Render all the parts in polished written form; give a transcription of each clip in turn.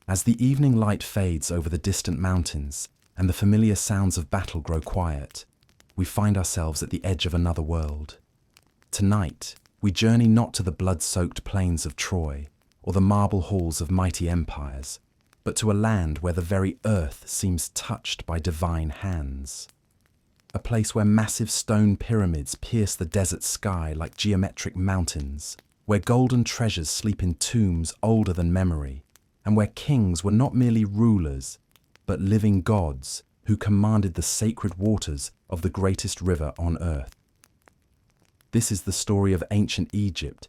As the evening light fades over the distant mountains and the familiar sounds of battle grow quiet, we find ourselves at the edge of another world. Tonight, we journey not to the blood-soaked plains of Troy or the marble halls of mighty empires, but to a land where the very earth seems touched by divine hands. A place where massive stone pyramids pierce the desert sky like geometric mountains, where golden treasures sleep in tombs older than memory, and where kings were not merely rulers, but living gods who commanded the sacred waters of the greatest river on earth. This is the story of ancient Egypt,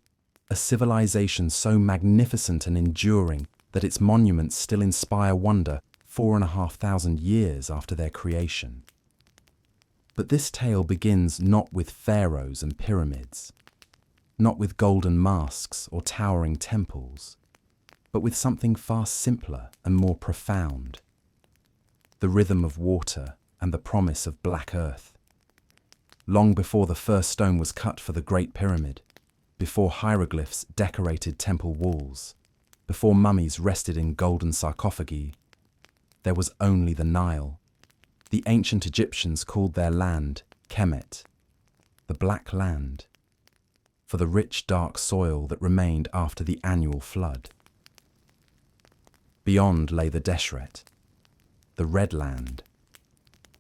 a civilization so magnificent and enduring that its monuments still inspire wonder 4,500 years after their creation. But this tale begins not with pharaohs and pyramids, not with golden masks or towering temples, but with something far simpler and more profound: the rhythm of water and the promise of black earth. Long before the first stone was cut for the Great Pyramid, before hieroglyphs decorated temple walls, before mummies rested in golden sarcophagi, there was only the Nile. The ancient Egyptians called their land Kemet, the Black Land, for the rich dark soil that remained after the annual flood. Beyond lay the Deshret, the Red Land,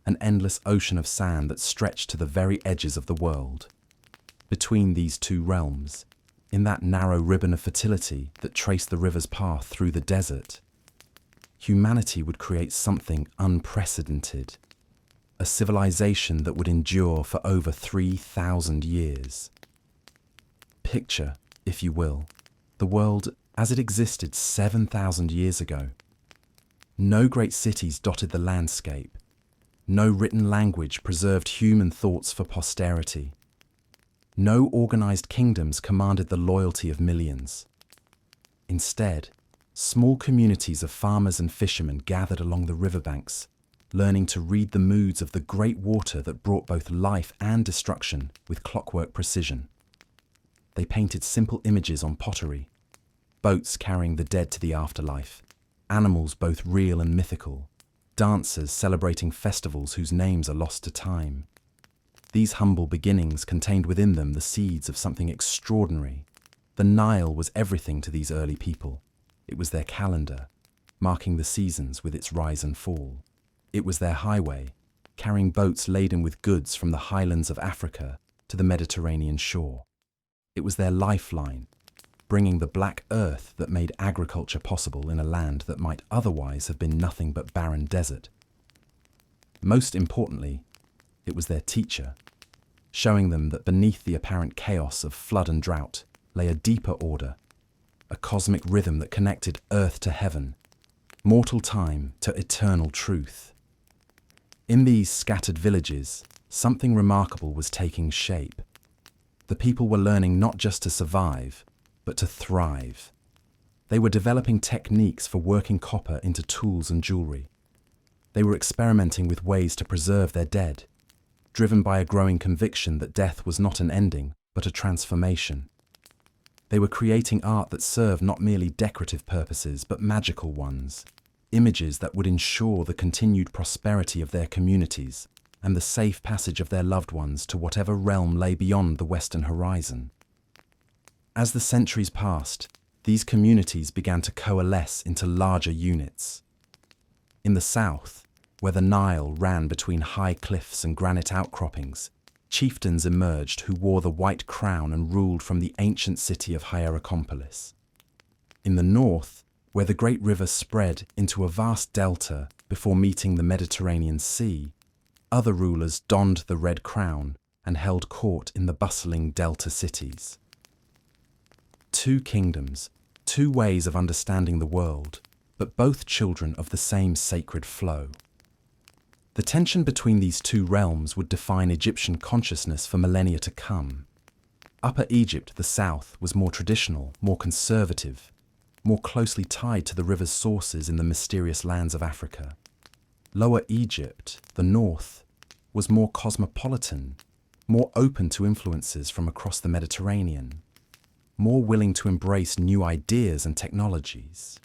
an endless ocean of sand that stretched to the very edges of the world. Between these two realms, in that narrow ribbon of fertility that traced the river's path through the desert, humanity would create something unprecedented, a civilization that would endure for over 3,000 years. Picture, if you will, the world as it existed 7,000 years ago. No great cities dotted the landscape. No written language preserved human thoughts for posterity. No organized kingdoms commanded the loyalty of millions. Instead, small communities of farmers and fishermen gathered along the riverbanks, learning to read the moods of the great water that brought both life and destruction with clockwork precision. They painted simple images on pottery: boats carrying the dead to the afterlife, animals both real and mythical, dancers celebrating festivals whose names are lost to time. These humble beginnings contained within them the seeds of something extraordinary. The Nile was everything to these early people. It was their calendar, marking the seasons with its rise and fall. It was their highway, carrying boats laden with goods from the highlands of Africa to the Mediterranean shore. It was their lifeline, bringing the black earth that made agriculture possible in a land that might otherwise have been nothing but barren desert. Most importantly, it was their teacher, showing them that beneath the apparent chaos of flood and drought lay a deeper order, a cosmic rhythm that connected earth to heaven, mortal time to eternal truth. In these scattered villages, something remarkable was taking shape. The people were learning not just to survive, but to thrive. They were developing techniques for working copper into tools and jewelry. They were experimenting with ways to preserve their dead, driven by a growing conviction that death was not an ending, but a transformation. They were creating art that served not merely decorative purposes, but magical ones, images that would ensure the continued prosperity of their communities and the safe passage of their loved ones to whatever realm lay beyond the western horizon. As the centuries passed, these communities began to coalesce into larger units. In the south, where the Nile ran between high cliffs and granite outcroppings, chieftains emerged who wore the white crown and ruled from the ancient city of Hierakonpolis. In the north, where the great river spread into a vast delta before meeting the Mediterranean Sea, other rulers donned the red crown and held court in the bustling delta cities. Two kingdoms, two ways of understanding the world, but both children of the same sacred flow. The tension between these two realms would define Egyptian consciousness for millennia to come. Upper Egypt, the south, was more traditional, more conservative, more closely tied to the river's sources in the mysterious lands of Africa. Lower Egypt, the north, was more cosmopolitan, more open to influences from across the Mediterranean, more willing to embrace new ideas and technologies.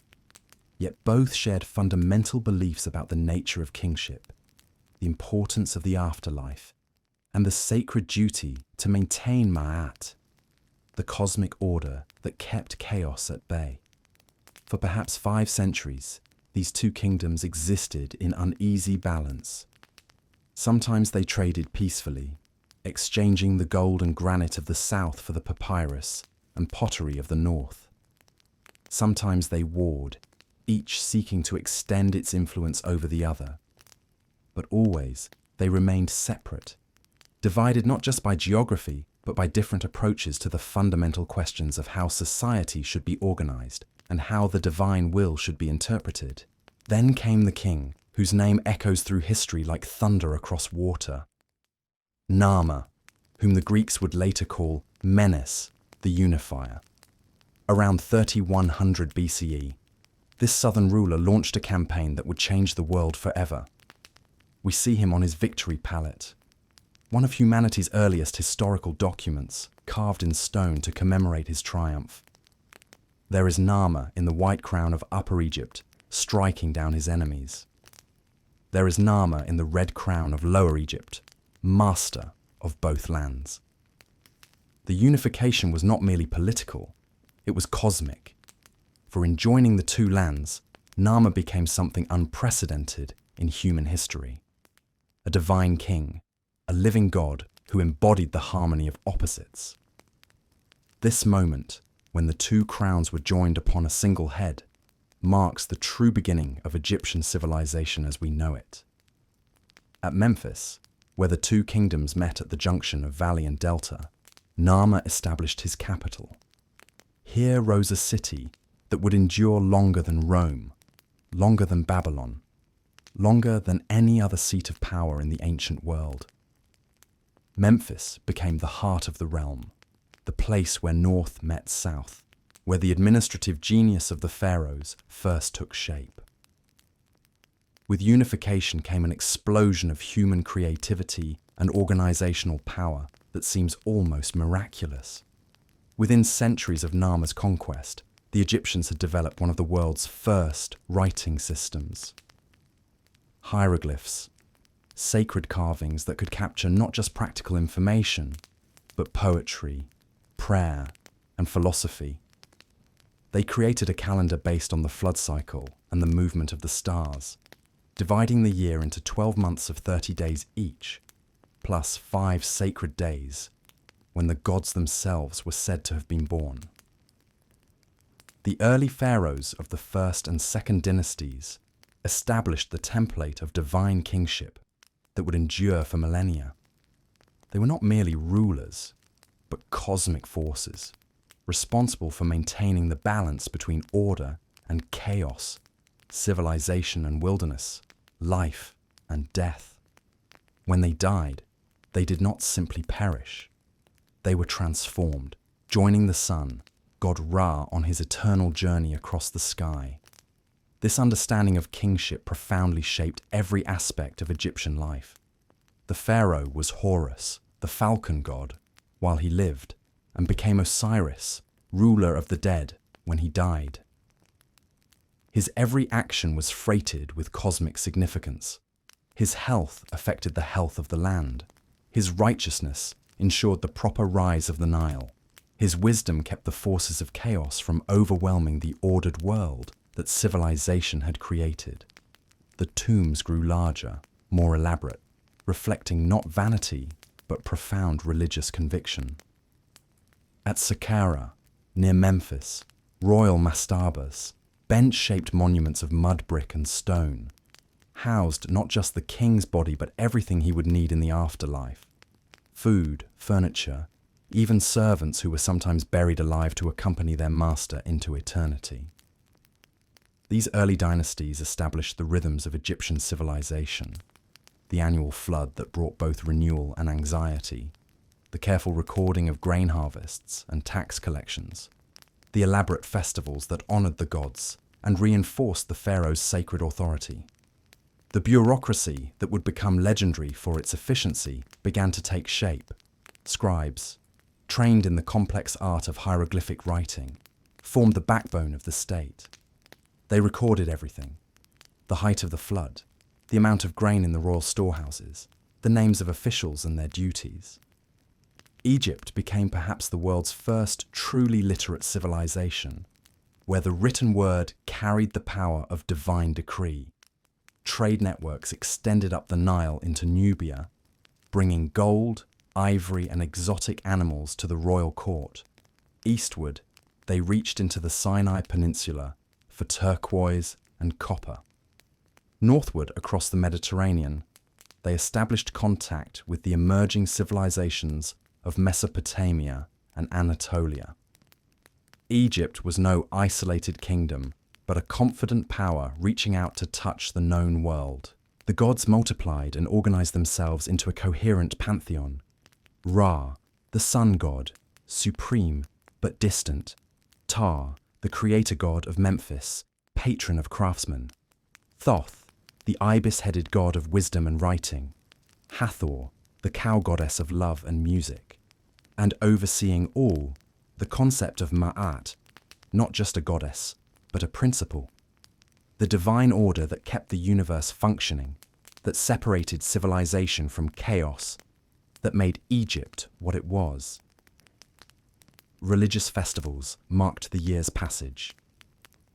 Yet both shared fundamental beliefs about the nature of kingship, the importance of the afterlife, and the sacred duty to maintain Ma'at, the cosmic order that kept chaos at bay. For perhaps 5 centuries, these two kingdoms existed in uneasy balance. Sometimes they traded peacefully, exchanging the gold and granite of the south for the papyrus and pottery of the north. Sometimes they warred, each seeking to extend its influence over the other. But always they remained separate, divided not just by geography, but by different approaches to the fundamental questions of how society should be organized and how the divine will should be interpreted. Then came the king, whose name echoes through history like thunder across water. Narmer, whom the Greeks would later call Menes, the unifier. Around 3100 BCE, this southern ruler launched a campaign that would change the world forever. We see him on his victory pallet, one of humanity's earliest historical documents, carved in stone to commemorate his triumph. There is Narmer in the white crown of Upper Egypt, striking down his enemies. There is Narmer in the red crown of Lower Egypt, master of both lands. The unification was not merely political, it was cosmic. For in joining the two lands, Narmer became something unprecedented in human history. A divine king, a living god who embodied the harmony of opposites. This moment, when the two crowns were joined upon a single head, marks the true beginning of Egyptian civilization as we know it. At Memphis, where the two kingdoms met at the junction of valley and delta, Narmer established his capital. Here rose a city that would endure longer than Rome, longer than Babylon, longer than any other seat of power in the ancient world. Memphis became the heart of the realm, the place where north met south, where the administrative genius of the pharaohs first took shape. With unification came an explosion of human creativity and organizational power that seems almost miraculous. Within centuries of Narmer's conquest, the Egyptians had developed one of the world's first writing systems. Hieroglyphs, sacred carvings that could capture not just practical information, but poetry, prayer, and philosophy. They created a calendar based on the flood cycle and the movement of the stars, dividing the year into 12 months of 30 days each, plus 5 sacred days, when the gods themselves were said to have been born. The early pharaohs of the first and second dynasties established the template of divine kingship that would endure for millennia. They were not merely rulers, but cosmic forces, responsible for maintaining the balance between order and chaos, civilization and wilderness, life and death. When they died, they did not simply perish. They were transformed, joining the sun, god Ra, on his eternal journey across the sky. This understanding of kingship profoundly shaped every aspect of Egyptian life. The pharaoh was Horus, the falcon god, while he lived, and became Osiris, ruler of the dead, when he died. His every action was freighted with cosmic significance. His health affected the health of the land. His righteousness ensured the proper rise of the Nile. His wisdom kept the forces of chaos from overwhelming the ordered world that civilization had created. The tombs grew larger, more elaborate, reflecting not vanity, but profound religious conviction. At Saqqara, near Memphis, royal mastabas, bench-shaped monuments of mud brick and stone, housed not just the king's body but everything he would need in the afterlife. Food, furniture, even servants who were sometimes buried alive to accompany their master into eternity. These early dynasties established the rhythms of Egyptian civilization, the annual flood that brought both renewal and anxiety, the careful recording of grain harvests and tax collections, the elaborate festivals that honored the gods and reinforced the pharaoh's sacred authority. The bureaucracy that would become legendary for its efficiency began to take shape. Scribes, trained in the complex art of hieroglyphic writing, formed the backbone of the state. They recorded everything: the height of the flood, the amount of grain in the royal storehouses, the names of officials and their duties. Egypt became perhaps the world's first truly literate civilization, where the written word carried the power of divine decree. Trade networks extended up the Nile into Nubia, bringing gold, ivory, and exotic animals to the royal court. Eastward, they reached into the Sinai Peninsula for turquoise and copper. Northward, across the Mediterranean, they established contact with the emerging civilizations of Mesopotamia and Anatolia. Egypt was no isolated kingdom, but a confident power reaching out to touch the known world. The gods multiplied and organized themselves into a coherent pantheon. Ra, the sun god, supreme but distant. Ptah, the creator god of Memphis, patron of craftsmen. Thoth, the ibis-headed god of wisdom and writing. Hathor, the cow goddess of love and music. And overseeing all, the concept of Ma'at, not just a goddess, but a principle. The divine order that kept the universe functioning, that separated civilization from chaos, that made Egypt what it was. Religious festivals marked the year's passage.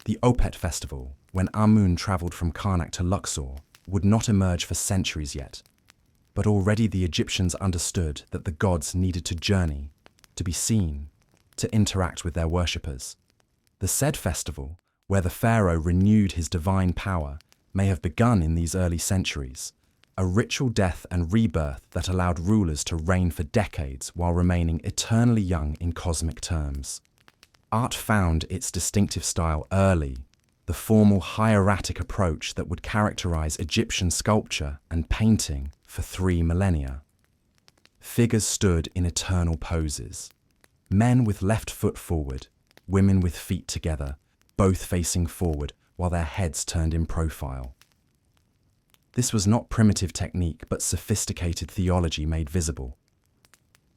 The Opet festival, when Amun travelled from Karnak to Luxor, would not emerge for centuries yet, but already the Egyptians understood that the gods needed to journey, to be seen, to interact with their worshippers. The Sed festival, where the pharaoh renewed his divine power, may have begun in these early centuries, a ritual death and rebirth that allowed rulers to reign for decades while remaining eternally young in cosmic terms. Art found its distinctive style early, the formal hieratic approach that would characterize Egyptian sculpture and painting for 3 millennia. Figures stood in eternal poses. Men with left foot forward, women with feet together, both facing forward while their heads turned in profile. This was not primitive technique, but sophisticated theology made visible.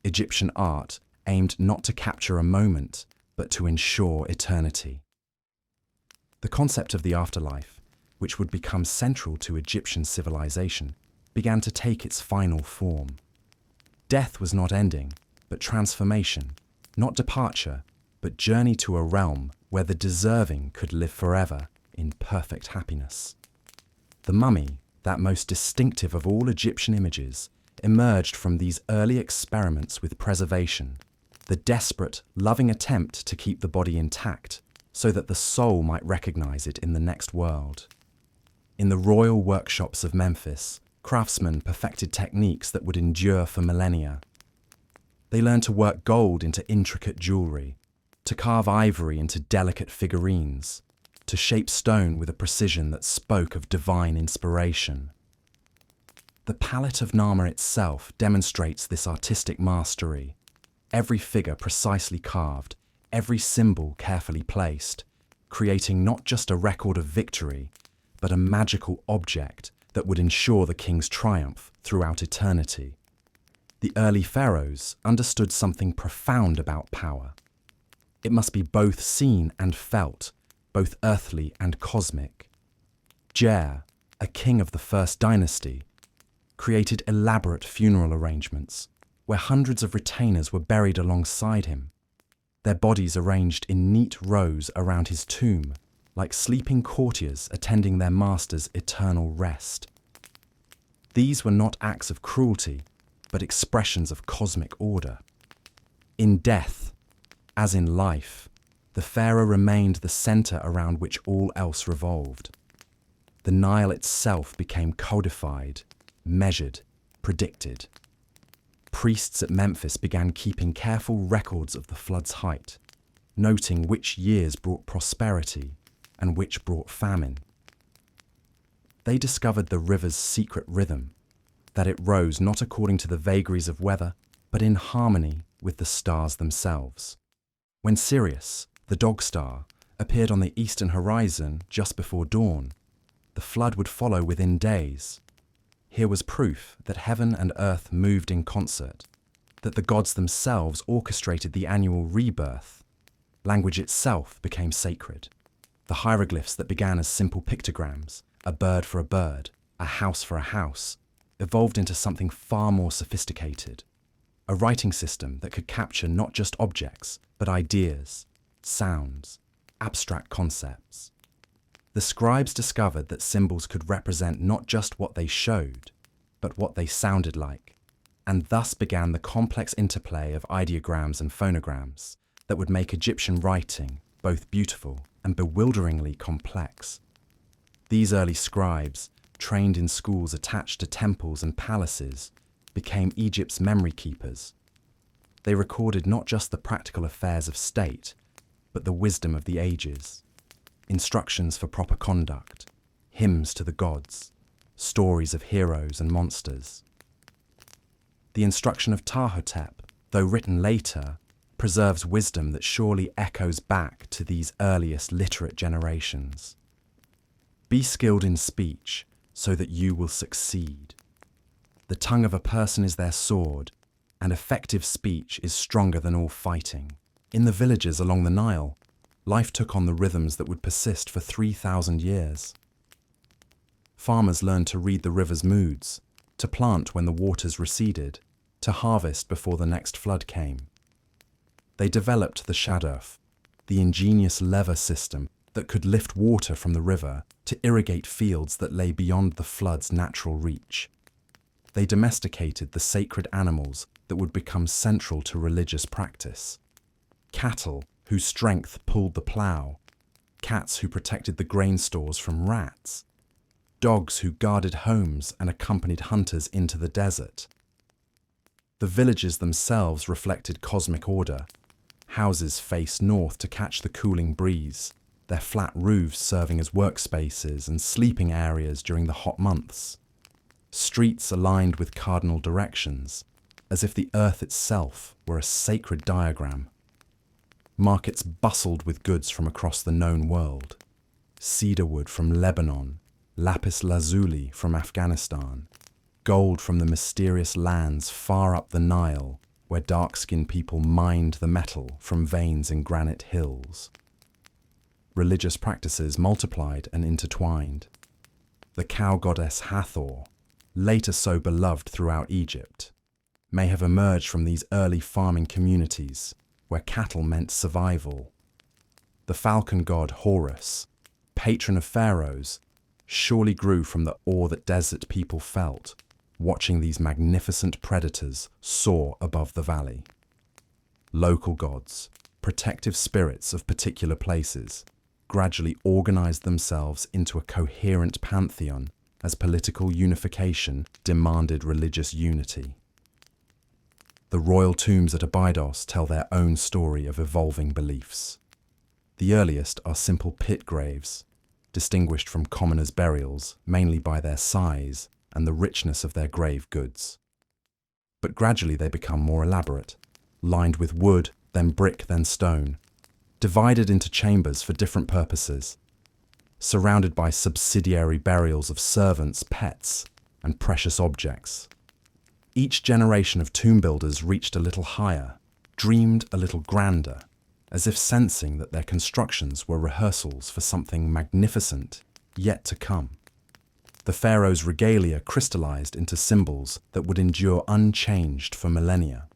Egyptian art aimed not to capture a moment, but to ensure eternity. The concept of the afterlife, which would become central to Egyptian civilization, began to take its final form. Death was not ending, but transformation, not departure, but journey to a realm where the deserving could live forever in perfect happiness. The mummy, that most distinctive of all Egyptian images, emerged from these early experiments with preservation, the desperate, loving attempt to keep the body intact so that the soul might recognize it in the next world. In the royal workshops of Memphis, craftsmen perfected techniques that would endure for millennia. They learned to work gold into intricate jewelry, to carve ivory into delicate figurines, to shape stone with a precision that spoke of divine inspiration. The palette of Narmer itself demonstrates this artistic mastery, every figure precisely carved, every symbol carefully placed, creating not just a record of victory, but a magical object that would ensure the king's triumph throughout eternity. The early pharaohs understood something profound about power. It must be both seen and felt, both earthly and cosmic. Jer, a king of the first dynasty, created elaborate funeral arrangements where hundreds of retainers were buried alongside him, their bodies arranged in neat rows around his tomb, like sleeping courtiers attending their master's eternal rest. These were not acts of cruelty, but expressions of cosmic order. In death, as in life, the pharaoh remained the center around which all else revolved. The Nile itself became codified, measured, predicted. Priests at Memphis began keeping careful records of the flood's height, noting which years brought prosperity and which brought famine. They discovered the river's secret rhythm, that it rose not according to the vagaries of weather, but in harmony with the stars themselves. When Sirius, the dog star, appeared on the eastern horizon just before dawn, the flood would follow within days. Here was proof that heaven and earth moved in concert, that the gods themselves orchestrated the annual rebirth. Language itself became sacred. The The hieroglyphs that began as simple pictograms, a bird for a bird, a house for a house, evolved into something far more sophisticated. A writing system that could capture not just objects, but ideas, sounds, abstract concepts. The scribes discovered that symbols could represent not just what they showed, but what they sounded like, and thus began the complex interplay of ideograms and phonograms that would make Egyptian writing both beautiful and bewilderingly complex. These early scribes, trained in schools attached to temples and palaces, became Egypt's memory keepers. They recorded not just the practical affairs of state, but the wisdom of the ages, instructions for proper conduct, hymns to the gods, stories of heroes and monsters. The instruction of Ptahhotep, though written later, preserves wisdom that surely echoes back to these earliest literate generations. Be skilled in speech so that you will succeed. The tongue of a person is their sword, and effective speech is stronger than all fighting. In the villages along the Nile, life took on the rhythms that would persist for 3,000 years. Farmers learned to read the river's moods, to plant when the waters receded, to harvest before the next flood came. They developed the shaduf, the ingenious lever system that could lift water from the river to irrigate fields that lay beyond the flood's natural reach. They domesticated the sacred animals that would become central to religious practice. Cattle whose strength pulled the plough, cats who protected the grain stores from rats, dogs who guarded homes and accompanied hunters into the desert. The villages themselves reflected cosmic order. Houses faced north to catch the cooling breeze, their flat roofs serving as workspaces and sleeping areas during the hot months. Streets aligned with cardinal directions, as if the earth itself were a sacred diagram. Markets bustled with goods from across the known world. Cedarwood from Lebanon, lapis lazuli from Afghanistan, gold from the mysterious lands far up the Nile, where dark-skinned people mined the metal from veins in granite hills. Religious practices multiplied and intertwined. The cow goddess Hathor, later so beloved throughout Egypt, may have emerged from these early farming communities where cattle meant survival. The falcon god Horus, patron of pharaohs, surely grew from the awe that desert people felt, watching these magnificent predators soar above the valley. Local gods, protective spirits of particular places, gradually organized themselves into a coherent pantheon as political unification demanded religious unity. The royal tombs at Abydos tell their own story of evolving beliefs. The earliest are simple pit graves, distinguished from commoners' burials mainly by their size and the richness of their grave goods. But gradually they become more elaborate, lined with wood, then brick, then stone, divided into chambers for different purposes, surrounded by subsidiary burials of servants, pets, and precious objects. Each generation of tomb builders reached a little higher, dreamed a little grander, as if sensing that their constructions were rehearsals for something magnificent yet to come. The pharaoh's regalia crystallized into symbols that would endure unchanged for millennia.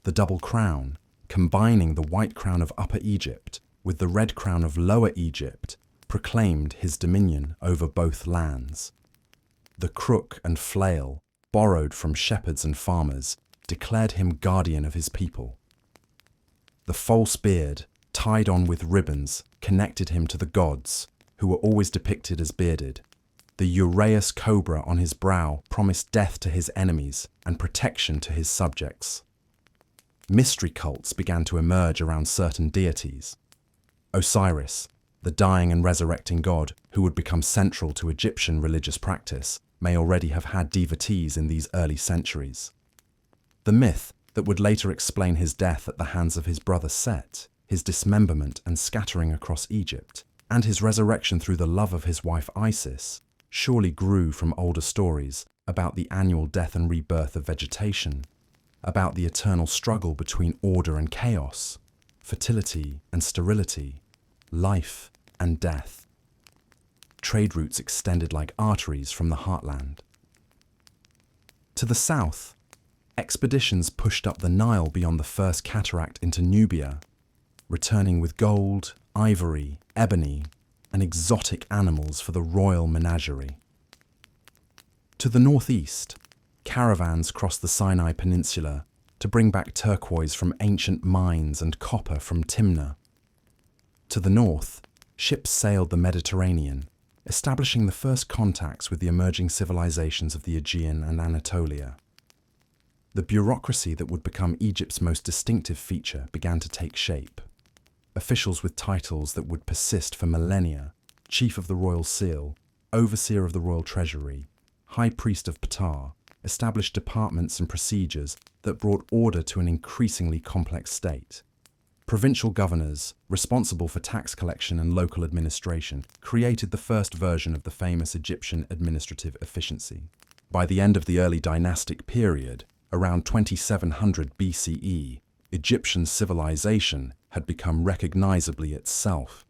The double crown, combining the white crown of Upper Egypt with the red crown of Lower Egypt, proclaimed his dominion over both lands. The crook and flail, borrowed from shepherds and farmers, declared him guardian of his people. The false beard, tied on with ribbons, connected him to the gods, who were always depicted as bearded. The Uraeus cobra on his brow promised death to his enemies and protection to his subjects. Mystery cults began to emerge around certain deities. Osiris, the dying and resurrecting god who would become central to Egyptian religious practice, may already have had devotees in these early centuries. The myth that would later explain his death at the hands of his brother Set, his dismemberment and scattering across Egypt, and his resurrection through the love of his wife Isis, surely grew from older stories about the annual death and rebirth of vegetation, about the eternal struggle between order and chaos, fertility and sterility, life and death. Trade routes extended like arteries from the heartland. To the south, expeditions pushed up the Nile beyond the first cataract into Nubia, returning with gold, ivory, ebony, and exotic animals for the royal menagerie. To the northeast, caravans crossed the Sinai Peninsula to bring back turquoise from ancient mines and copper from Timna. To the north, ships sailed the Mediterranean, establishing the first contacts with the emerging civilizations of the Aegean and Anatolia. The bureaucracy that would become Egypt's most distinctive feature began to take shape. Officials with titles that would persist for millennia: Chief of the Royal Seal, Overseer of the Royal Treasury, High Priest of Ptah, established departments and procedures that brought order to an increasingly complex state. Provincial governors, responsible for tax collection and local administration, created the first version of the famous Egyptian administrative efficiency. By the end of the early dynastic period, around 2700 BCE, Egyptian civilization had become recognizably itself.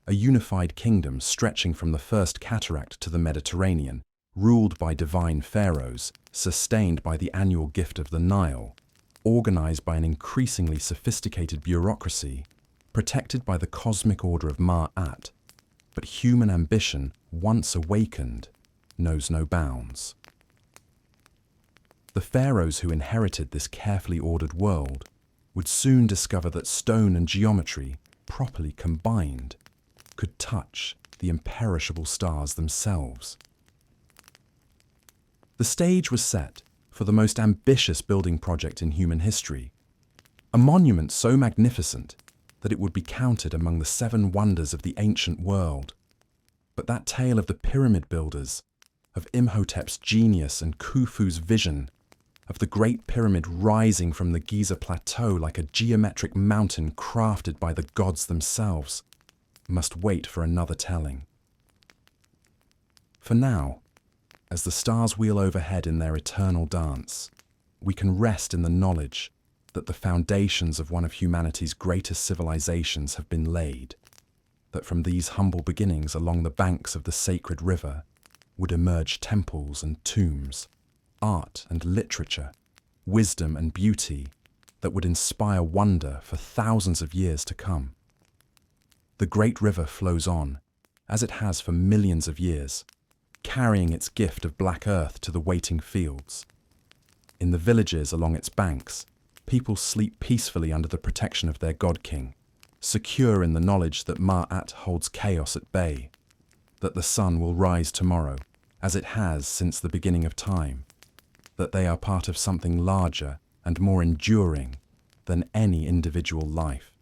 A unified kingdom stretching from the first cataract to the Mediterranean, ruled by divine pharaohs, sustained by the annual gift of the Nile, organized by an increasingly sophisticated bureaucracy, protected by the cosmic order of Ma'at. But human ambition, once awakened, knows no bounds. The pharaohs who inherited this carefully ordered world would soon discover that stone and geometry, properly combined, could touch the imperishable stars themselves. The stage was set for the most ambitious building project in human history, a monument so magnificent that it would be counted among the 7 wonders of the ancient world. But that tale of the pyramid builders, of Imhotep's genius and Khufu's vision, of the Great Pyramid rising from the Giza Plateau like a geometric mountain crafted by the gods themselves, must wait for another telling. For now, as the stars wheel overhead in their eternal dance, we can rest in the knowledge that the foundations of one of humanity's greatest civilizations have been laid, that from these humble beginnings along the banks of the sacred river would emerge temples and tombs, art and literature, wisdom and beauty that would inspire wonder for thousands of years to come. The great river flows on, as it has for millions of years, carrying its gift of black earth to the waiting fields. In the villages along its banks, people sleep peacefully under the protection of their god-king, secure in the knowledge that Ma'at holds chaos at bay, that the sun will rise tomorrow, as it has since the beginning of time, that they are part of something larger and more enduring than any individual life.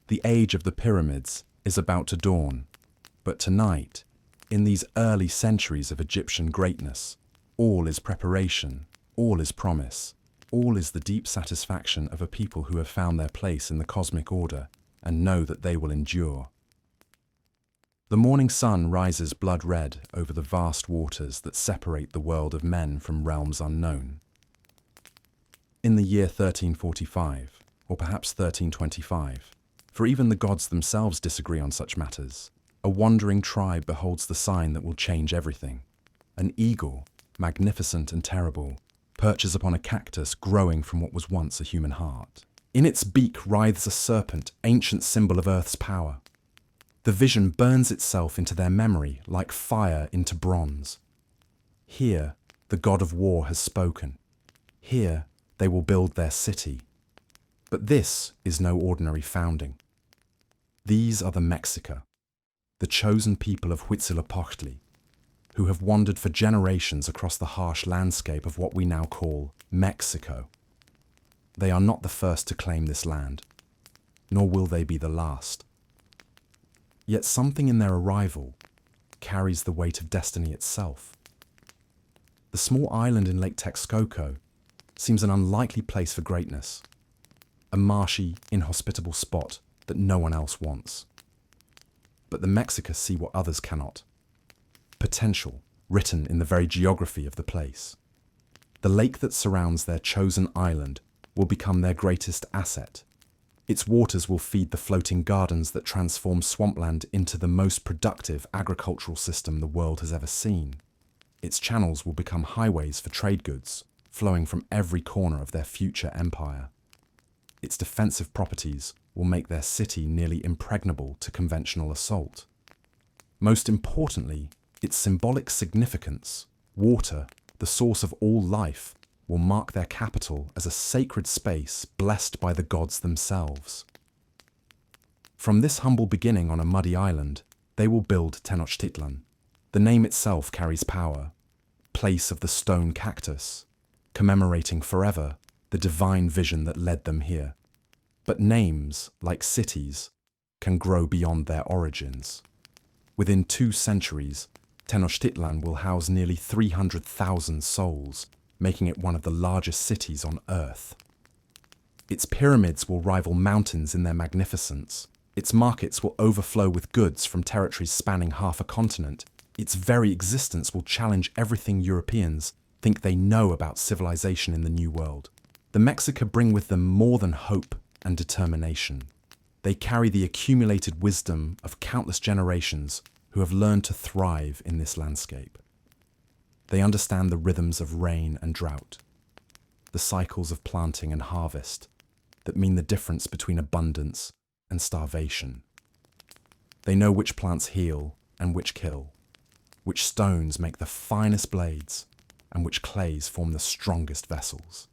The age of the pyramids is about to dawn, but tonight, in these early centuries of Egyptian greatness, all is preparation, all is promise, all is the deep satisfaction of a people who have found their place in the cosmic order and know that they will endure. The morning sun rises blood red over the vast waters that separate the world of men from realms unknown. In the year 1345, or perhaps 1325, for even the gods themselves disagree on such matters, a wandering tribe beholds the sign that will change everything. An eagle, magnificent and terrible, perches upon a cactus growing from what was once a human heart. In its beak writhes a serpent, ancient symbol of Earth's power. The vision burns itself into their memory like fire into bronze. Here, the god of war has spoken. Here, they will build their city. But this is no ordinary founding. These are the Mexica, the chosen people of Huitzilopochtli, who have wandered for generations across the harsh landscape of what we now call Mexico. They are not the first to claim this land, nor will they be the last. Yet something in their arrival carries the weight of destiny itself. The small island in Lake Texcoco seems an unlikely place for greatness, a marshy, inhospitable spot that no one else wants. But the Mexica see what others cannot. Potential written in the very geography of the place. The lake that surrounds their chosen island will become their greatest asset. Its waters will feed the floating gardens that transform swampland into the most productive agricultural system the world has ever seen. Its channels will become highways for trade goods, flowing from every corner of their future empire. Its defensive properties will make their city nearly impregnable to conventional assault. Most importantly, its symbolic significance, water, the source of all life, will mark their capital as a sacred space blessed by the gods themselves. From this humble beginning on a muddy island, they will build Tenochtitlan. The name itself carries power, place of the stone cactus, commemorating forever the divine vision that led them here. But names, like cities, can grow beyond their origins. Within 2 centuries, Tenochtitlan will house nearly 300,000 souls, making it one of the largest cities on Earth. Its pyramids will rival mountains in their magnificence. Its markets will overflow with goods from territories spanning half a continent. Its very existence will challenge everything Europeans think they know about civilization in the New World. The Mexica bring with them more than hope and determination. They carry the accumulated wisdom of countless generations who have learned to thrive in this landscape. They understand the rhythms of rain and drought, the cycles of planting and harvest that mean the difference between abundance and starvation. They know which plants heal and which kill, which stones make the finest blades, and which clays form the strongest vessels.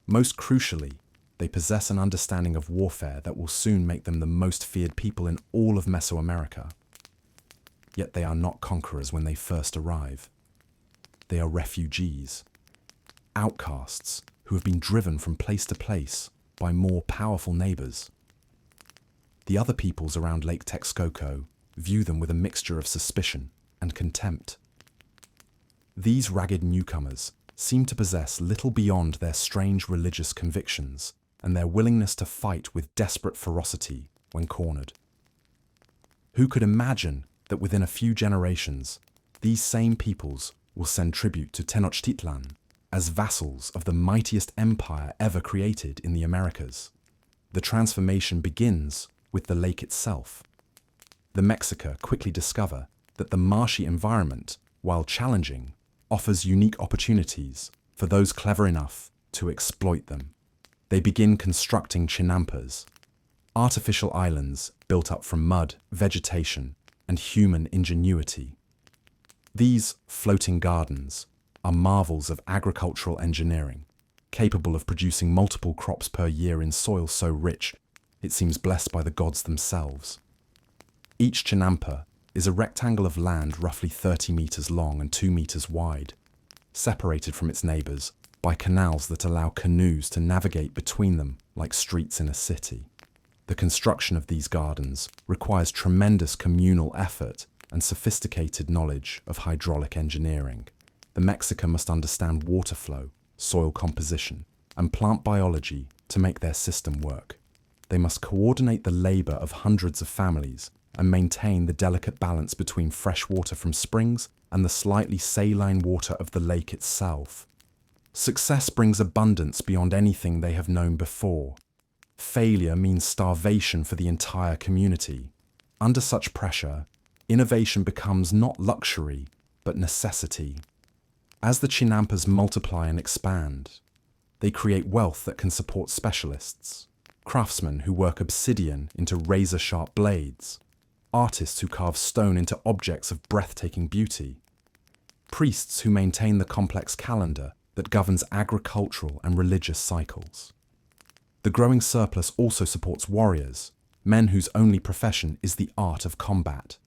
Most crucially, they possess an understanding of warfare that will soon make them the most feared people in all of Mesoamerica. Yet they are not conquerors when they first arrive. They are refugees, outcasts who have been driven from place to place by more powerful neighbors. The other peoples around Lake Texcoco view them with a mixture of suspicion and contempt. These ragged newcomers seem to possess little beyond their strange religious convictions and their willingness to fight with desperate ferocity when cornered. Who could imagine that within a few generations, these same peoples will send tribute to Tenochtitlan as vassals of the mightiest empire ever created in the Americas? The transformation begins with the lake itself. The Mexica quickly discover that the marshy environment, while challenging, offers unique opportunities for those clever enough to exploit them. They begin constructing chinampas, artificial islands built up from mud, vegetation, and human ingenuity. These floating gardens are marvels of agricultural engineering, capable of producing multiple crops per year in soil so rich it seems blessed by the gods themselves. Each chinampa is a rectangle of land roughly 30 meters long and 2 meters wide, separated from its neighbors by canals that allow canoes to navigate between them like streets in a city. The construction of these gardens requires tremendous communal effort and sophisticated knowledge of hydraulic engineering. The Mexica must understand water flow, soil composition, and plant biology to make their system work. They must coordinate the labor of hundreds of families and maintain the delicate balance between fresh water from springs and the slightly saline water of the lake itself. Success brings abundance beyond anything they have known before. Failure means starvation for the entire community. Under such pressure, innovation becomes not luxury, but necessity. As the chinampas multiply and expand, they create wealth that can support specialists, craftsmen who work obsidian into razor-sharp blades, artists who carve stone into objects of breathtaking beauty, priests who maintain the complex calendar that governs agricultural and religious cycles. The growing surplus also supports warriors, men whose only profession is the art of combat.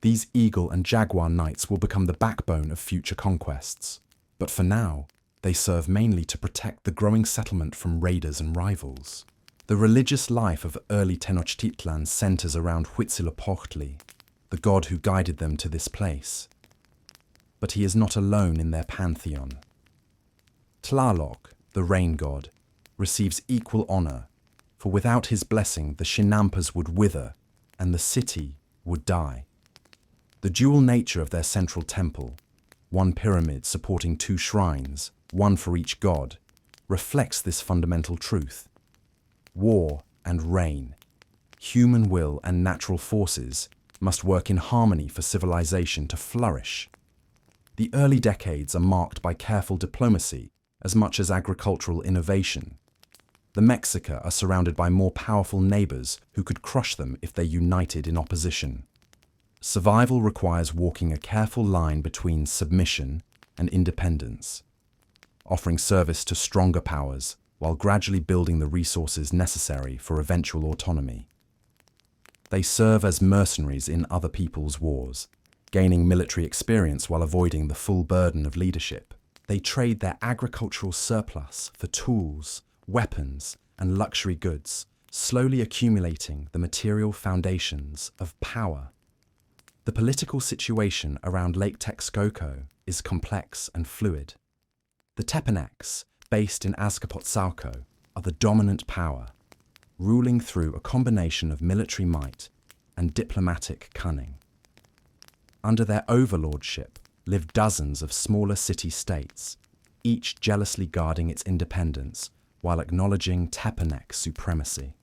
These eagle and jaguar knights will become the backbone of future conquests, but for now, they serve mainly to protect the growing settlement from raiders and rivals. The religious life of early Tenochtitlan centers around Huitzilopochtli, the god who guided them to this place. But he is not alone in their pantheon. Tlaloc, the rain god, receives equal honor, for without his blessing the chinampas would wither and the city would die. The dual nature of their central temple, one pyramid supporting 2 shrines, one for each god, reflects this fundamental truth. War and reign. Human will and natural forces must work in harmony for civilization to flourish. The early decades are marked by careful diplomacy as much as agricultural innovation. The Mexica are surrounded by more powerful neighbors who could crush them if they united in opposition. Survival requires walking a careful line between submission and independence, offering service to stronger powers while gradually building the resources necessary for eventual autonomy. They serve as mercenaries in other people's wars, gaining military experience while avoiding the full burden of leadership. They trade their agricultural surplus for tools, weapons, and luxury goods, slowly accumulating the material foundations of power. The political situation around Lake Texcoco is complex and fluid. The Tepanecs, based in Azcapotzalco, are the dominant power, ruling through a combination of military might and diplomatic cunning. Under their overlordship live dozens of smaller city-states, each jealously guarding its independence while acknowledging Tepanec supremacy.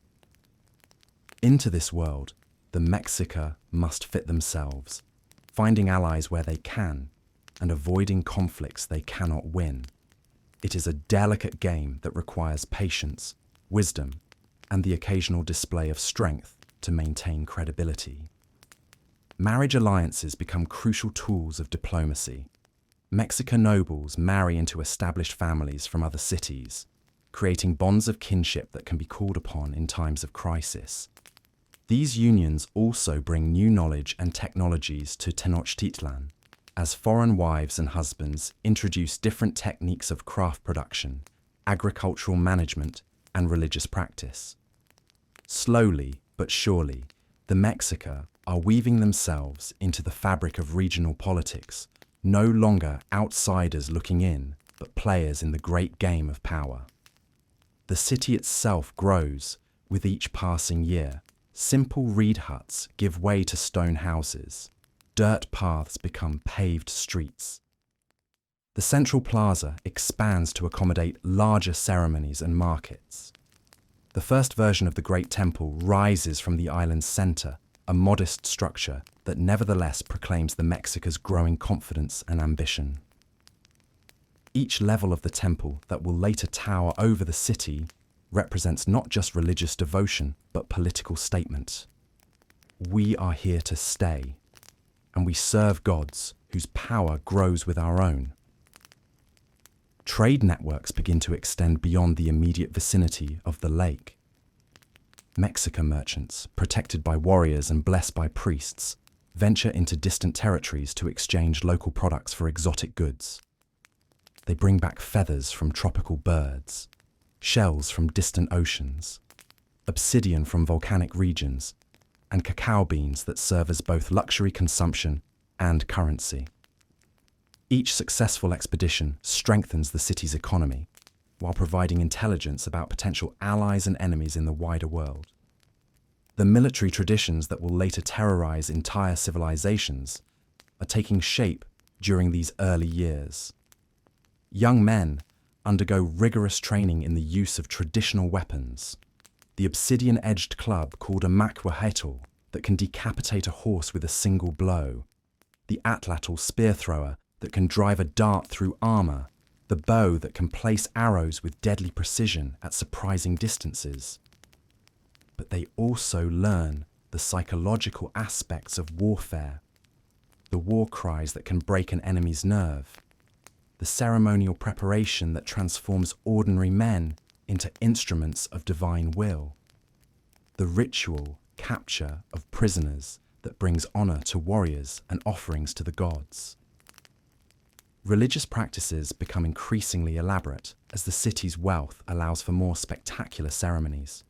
Into this world, the Mexica must fit themselves, finding allies where they can and avoiding conflicts they cannot win. It is a delicate game that requires patience, wisdom, and the occasional display of strength to maintain credibility. Marriage alliances become crucial tools of diplomacy. Mexican nobles marry into established families from other cities, creating bonds of kinship that can be called upon in times of crisis. These unions also bring new knowledge and technologies to Tenochtitlan, as foreign wives and husbands introduce different techniques of craft production, agricultural management, and religious practice. Slowly but surely, the Mexica are weaving themselves into the fabric of regional politics, no longer outsiders looking in, but players in the great game of power. The city itself grows with each passing year. Simple reed huts give way to stone houses. Dirt paths become paved streets. The central plaza expands to accommodate larger ceremonies and markets. The first version of the Great Temple rises from the island's center, a modest structure that nevertheless proclaims the Mexica's growing confidence and ambition. Each level of the temple that will later tower over the city represents not just religious devotion, but political statement. We are here to stay, and we serve gods whose power grows with our own. Trade networks begin to extend beyond the immediate vicinity of the lake. Mexican merchants, protected by warriors and blessed by priests, venture into distant territories to exchange local products for exotic goods. They bring back feathers from tropical birds, shells from distant oceans, obsidian from volcanic regions, and cacao beans that serve as both luxury consumption and currency. Each successful expedition strengthens the city's economy, while providing intelligence about potential allies and enemies in the wider world. The military traditions that will later terrorize entire civilizations are taking shape during these early years. Young men undergo rigorous training in the use of traditional weapons. The obsidian-edged club called a macuahetl that can decapitate a horse with a single blow, the atlatl spear thrower that can drive a dart through armor, the bow that can place arrows with deadly precision at surprising distances. But they also learn the psychological aspects of warfare, the war cries that can break an enemy's nerve, the ceremonial preparation that transforms ordinary men into instruments of divine will, the ritual capture of prisoners that brings honor to warriors and offerings to the gods. Religious practices become increasingly elaborate as the city's wealth allows for more spectacular ceremonies.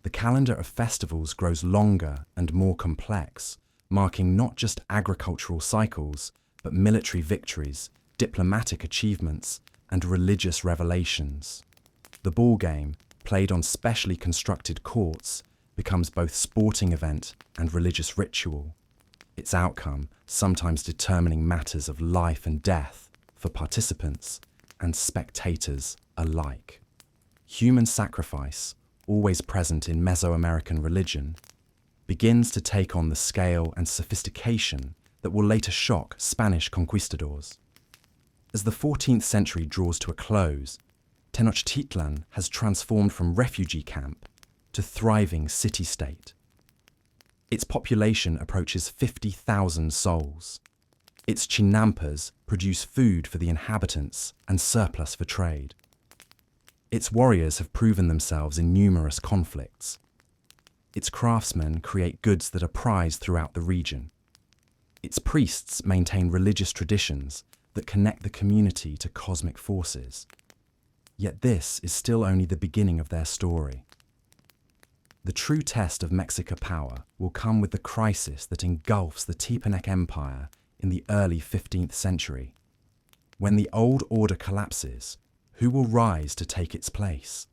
The calendar of festivals grows longer and more complex, marking not just agricultural cycles, but military victories, diplomatic achievements, and religious revelations. The ball game, played on specially constructed courts, becomes both sporting event and religious ritual, its outcome sometimes determining matters of life and death for participants and spectators alike. Human sacrifice, always present in Mesoamerican religion, begins to take on the scale and sophistication that will later shock Spanish conquistadors. As the 14th century draws to a close, Tenochtitlan has transformed from refugee camp to thriving city-state. Its population approaches 50,000 souls. Its chinampas produce food for the inhabitants and surplus for trade. Its warriors have proven themselves in numerous conflicts. Its craftsmen create goods that are prized throughout the region. Its priests maintain religious traditions that connect the community to cosmic forces. Yet this is still only the beginning of their story. The true test of Mexica power will come with the crisis that engulfs the Tepanec Empire in the early 15th century. When the old order collapses, who will rise to take its place?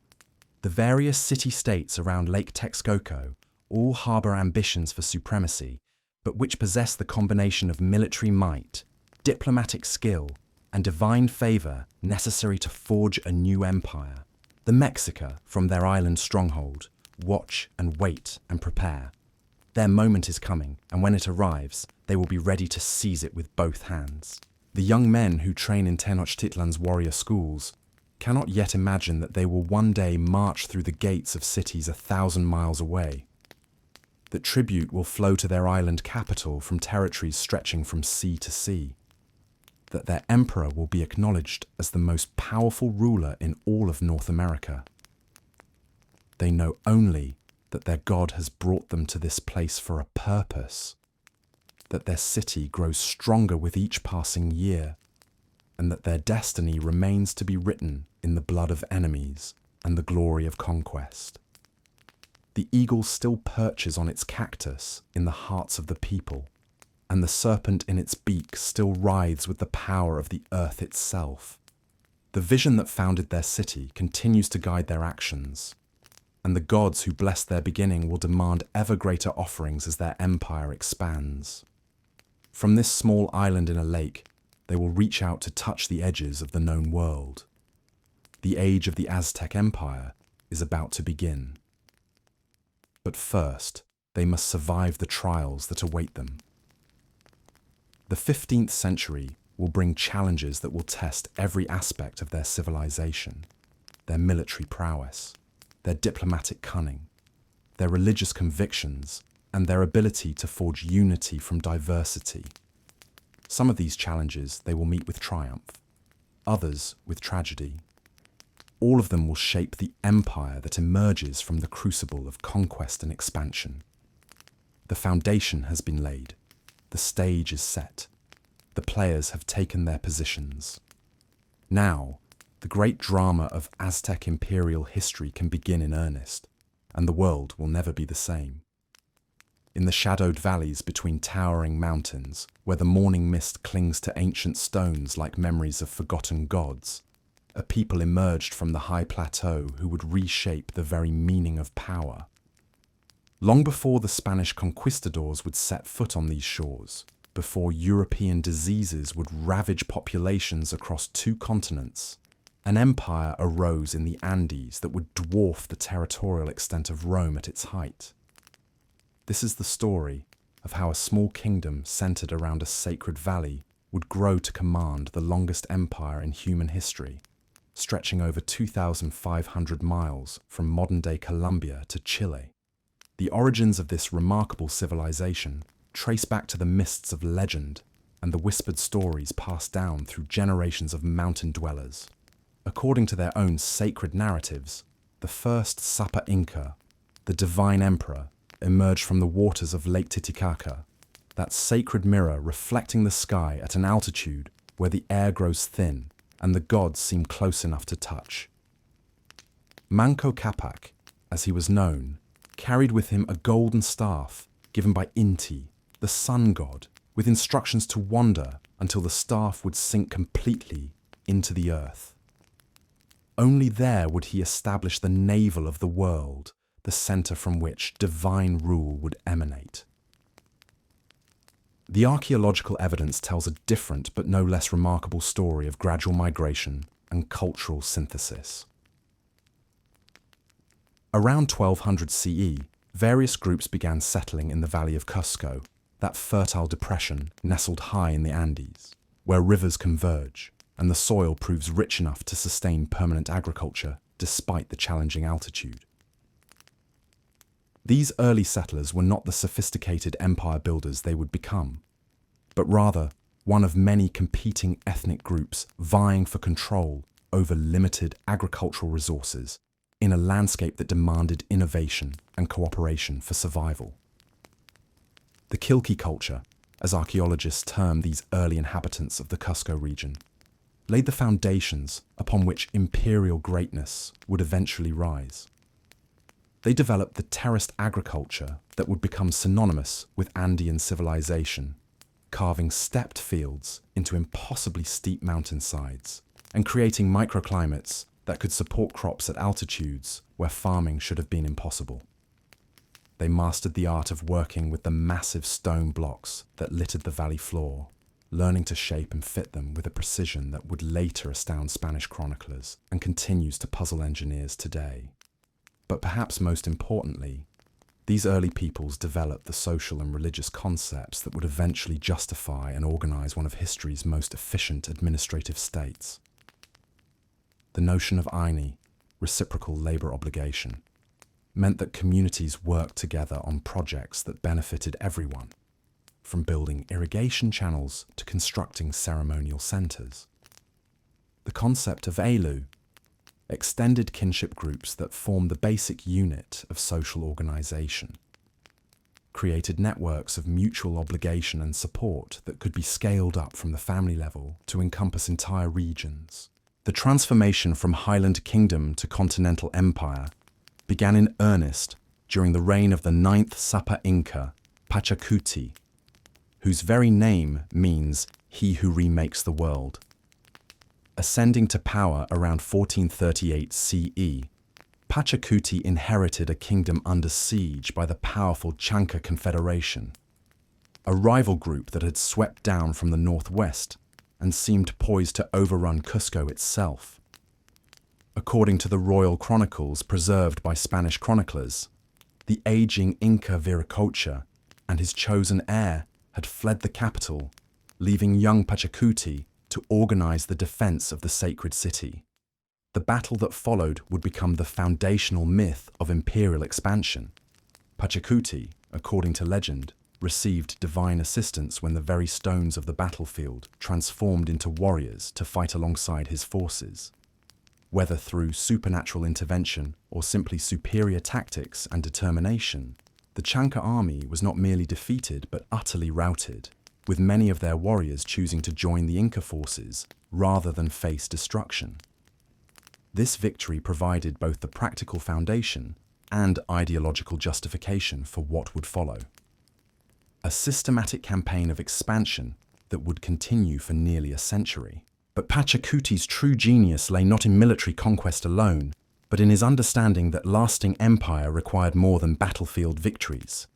The various city-states around Lake Texcoco all harbour ambitions for supremacy, but which possess the combination of military might, diplomatic skill, and divine favour necessary to forge a new empire. The Mexica, from their island stronghold, watch and wait and prepare. Their moment is coming, and when it arrives, they will be ready to seize it with both hands. The young men who train in Tenochtitlan's warrior schools cannot yet imagine that they will one day march through the gates of cities 1,000 miles away. That tribute will flow to their island capital from territories stretching from sea to sea. That their emperor will be acknowledged as the most powerful ruler in all of North America. They know only that their God has brought them to this place for a purpose, that their city grows stronger with each passing year, and that their destiny remains to be written in the blood of enemies and the glory of conquest. The eagle still perches on its cactus in the hearts of the people, and the serpent in its beak still writhes with the power of the earth itself. The vision that founded their city continues to guide their actions, and the gods who blessed their beginning will demand ever greater offerings as their empire expands. From this small island in a lake, they will reach out to touch the edges of the known world. The age of the Aztec Empire is about to begin. But first, they must survive the trials that await them. The 15th century will bring challenges that will test every aspect of their civilization, their military prowess, their diplomatic cunning, their religious convictions, and their ability to forge unity from diversity. Some of these challenges they will meet with triumph, others with tragedy. All of them will shape the empire that emerges from the crucible of conquest and expansion. The foundation has been laid, the stage is set, the players have taken their positions. Now, the great drama of Aztec imperial history can begin in earnest, and the world will never be the same. In the shadowed valleys between towering mountains, where the morning mist clings to ancient stones like memories of forgotten gods, a people emerged from the high plateau who would reshape the very meaning of power. Long before the Spanish conquistadors would set foot on these shores, before European diseases would ravage populations across 2 continents, an empire arose in the Andes that would dwarf the territorial extent of Rome at its height. This is the story of how a small kingdom centered around a sacred valley would grow to command the longest empire in human history, stretching over 2,500 miles from modern-day Colombia to Chile. The origins of this remarkable civilization trace back to the mists of legend and the whispered stories passed down through generations of mountain dwellers. According to their own sacred narratives, the first Sapa Inca, the divine emperor, emerged from the waters of Lake Titicaca, that sacred mirror reflecting the sky at an altitude where the air grows thin and the gods seem close enough to touch. Manco Capac, as he was known, carried with him a golden staff given by Inti, the sun god, with instructions to wander until the staff would sink completely into the earth. Only there would he establish the navel of the world, the center from which divine rule would emanate. The archaeological evidence tells a different but no less remarkable story of gradual migration and cultural synthesis. Around 1200 CE, various groups began settling in the valley of Cusco, that fertile depression nestled high in the Andes, where rivers converge and the soil proves rich enough to sustain permanent agriculture despite the challenging altitude. These early settlers were not the sophisticated empire builders they would become, but rather one of many competing ethnic groups vying for control over limited agricultural resources in a landscape that demanded innovation and cooperation for survival. The Kilki culture, as archaeologists term these early inhabitants of the Cusco region, laid the foundations upon which imperial greatness would eventually rise. They developed the terraced agriculture that would become synonymous with Andean civilization, carving stepped fields into impossibly steep mountainsides and creating microclimates that could support crops at altitudes where farming should have been impossible. They mastered the art of working with the massive stone blocks that littered the valley floor, learning to shape and fit them with a precision that would later astound Spanish chroniclers and continues to puzzle engineers today. But perhaps most importantly, these early peoples developed the social and religious concepts that would eventually justify and organize one of history's most efficient administrative states. The notion of aini, reciprocal labor obligation, meant that communities worked together on projects that benefited everyone, from building irrigation channels to constructing ceremonial centers. The concept of elu, extended kinship groups that formed the basic unit of social organization, created networks of mutual obligation and support that could be scaled up from the family level to encompass entire regions. The transformation from Highland Kingdom to continental empire began in earnest during the reign of the 9th Sapa Inca, Pachacuti, whose very name means he who remakes the world. Ascending to power around 1438 CE, Pachacuti inherited a kingdom under siege by the powerful Chanca Confederation, a rival group that had swept down from the northwest and seemed poised to overrun Cusco itself. According to the royal chronicles preserved by Spanish chroniclers, the aging Inca Viracocha and his chosen heir had fled the capital, leaving young Pachacuti to organize the defense of the sacred city. The battle that followed would become the foundational myth of imperial expansion. Pachacuti, according to legend, received divine assistance when the very stones of the battlefield transformed into warriors to fight alongside his forces. Whether through supernatural intervention or simply superior tactics and determination, the Chanca army was not merely defeated but utterly routed, with many of their warriors choosing to join the Inca forces rather than face destruction. This victory provided both the practical foundation and ideological justification for what would follow. A systematic campaign of expansion that would continue for nearly a century. But Pachacuti's true genius lay not in military conquest alone, but in his understanding that lasting empire required more than battlefield victories.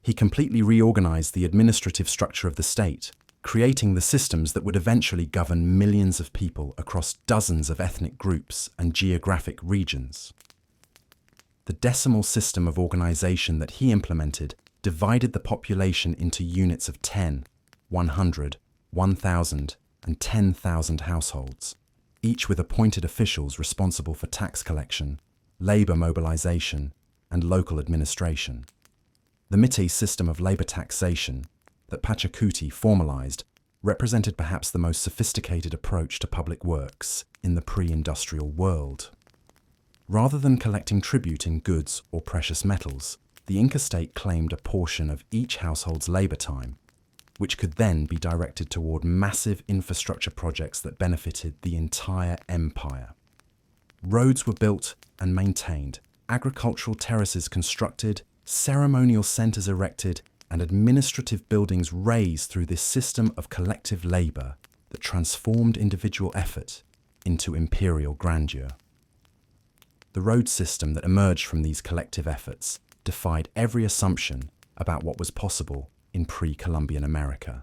He completely reorganized the administrative structure of the state, creating the systems that would eventually govern millions of people across dozens of ethnic groups and geographic regions. The decimal system of organization that he implemented divided the population into units of 10, 100, 1,000, and 10,000 households, each with appointed officials responsible for tax collection, labor mobilization, and local administration. The Mite system of labor taxation that Pachacuti formalized represented perhaps the most sophisticated approach to public works in the pre-industrial world. Rather than collecting tribute in goods or precious metals, the Inca state claimed a portion of each household's labor time, which could then be directed toward massive infrastructure projects that benefited the entire empire. Roads were built and maintained, agricultural terraces constructed, ceremonial centers erected, and administrative buildings raised through this system of collective labor that transformed individual effort into imperial grandeur. The road system that emerged from these collective efforts defied every assumption about what was possible in pre-Columbian America.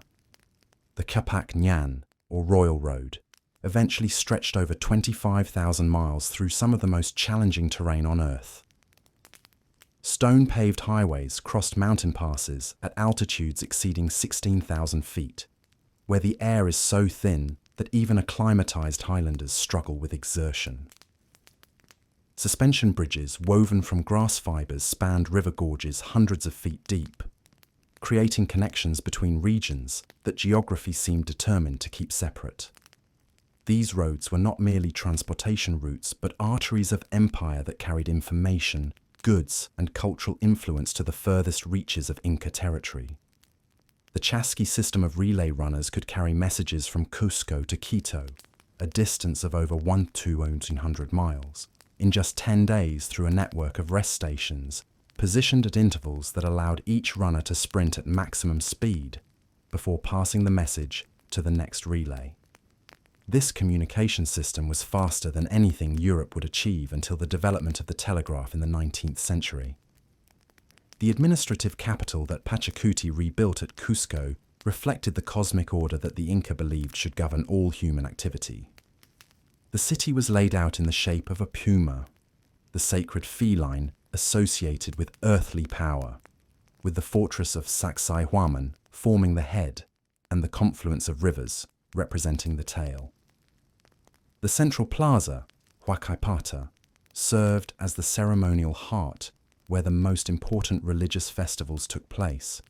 The Capac Ñan, or Royal Road, eventually stretched over 25,000 miles through some of the most challenging terrain on Earth, Stone-paved highways crossed mountain passes at altitudes exceeding 16,000 feet, where the air is so thin that even acclimatized highlanders struggle with exertion. Suspension bridges woven from grass fibers spanned river gorges hundreds of feet deep, creating connections between regions that geography seemed determined to keep separate. These roads were not merely transportation routes, but arteries of empire that carried information, goods, and cultural influence to the furthest reaches of Inca territory. The Chasqui system of relay runners could carry messages from Cusco to Quito, a distance of over 1,200 miles, in just 10 days through a network of rest stations, positioned at intervals that allowed each runner to sprint at maximum speed before passing the message to the next relay. This communication system was faster than anything Europe would achieve until the development of the telegraph in the 19th century. The administrative capital that Pachacuti rebuilt at Cusco reflected the cosmic order that the Inca believed should govern all human activity. The city was laid out in the shape of a puma, the sacred feline associated with earthly power, with the fortress of Sacsayhuaman forming the head and the confluence of rivers representing the tail. The central plaza, Huaycapata, served as the ceremonial heart where the most important religious festivals took place,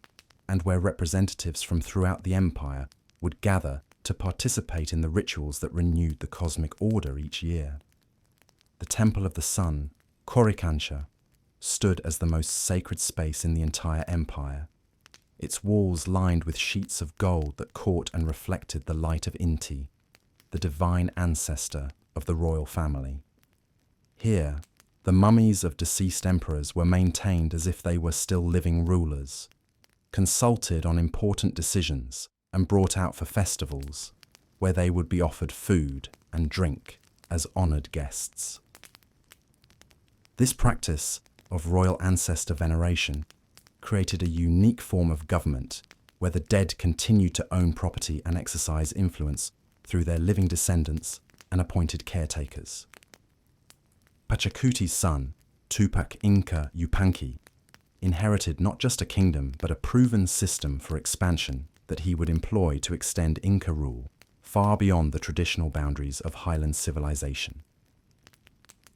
and where representatives from throughout the empire would gather to participate in the rituals that renewed the cosmic order each year. The Temple of the Sun, Coricancha, stood as the most sacred space in the entire empire, its walls lined with sheets of gold that caught and reflected the light of Inti, the divine ancestor of the royal family. Here, the mummies of deceased emperors were maintained as if they were still living rulers, consulted on important decisions, and brought out for festivals, where they would be offered food and drink as honored guests. This practice of royal ancestor veneration created a unique form of government where the dead continued to own property and exercise influence through their living descendants and appointed caretakers. Pachacuti's son, Tupac Inca Yupanqui, inherited not just a kingdom but a proven system for expansion that he would employ to extend Inca rule far beyond the traditional boundaries of highland civilization.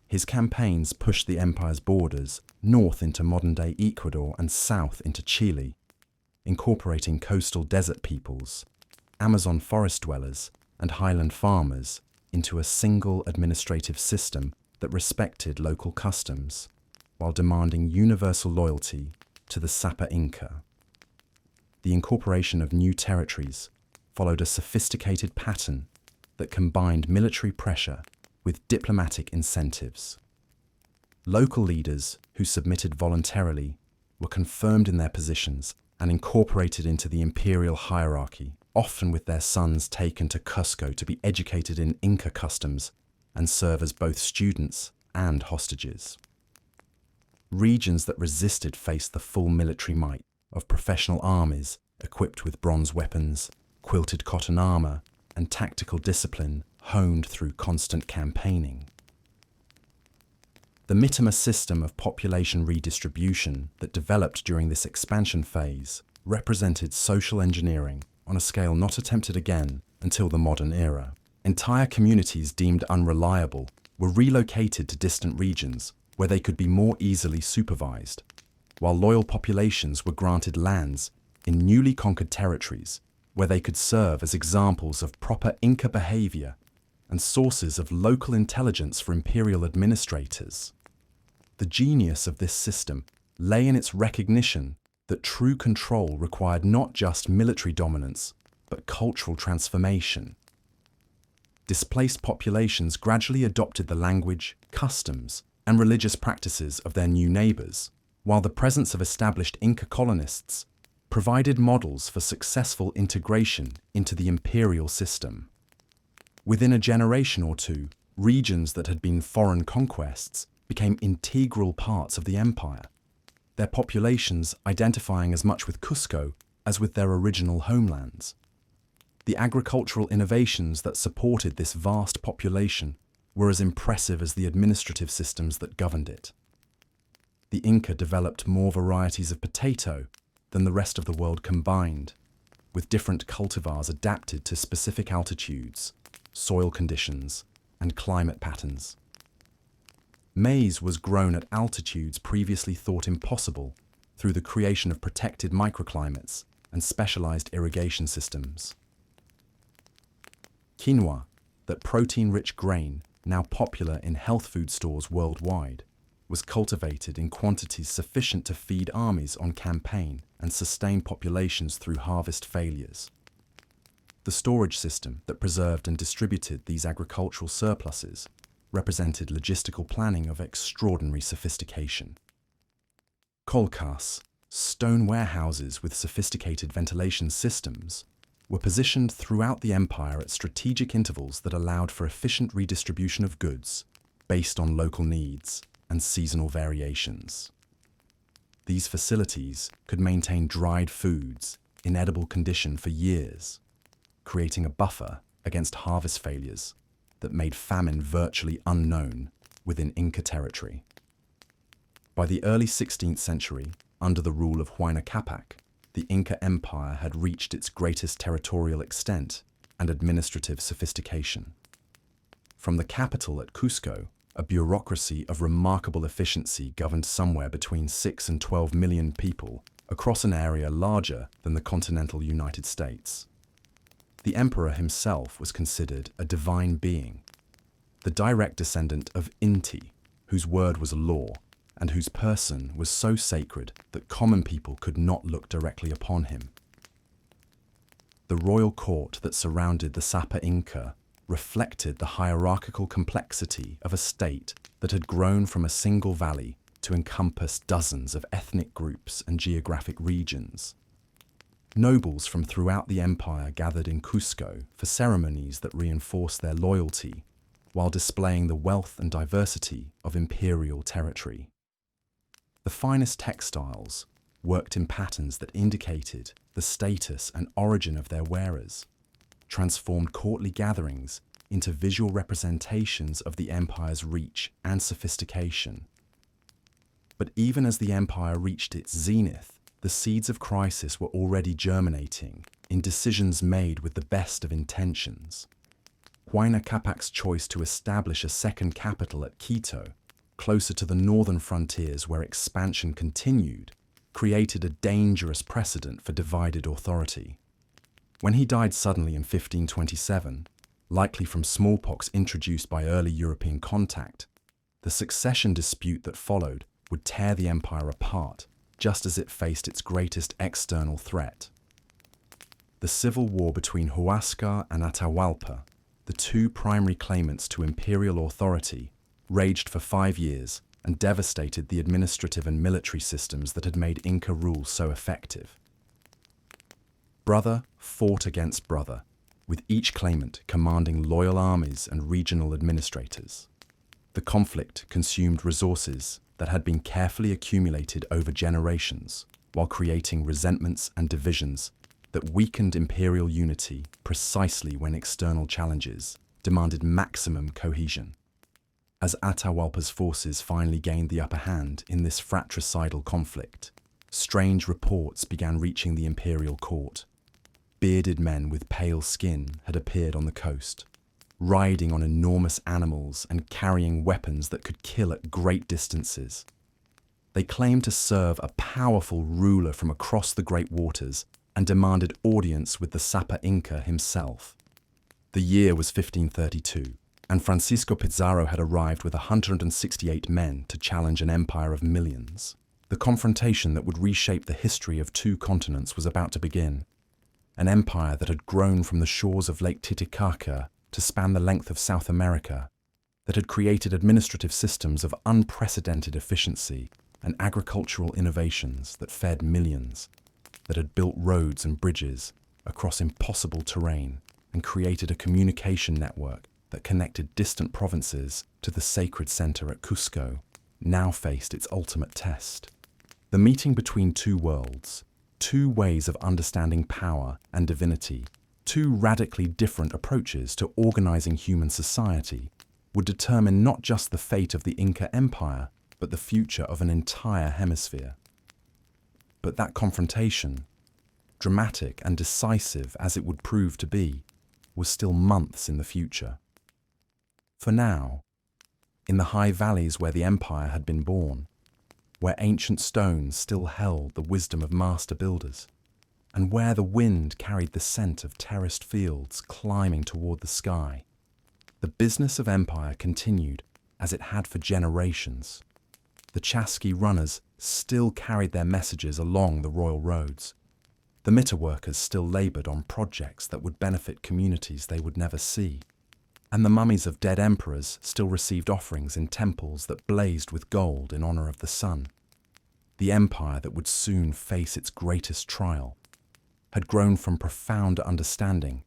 His campaigns pushed the empire's borders north into modern-day Ecuador and south into Chile, incorporating coastal desert peoples, Amazon forest dwellers, and highland farmers into a single administrative system that respected local customs while demanding universal loyalty to the Sapa Inca. The incorporation of new territories followed a sophisticated pattern that combined military pressure with diplomatic incentives. Local leaders who submitted voluntarily were confirmed in their positions and incorporated into the imperial hierarchy, often with their sons taken to Cusco to be educated in Inca customs and serve as both students and hostages. Regions that resisted faced the full military might of professional armies equipped with bronze weapons, quilted cotton armor, and tactical discipline honed through constant campaigning. The Mitama system of population redistribution that developed during this expansion phase represented social engineering on a scale not attempted again until the modern era. Entire communities deemed unreliable were relocated to distant regions where they could be more easily supervised, while loyal populations were granted lands in newly conquered territories where they could serve as examples of proper Inca behavior and sources of local intelligence for imperial administrators. The genius of this system lay in its recognition that true control required not just military dominance, but cultural transformation. Displaced populations gradually adopted the language, customs, and religious practices of their new neighbors, while the presence of established Inca colonists provided models for successful integration into the imperial system. Within a generation or two, regions that had been foreign conquests became integral parts of the empire, their populations identifying as much with Cusco as with their original homelands. The agricultural innovations that supported this vast population were as impressive as the administrative systems that governed it. The Inca developed more varieties of potato than the rest of the world combined, with different cultivars adapted to specific altitudes, soil conditions, and climate patterns. Maize was grown at altitudes previously thought impossible through the creation of protected microclimates and specialized irrigation systems. Quinoa, that protein-rich grain now popular in health food stores worldwide, was cultivated in quantities sufficient to feed armies on campaign and sustain populations through harvest failures. The storage system that preserved and distributed these agricultural surpluses represented logistical planning of extraordinary sophistication. Kolkhas, stone warehouses with sophisticated ventilation systems, were positioned throughout the empire at strategic intervals that allowed for efficient redistribution of goods based on local needs and seasonal variations. These facilities could maintain dried foods in edible condition for years, creating a buffer against harvest failures that made famine virtually unknown within Inca territory. By the early 16th century, under the rule of Huayna Capac, the Inca Empire had reached its greatest territorial extent and administrative sophistication. From the capital at Cusco, a bureaucracy of remarkable efficiency governed somewhere between 6 and 12 million people across an area larger than the continental United States. The emperor himself was considered a divine being, the direct descendant of Inti, whose word was law, and whose person was so sacred that common people could not look directly upon him. The royal court that surrounded the Sapa Inca reflected the hierarchical complexity of a state that had grown from a single valley to encompass dozens of ethnic groups and geographic regions. Nobles from throughout the empire gathered in Cusco for ceremonies that reinforced their loyalty while displaying the wealth and diversity of imperial territory. The finest textiles, worked in patterns that indicated the status and origin of their wearers, transformed courtly gatherings into visual representations of the empire's reach and sophistication. But even as the empire reached its zenith, the seeds of crisis were already germinating in decisions made with the best of intentions. Huayna Capac's choice to establish a second capital at Quito, closer to the northern frontiers where expansion continued, created a dangerous precedent for divided authority. When he died suddenly in 1527, likely from smallpox introduced by early European contact, the succession dispute that followed would tear the empire apart, just as it faced its greatest external threat. The civil war between Huascar and Atahualpa, the two primary claimants to imperial authority, raged for 5 years and devastated the administrative and military systems that had made Inca rule so effective. Brother fought against brother, with each claimant commanding loyal armies and regional administrators. The conflict consumed resources that had been carefully accumulated over generations, while creating resentments and divisions that weakened imperial unity precisely when external challenges demanded maximum cohesion. As Atahualpa's forces finally gained the upper hand in this fratricidal conflict, strange reports began reaching the imperial court. Bearded men with pale skin had appeared on the coast, riding on enormous animals and carrying weapons that could kill at great distances. They claimed to serve a powerful ruler from across the great waters and demanded audience with the Sapa Inca himself. The year was 1532, and Francisco Pizarro had arrived with 168 men to challenge an empire of millions. The confrontation that would reshape the history of 2 continents was about to begin. An empire that had grown from the shores of Lake Titicaca to span the length of South America, that had created administrative systems of unprecedented efficiency and agricultural innovations that fed millions, that had built roads and bridges across impossible terrain and created a communication network that connected distant provinces to the sacred center at Cusco, now faced its ultimate test. The meeting between 2 worlds, 2 ways of understanding power and divinity, 2 radically different approaches to organizing human society, would determine not just the fate of the Inca Empire, but the future of an entire hemisphere. But that confrontation, dramatic and decisive as it would prove to be, was still months in the future. For now, in the high valleys where the empire had been born, where ancient stones still held the wisdom of master builders, and where the wind carried the scent of terraced fields climbing toward the sky, the business of empire continued as it had for generations. The Chasqui runners still carried their messages along the royal roads. The Mitre workers still laboured on projects that would benefit communities they would never see. And the mummies of dead emperors still received offerings in temples that blazed with gold in honour of the sun. The empire that would soon face its greatest trial had grown from profound understanding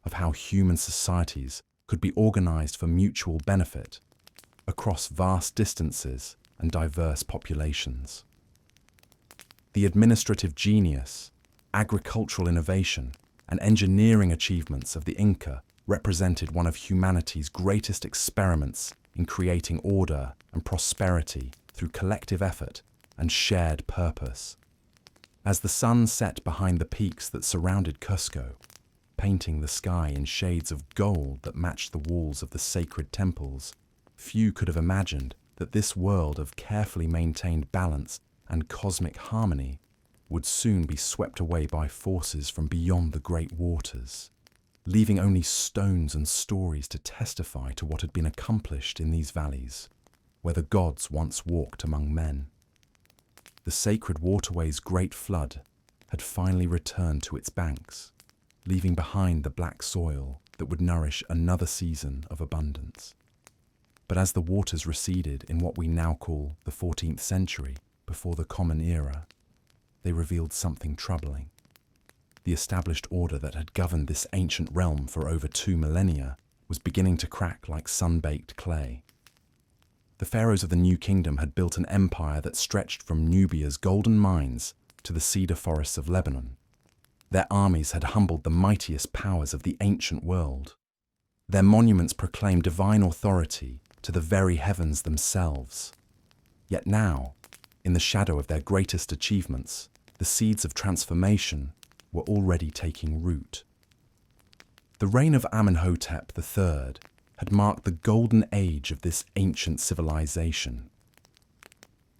of how human societies could be organised for mutual benefit across vast distances and diverse populations. The administrative genius, agricultural innovation, and engineering achievements of the Inca represented one of humanity's greatest experiments in creating order and prosperity through collective effort and shared purpose. As the sun set behind the peaks that surrounded Cusco, painting the sky in shades of gold that matched the walls of the sacred temples, few could have imagined that this world of carefully maintained balance and cosmic harmony would soon be swept away by forces from beyond the great waters, leaving only stones and stories to testify to what had been accomplished in these valleys, where the gods once walked among men. The sacred waterway's great flood had finally returned to its banks, leaving behind the black soil that would nourish another season of abundance. But as the waters receded in what we now call the 14th century before the Common Era, they revealed something troubling. The established order that had governed this ancient realm for over 2 millennia was beginning to crack like sun-baked clay. The pharaohs of the New Kingdom had built an empire that stretched from Nubia's golden mines to the cedar forests of Lebanon. Their armies had humbled the mightiest powers of the ancient world. Their monuments proclaimed divine authority to the very heavens themselves. Yet now, in the shadow of their greatest achievements, the seeds of transformation were already taking root. The reign of Amenhotep III had marked the golden age of this ancient civilization.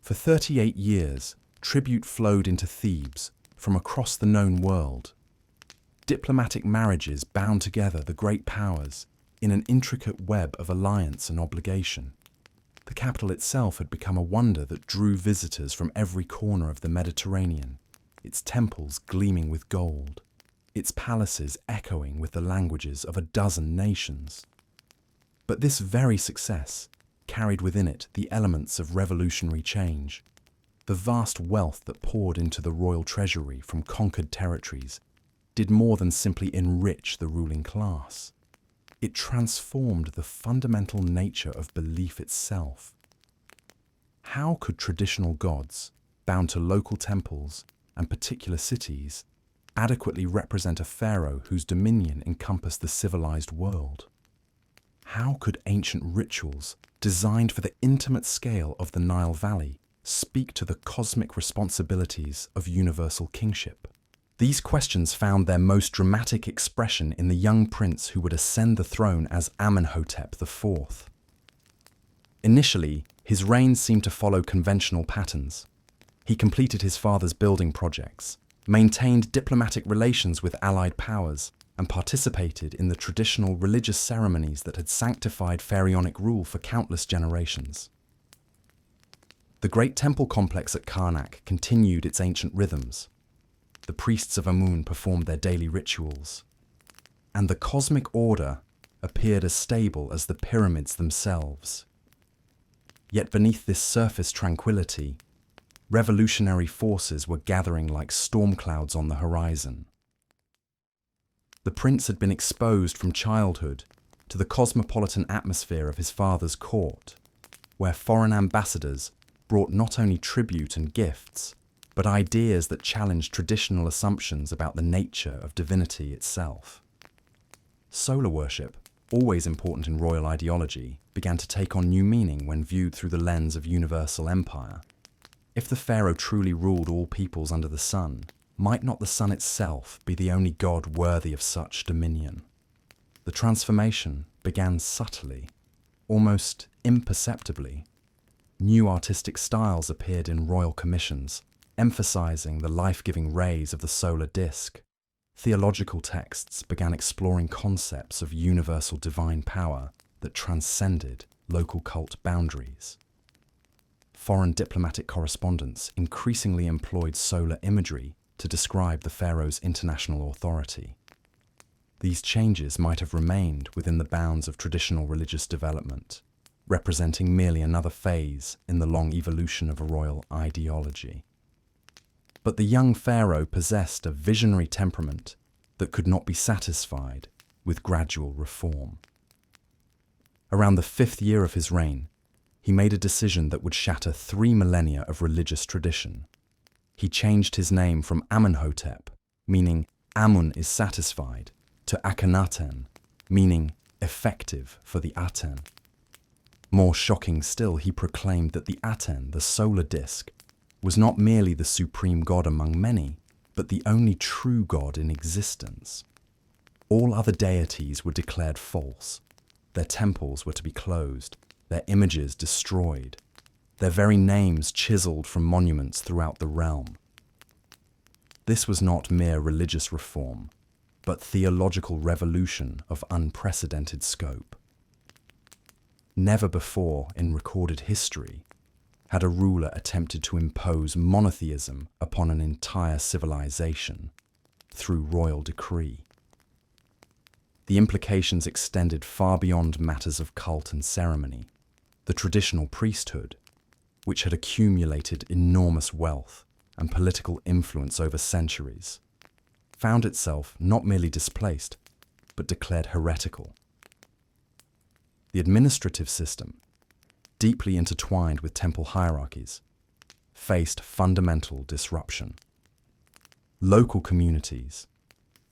For 38 years, tribute flowed into Thebes from across the known world. Diplomatic marriages bound together the great powers in an intricate web of alliance and obligation. The capital itself had become a wonder that drew visitors from every corner of the Mediterranean, its temples gleaming with gold, its palaces echoing with the languages of a dozen nations. But this very success carried within it the elements of revolutionary change. The vast wealth that poured into the royal treasury from conquered territories did more than simply enrich the ruling class. It transformed the fundamental nature of belief itself. How could traditional gods, bound to local temples and particular cities, adequately represent a pharaoh whose dominion encompassed the civilized world? How could ancient rituals, designed for the intimate scale of the Nile Valley, speak to the cosmic responsibilities of universal kingship? These questions found their most dramatic expression in the young prince who would ascend the throne as Amenhotep IV. Initially, his reign seemed to follow conventional patterns. He completed his father's building projects, maintained diplomatic relations with allied powers, and participated in the traditional religious ceremonies that had sanctified pharaonic rule for countless generations. The great temple complex at Karnak continued its ancient rhythms. The priests of Amun performed their daily rituals, and the cosmic order appeared as stable as the pyramids themselves. Yet beneath this surface tranquility, revolutionary forces were gathering like storm clouds on the horizon. The prince had been exposed from childhood to the cosmopolitan atmosphere of his father's court, where foreign ambassadors brought not only tribute and gifts, but ideas that challenged traditional assumptions about the nature of divinity itself. Solar worship, always important in royal ideology, began to take on new meaning when viewed through the lens of universal empire. If the pharaoh truly ruled all peoples under the sun, might not the sun itself be the only god worthy of such dominion? The transformation began subtly, almost imperceptibly. New artistic styles appeared in royal commissions, emphasizing the life-giving rays of the solar disk. Theological texts began exploring concepts of universal divine power that transcended local cult boundaries. Foreign diplomatic correspondence increasingly employed solar imagery to describe the pharaoh's international authority. These changes might have remained within the bounds of traditional religious development, representing merely another phase in the long evolution of a royal ideology. But the young pharaoh possessed a visionary temperament that could not be satisfied with gradual reform. Around the 5th year of his reign, he made a decision that would shatter 3 millennia of religious tradition. He changed his name from Amenhotep, meaning Amun is satisfied, to Akhenaten, meaning effective for the Aten. More shocking still, he proclaimed that the Aten, the solar disk, was not merely the supreme god among many, but the only true god in existence. All other deities were declared false. Their temples were to be closed, their images destroyed, their very names chiseled from monuments throughout the realm. This was not mere religious reform, but theological revolution of unprecedented scope. Never before in recorded history had a ruler attempted to impose monotheism upon an entire civilization through royal decree. The implications extended far beyond matters of cult and ceremony. The traditional priesthood, which had accumulated enormous wealth and political influence over centuries, found itself not merely displaced, but declared heretical. The administrative system, deeply intertwined with temple hierarchies, faced fundamental disruption. Local communities,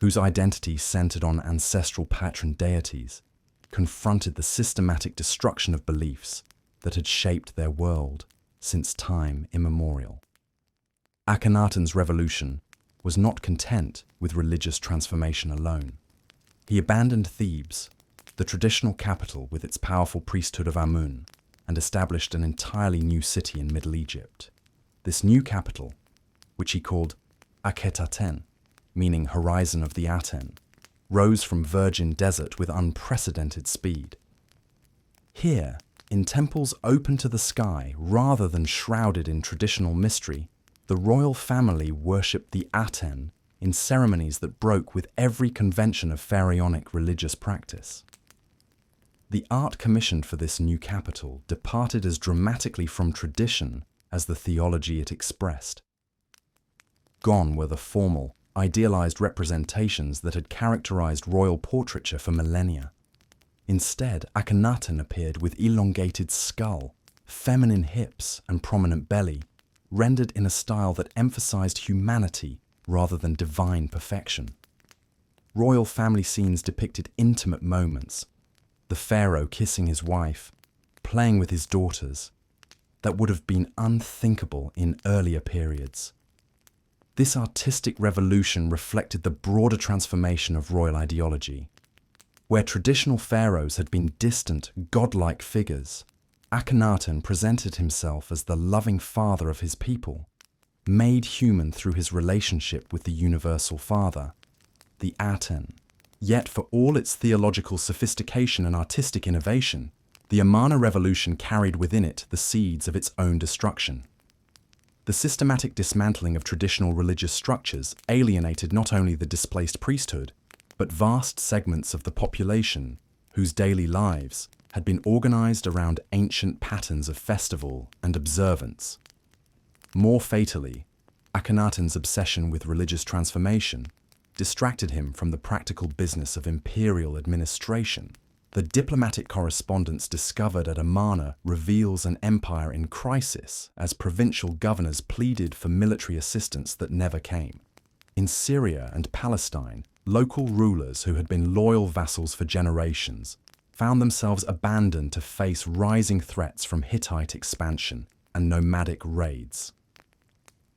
whose identity centered on ancestral patron deities, confronted the systematic destruction of beliefs that had shaped their world since time immemorial. Akhenaten's revolution was not content with religious transformation alone. He abandoned Thebes, the traditional capital with its powerful priesthood of Amun, and established an entirely new city in Middle Egypt. This new capital, which he called Akhetaten, meaning horizon of the Aten, rose from virgin desert with unprecedented speed. Here, in temples open to the sky rather than shrouded in traditional mystery, the royal family worshipped the Aten in ceremonies that broke with every convention of pharaonic religious practice. The art commissioned for this new capital departed as dramatically from tradition as the theology it expressed. Gone were the formal, idealized representations that had characterized royal portraiture for millennia. Instead, Akhenaten appeared with elongated skull, feminine hips, and prominent belly, rendered in a style that emphasized humanity rather than divine perfection. Royal family scenes depicted intimate moments, the pharaoh kissing his wife, playing with his daughters, that would have been unthinkable in earlier periods. This artistic revolution reflected the broader transformation of royal ideology. Where traditional pharaohs had been distant, godlike figures, Akhenaten presented himself as the loving father of his people, made human through his relationship with the universal father, the Aten. Yet for all its theological sophistication and artistic innovation, the Amarna revolution carried within it the seeds of its own destruction. The systematic dismantling of traditional religious structures alienated not only the displaced priesthood, but vast segments of the population whose daily lives had been organized around ancient patterns of festival and observance. More fatally, Akhenaten's obsession with religious transformation distracted him from the practical business of imperial administration. The diplomatic correspondence discovered at Amarna reveals an empire in crisis as provincial governors pleaded for military assistance that never came. In Syria and Palestine, local rulers who had been loyal vassals for generations found themselves abandoned to face rising threats from Hittite expansion and nomadic raids.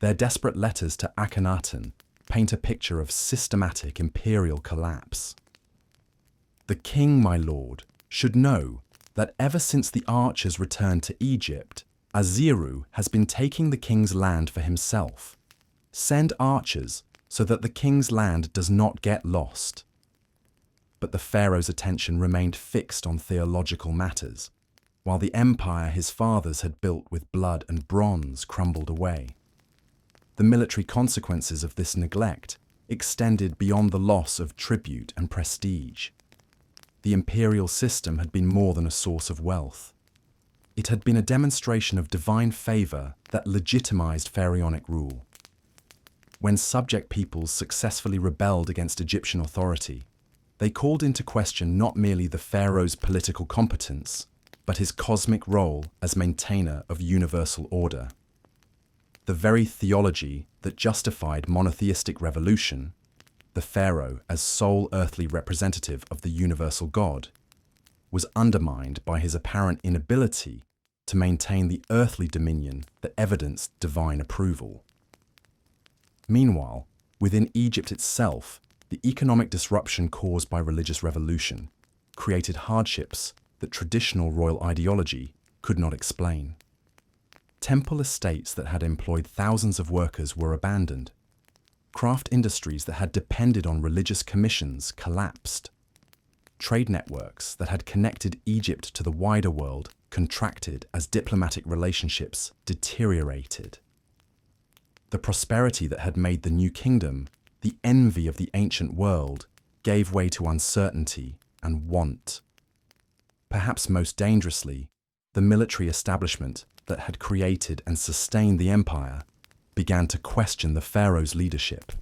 Their desperate letters to Akhenaten paint a picture of systematic imperial collapse. "The king, my lord, should know that ever since the archers returned to Egypt, Aziru has been taking the king's land for himself. Send archers so that the king's land does not get lost." But the pharaoh's attention remained fixed on theological matters, while the empire his fathers had built with blood and bronze crumbled away. The military consequences of this neglect extended beyond the loss of tribute and prestige. The imperial system had been more than a source of wealth. It had been a demonstration of divine favor that legitimized pharaonic rule. When subject peoples successfully rebelled against Egyptian authority, they called into question not merely the pharaoh's political competence, but his cosmic role as maintainer of universal order. The very theology that justified monotheistic revolution, the pharaoh as sole earthly representative of the universal God, was undermined by his apparent inability to maintain the earthly dominion that evidenced divine approval. Meanwhile, within Egypt itself, the economic disruption caused by religious revolution created hardships that traditional royal ideology could not explain. Temple estates that had employed thousands of workers were abandoned. Craft industries that had depended on religious commissions collapsed. Trade networks that had connected Egypt to the wider world contracted as diplomatic relationships deteriorated. The prosperity that had made the new kingdom the envy of the ancient world gave way to uncertainty and want. Perhaps most dangerously, the military establishment that had created and sustained the empire began to question the pharaoh's leadership.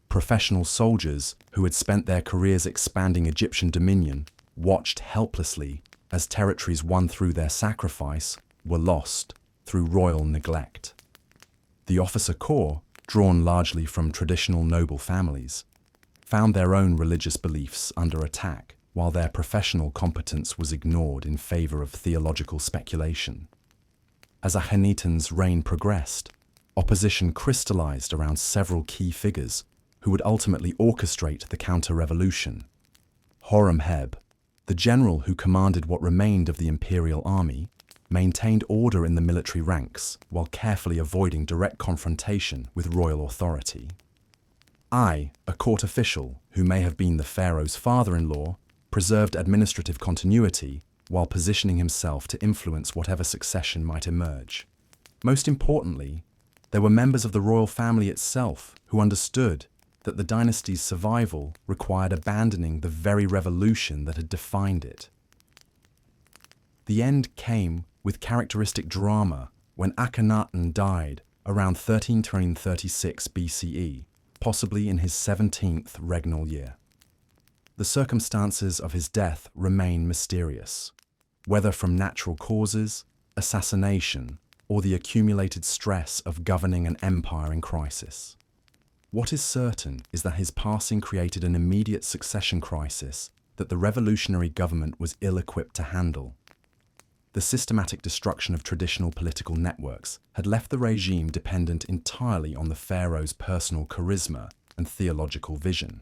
Professional soldiers who had spent their careers expanding Egyptian dominion watched helplessly as territories won through their sacrifice were lost through royal neglect. The officer corps, drawn largely from traditional noble families, found their own religious beliefs under attack, while their professional competence was ignored in favor of theological speculation. As Akhenaten's reign progressed, opposition crystallized around several key figures who would ultimately orchestrate the counter-revolution. Horemheb, the general who commanded what remained of the imperial army, maintained order in the military ranks while carefully avoiding direct confrontation with royal authority. I, a court official who may have been the pharaoh's father-in-law, preserved administrative continuity while positioning himself to influence whatever succession might emerge. Most importantly, there were members of the royal family itself who understood that the dynasty's survival required abandoning the very revolution that had defined it. The end came with characteristic drama when Akhenaten died around 1336 BCE, possibly in his 17th regnal year. The circumstances of his death remain mysterious, whether from natural causes, assassination, or the accumulated stress of governing an empire in crisis. What is certain is that his passing created an immediate succession crisis that the revolutionary government was ill-equipped to handle. The systematic destruction of traditional political networks had left the regime dependent entirely on the pharaoh's personal charisma and theological vision.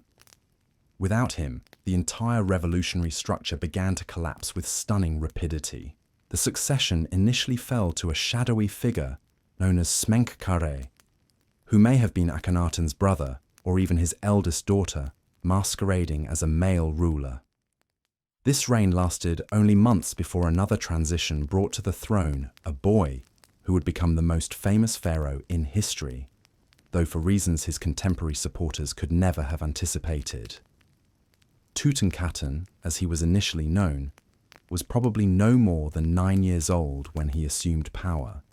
Without him, the entire revolutionary structure began to collapse with stunning rapidity. The succession initially fell to a shadowy figure known as Smenkhkare, who may have been Akhenaten's brother or even his eldest daughter, masquerading as a male ruler. This reign lasted only months before another transition brought to the throne a boy who would become the most famous pharaoh in history, though for reasons his contemporary supporters could never have anticipated. Tutankhaten, as he was initially known, was probably no more than 9 years old when he assumed power,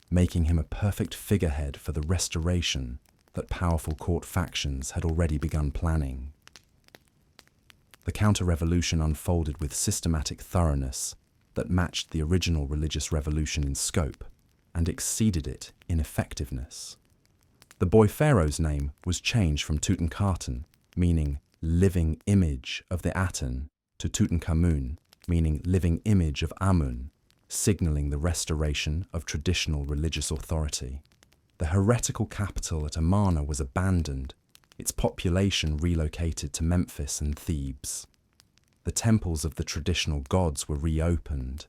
making him a perfect figurehead for the restoration that powerful court factions had already begun planning. The counter-revolution unfolded with systematic thoroughness that matched the original religious revolution in scope and exceeded it in effectiveness. The boy pharaoh's name was changed from Tutankhaten, meaning living image of the Aten, to Tutankhamun, meaning living image of Amun, signaling the restoration of traditional religious authority. The heretical capital at Amarna was abandoned, its population relocated to Memphis and Thebes. The temples of the traditional gods were reopened,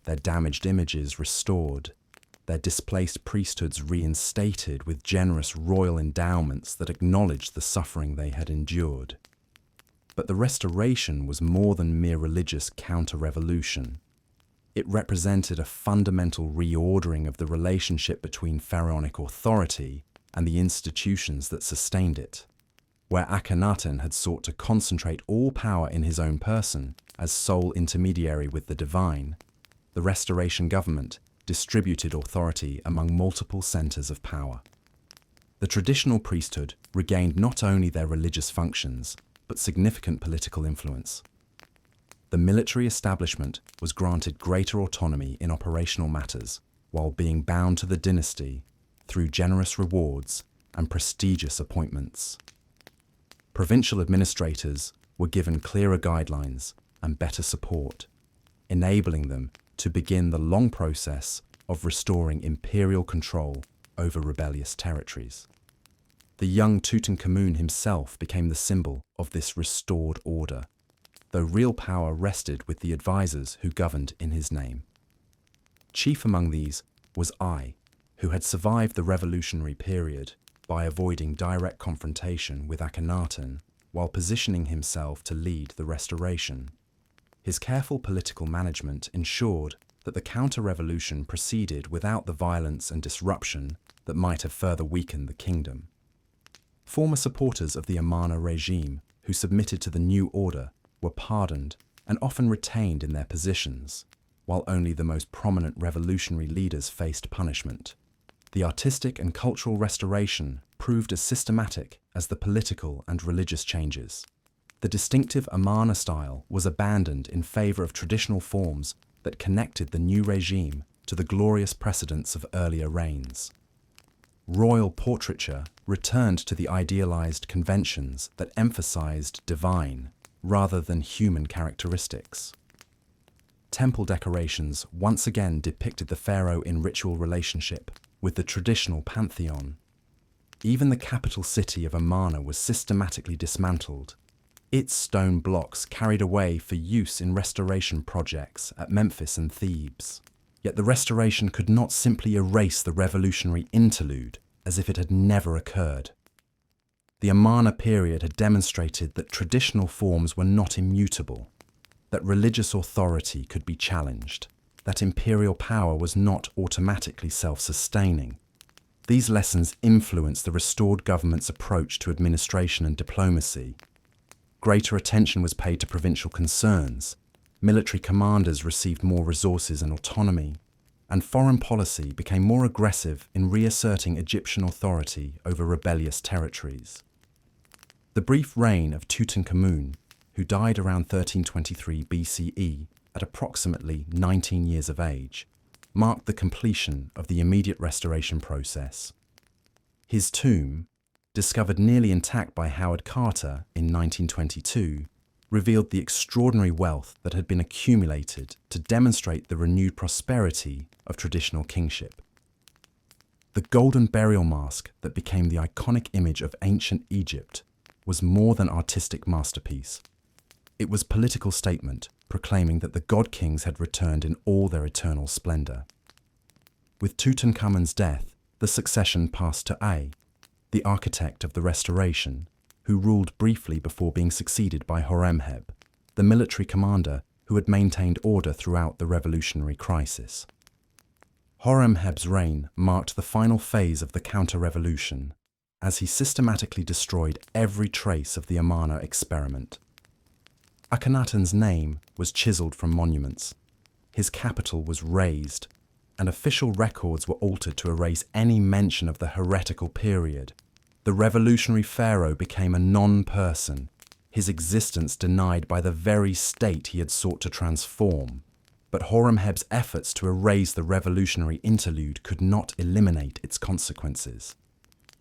their damaged images restored, their displaced priesthoods reinstated with generous royal endowments that acknowledged the suffering they had endured. But the restoration was more than mere religious counter-revolution. It represented a fundamental reordering of the relationship between pharaonic authority and the institutions that sustained it. Where Akhenaten had sought to concentrate all power in his own person as sole intermediary with the divine, the Restoration government distributed authority among multiple centers of power. The traditional priesthood regained not only their religious functions, but significant political influence. The military establishment was granted greater autonomy in operational matters, while being bound to the dynasty through generous rewards and prestigious appointments. Provincial administrators were given clearer guidelines and better support, enabling them to begin the long process of restoring imperial control over rebellious territories. The young Tutankhamun himself became the symbol of this restored order, though real power rested with the advisors who governed in his name. Chief among these was I, who had survived the revolutionary period by avoiding direct confrontation with Akhenaten while positioning himself to lead the restoration. His careful political management ensured that the counter-revolution proceeded without the violence and disruption that might have further weakened the kingdom. Former supporters of the Amarna regime who submitted to the new order were pardoned and often retained in their positions, while only the most prominent revolutionary leaders faced punishment. The artistic and cultural restoration proved as systematic as the political and religious changes. The distinctive Amarna style was abandoned in favor of traditional forms that connected the new regime to the glorious precedents of earlier reigns. Royal portraiture returned to the idealized conventions that emphasized divine rather than human characteristics. Temple decorations once again depicted the pharaoh in ritual relationship with the traditional pantheon. Even the capital city of Amarna was systematically dismantled, its stone blocks carried away for use in restoration projects at Memphis and Thebes. Yet the restoration could not simply erase the revolutionary interlude as if it had never occurred. The Amarna period had demonstrated that traditional forms were not immutable, that religious authority could be challenged, that imperial power was not automatically self-sustaining. These lessons influenced the restored government's approach to administration and diplomacy. Greater attention was paid to provincial concerns, military commanders received more resources and autonomy, and foreign policy became more aggressive in reasserting Egyptian authority over rebellious territories. The brief reign of Tutankhamun, who died around 1323 BCE at approximately 19 years of age, marked the completion of the immediate restoration process. His tomb, discovered nearly intact by Howard Carter in 1922, revealed the extraordinary wealth that had been accumulated to demonstrate the renewed prosperity of traditional kingship. The golden burial mask that became the iconic image of ancient Egypt was more than artistic masterpiece. It was a political statement proclaiming that the god-kings had returned in all their eternal splendor. With Tutankhamun's death, the succession passed to A, the architect of the restoration, who ruled briefly before being succeeded by Horemheb, the military commander who had maintained order throughout the revolutionary crisis. Horemheb's reign marked the final phase of the counter-revolution, as he systematically destroyed every trace of the Amarna experiment. Akhenaten's name was chiseled from monuments, his capital was razed, and official records were altered to erase any mention of the heretical period. The revolutionary pharaoh became a non-person, his existence denied by the very state he had sought to transform. But Horemheb's efforts to erase the revolutionary interlude could not eliminate its consequences.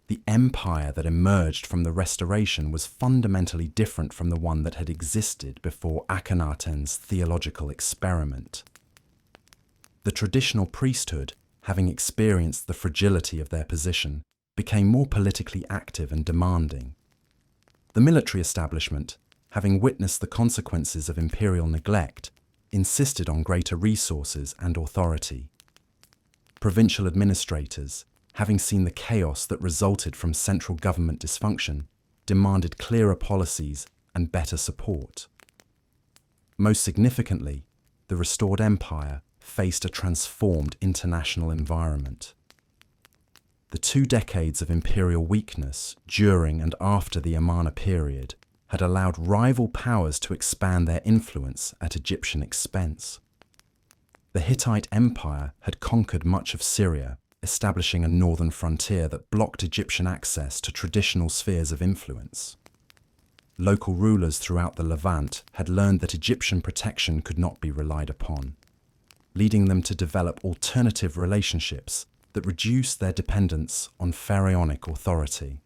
The empire that emerged from the restoration was fundamentally different from the one that had existed before Akhenaten's theological experiment. The traditional priesthood, having experienced the fragility of their position, became more politically active and demanding. The military establishment, having witnessed the consequences of imperial neglect, insisted on greater resources and authority. Provincial administrators, having seen the chaos that resulted from central government dysfunction, demanded clearer policies and better support. Most significantly, the restored empire faced a transformed international environment. The 2 decades of imperial weakness during and after the Amarna period had allowed rival powers to expand their influence at Egyptian expense. The Hittite Empire had conquered much of Syria, establishing a northern frontier that blocked Egyptian access to traditional spheres of influence. Local rulers throughout the Levant had learned that Egyptian protection could not be relied upon, leading them to develop alternative relationships that reduced their dependence on pharaonic authority.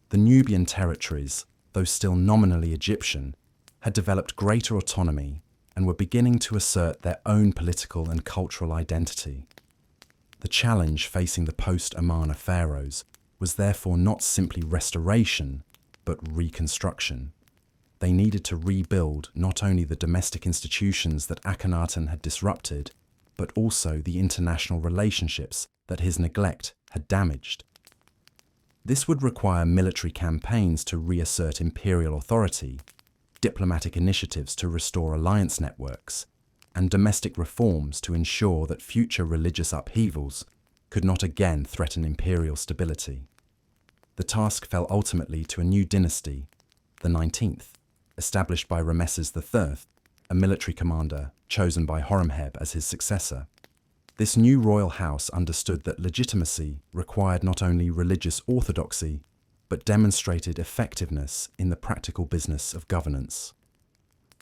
The Nubian territories, though still nominally Egyptian, had developed greater autonomy and were beginning to assert their own political and cultural identity. The challenge facing the post-Amarna pharaohs was therefore not simply restoration, but reconstruction. They needed to rebuild not only the domestic institutions that Akhenaten had disrupted, but also the international relationships that his neglect had damaged. This would require military campaigns to reassert imperial authority, diplomatic initiatives to restore alliance networks, and domestic reforms to ensure that future religious upheavals could not again threaten imperial stability. The task fell ultimately to a new dynasty, the 19th, established by Rameses III, a military commander chosen by Horemheb as his successor. This new royal house understood that legitimacy required not only religious orthodoxy, but demonstrated effectiveness in the practical business of governance.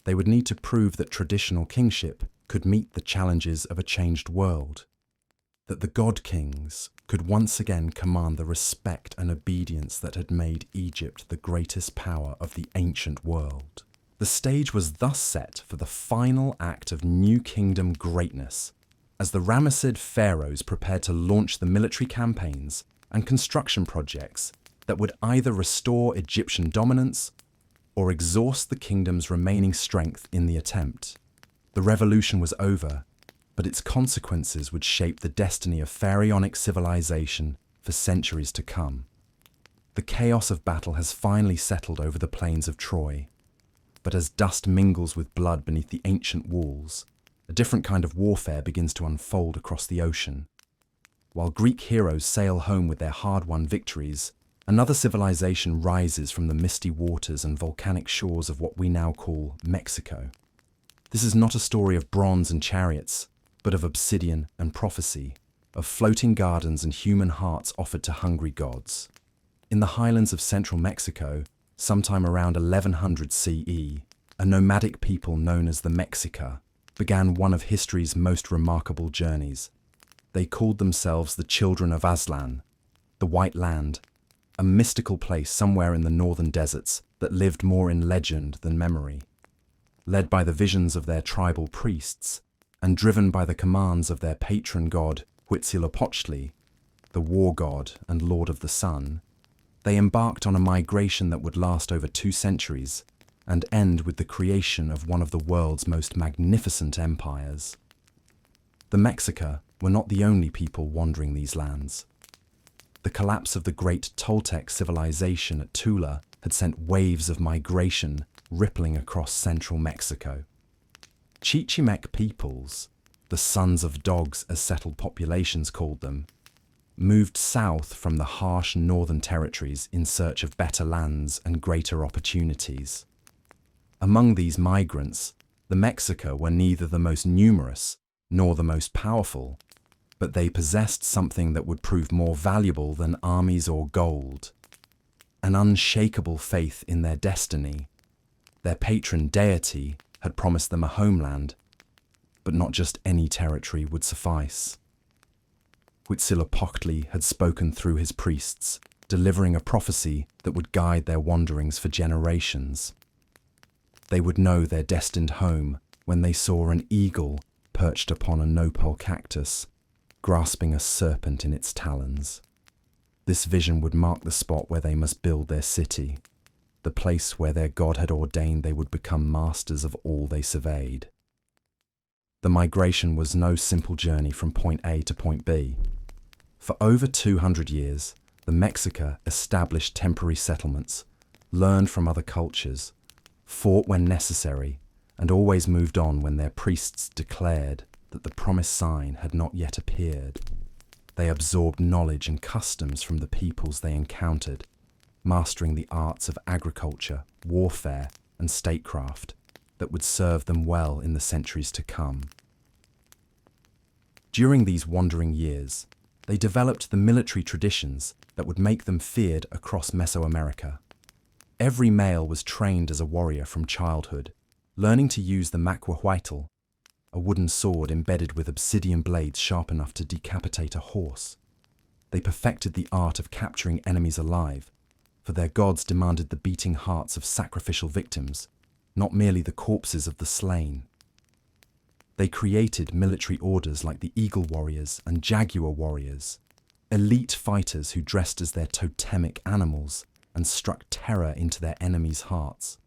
They would need to prove that traditional kingship could meet the challenges of a changed world, that the god-kings could once again command the respect and obedience that had made Egypt the greatest power of the ancient world. The stage was thus set for the final act of New Kingdom greatness, as the Ramessid pharaohs prepared to launch the military campaigns and construction projects that would either restore Egyptian dominance or exhaust the kingdom's remaining strength in the attempt. The revolution was over, but its consequences would shape the destiny of pharaonic civilization for centuries to come. The chaos of battle has finally settled over the plains of Troy, but as dust mingles with blood beneath the ancient walls, a different kind of warfare begins to unfold across the ocean. While Greek heroes sail home with their hard-won victories, another civilization rises from the misty waters and volcanic shores of what we now call Mexico. This is not a story of bronze and chariots, but of obsidian and prophecy, of floating gardens and human hearts offered to hungry gods. In the highlands of central Mexico, sometime around 1100 CE, a nomadic people known as the Mexica began one of history's most remarkable journeys. They called themselves the Children of Aztlan, the White Land, a mystical place somewhere in the northern deserts that lived more in legend than memory. Led by the visions of their tribal priests, and driven by the commands of their patron god Huitzilopochtli, the war god and lord of the sun, they embarked on a migration that would last over 2 centuries and end with the creation of one of the world's most magnificent empires. The Mexica were not the only people wandering these lands. The collapse of the great Toltec civilization at Tula had sent waves of migration rippling across central Mexico. Chichimec peoples, the sons of dogs as settled populations called them, moved south from the harsh northern territories in search of better lands and greater opportunities. Among these migrants, the Mexica were neither the most numerous nor the most powerful, but they possessed something that would prove more valuable than armies or gold: an unshakable faith in their destiny. Their patron deity had promised them a homeland, but not just any territory would suffice. Huitzilopochtli had spoken through his priests, delivering a prophecy that would guide their wanderings for generations. They would know their destined home when they saw an eagle perched upon a nopal cactus, grasping a serpent in its talons. This vision would mark the spot where they must build their city, the place where their god had ordained they would become masters of all they surveyed. The migration was no simple journey from point A to point B. For over 200 years, the Mexica established temporary settlements, learned from other cultures, fought when necessary, and always moved on when their priests declared that the promised sign had not yet appeared. They absorbed knowledge and customs from the peoples they encountered, mastering the arts of agriculture, warfare, and statecraft that would serve them well in the centuries to come. During these wandering years, they developed the military traditions that would make them feared across Mesoamerica. Every male was trained as a warrior from childhood, learning to use the macuahuitl, a wooden sword embedded with obsidian blades sharp enough to decapitate a horse. They perfected the art of capturing enemies alive, for their gods demanded the beating hearts of sacrificial victims, not merely the corpses of the slain. They created military orders like the Eagle Warriors and Jaguar Warriors, elite fighters who dressed as their totemic animals and struck terror into their enemies' hearts.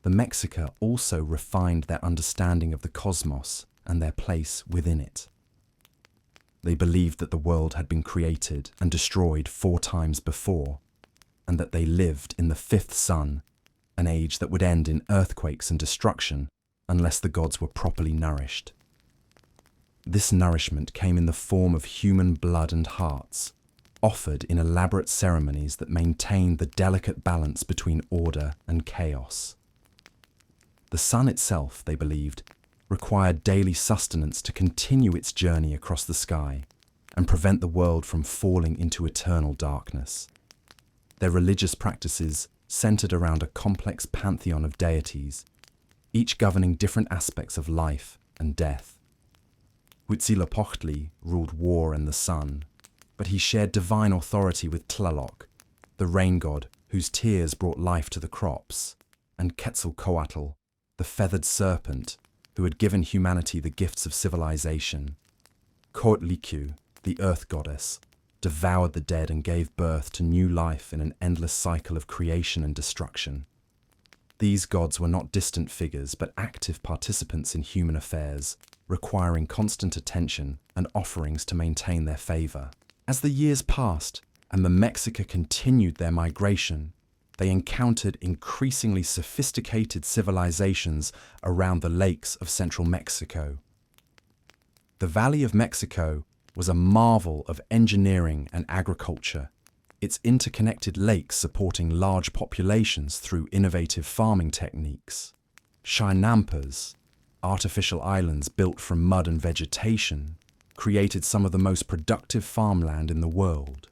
The Mexica also refined their understanding of the cosmos and their place within it. They believed that the world had been created and destroyed 4 times before, and that they lived in the 5th sun, an age that would end in earthquakes and destruction unless the gods were properly nourished. This nourishment came in the form of human blood and hearts, offered in elaborate ceremonies that maintained the delicate balance between order and chaos. The sun itself, they believed, required daily sustenance to continue its journey across the sky and prevent the world from falling into eternal darkness. Their religious practices centered around a complex pantheon of deities, each governing different aspects of life and death. Huitzilopochtli ruled war and the sun, but he shared divine authority with Tlaloc, the rain god whose tears brought life to the crops, and Quetzalcoatl, the feathered serpent who had given humanity the gifts of civilization. Coatlicue, the earth goddess, devoured the dead and gave birth to new life in an endless cycle of creation and destruction. These gods were not distant figures, but active participants in human affairs, requiring constant attention and offerings to maintain their favor. As the years passed and the Mexica continued their migration, they encountered increasingly sophisticated civilizations around the lakes of central Mexico. The Valley of Mexico was a marvel of engineering and agriculture, its interconnected lakes supporting large populations through innovative farming techniques. Chinampas, artificial islands built from mud and vegetation, created some of the most productive farmland in the world.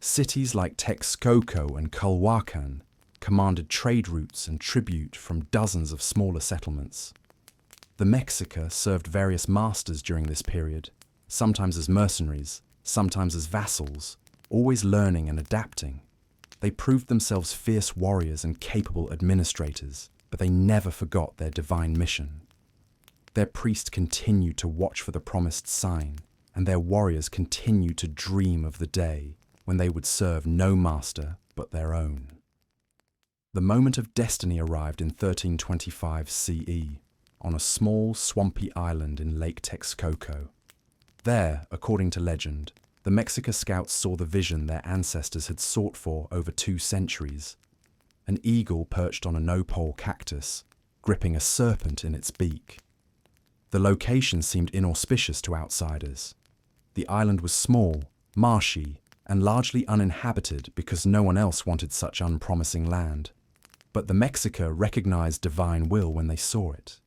Cities like Texcoco and Culhuacan commanded trade routes and tribute from dozens of smaller settlements. The Mexica served various masters during this period, sometimes as mercenaries, sometimes as vassals, always learning and adapting. They proved themselves fierce warriors and capable administrators, but they never forgot their divine mission. Their priests continued to watch for the promised sign, and their warriors continued to dream of the day when they would serve no master but their own. The moment of destiny arrived in 1325 CE, on a small, swampy island in Lake Texcoco. There, according to legend, the Mexica scouts saw the vision their ancestors had sought for over 2 centuries. An eagle perched on a nopal cactus, gripping a serpent in its beak. The location seemed inauspicious to outsiders. The island was small, marshy, and largely uninhabited because no one else wanted such unpromising land. But the Mexica recognized divine will when they saw it.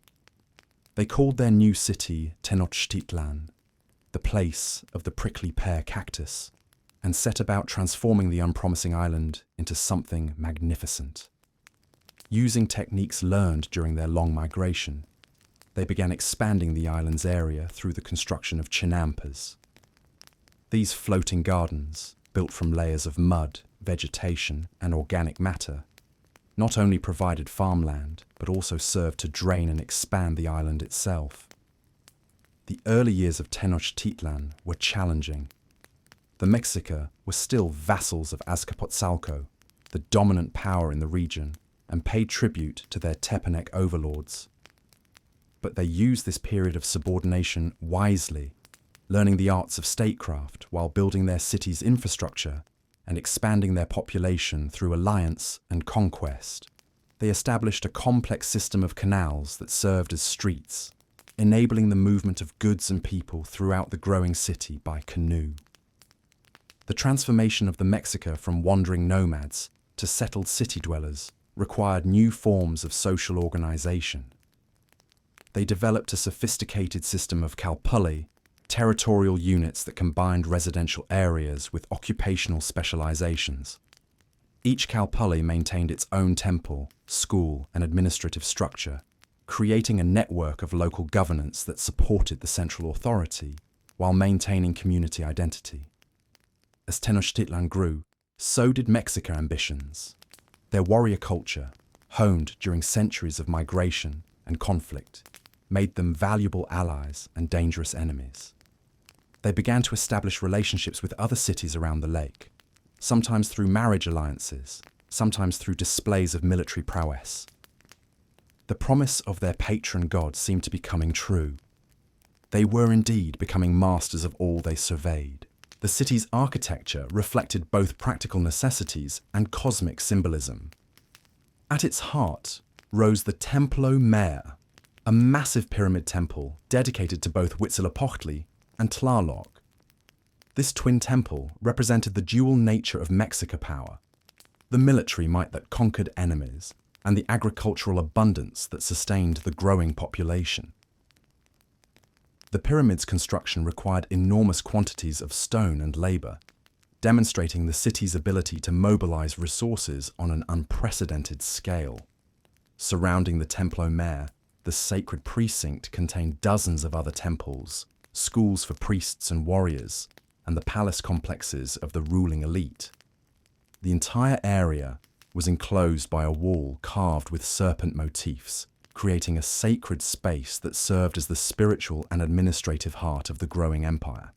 They called their new city Tenochtitlan, the place of the prickly pear cactus, and set about transforming the unpromising island into something magnificent. Using techniques learned during their long migration, they began expanding the island's area through the construction of chinampas. These floating gardens, built from layers of mud, vegetation, and organic matter, not only provided farmland, but also served to drain and expand the island itself. The early years of Tenochtitlan were challenging. The Mexica were still vassals of Azcapotzalco, the dominant power in the region, and paid tribute to their Tepanec overlords. But they used this period of subordination wisely, learning the arts of statecraft while building their city's infrastructure and expanding their population through alliance and conquest. They established a complex system of canals that served as streets, enabling the movement of goods and people throughout the growing city by canoe. The transformation of the Mexica from wandering nomads to settled city dwellers required new forms of social organization. They developed a sophisticated system of calpulli, territorial units that combined residential areas with occupational specializations. Each calpulli maintained its own temple, school, and administrative structure, creating a network of local governance that supported the central authority while maintaining community identity. As Tenochtitlan grew, so did Mexica ambitions. Their warrior culture, honed during centuries of migration and conflict, made them valuable allies and dangerous enemies. They began to establish relationships with other cities around the lake, sometimes through marriage alliances, sometimes through displays of military prowess. The promise of their patron god seemed to be coming true. They were indeed becoming masters of all they surveyed. The city's architecture reflected both practical necessities and cosmic symbolism. At its heart rose the Templo Mayor, a massive pyramid temple dedicated to both Huitzilopochtli and Tlaloc. This twin temple represented the dual nature of Mexica power, the military might that conquered enemies, and the agricultural abundance that sustained the growing population. The pyramid's construction required enormous quantities of stone and labor, demonstrating the city's ability to mobilize resources on an unprecedented scale. Surrounding the Templo Mayor, the sacred precinct contained dozens of other temples, schools for priests and warriors, and the palace complexes of the ruling elite. The entire area was enclosed by a wall carved with serpent motifs, creating a sacred space that served as the spiritual and administrative heart of the growing empire.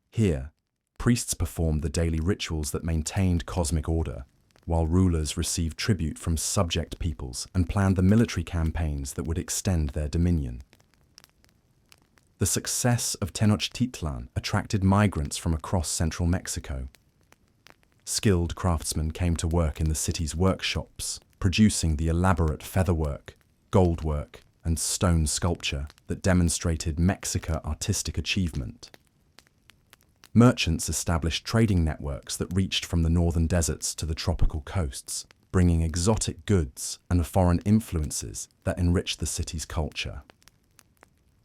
Here, priests performed the daily rituals that maintained cosmic order, while rulers received tribute from subject peoples and planned the military campaigns that would extend their dominion. The success of Tenochtitlan attracted migrants from across central Mexico. Skilled craftsmen came to work in the city's workshops, producing the elaborate featherwork, goldwork, and stone sculpture that demonstrated Mexica artistic achievement. Merchants established trading networks that reached from the northern deserts to the tropical coasts, bringing exotic goods and foreign influences that enriched the city's culture.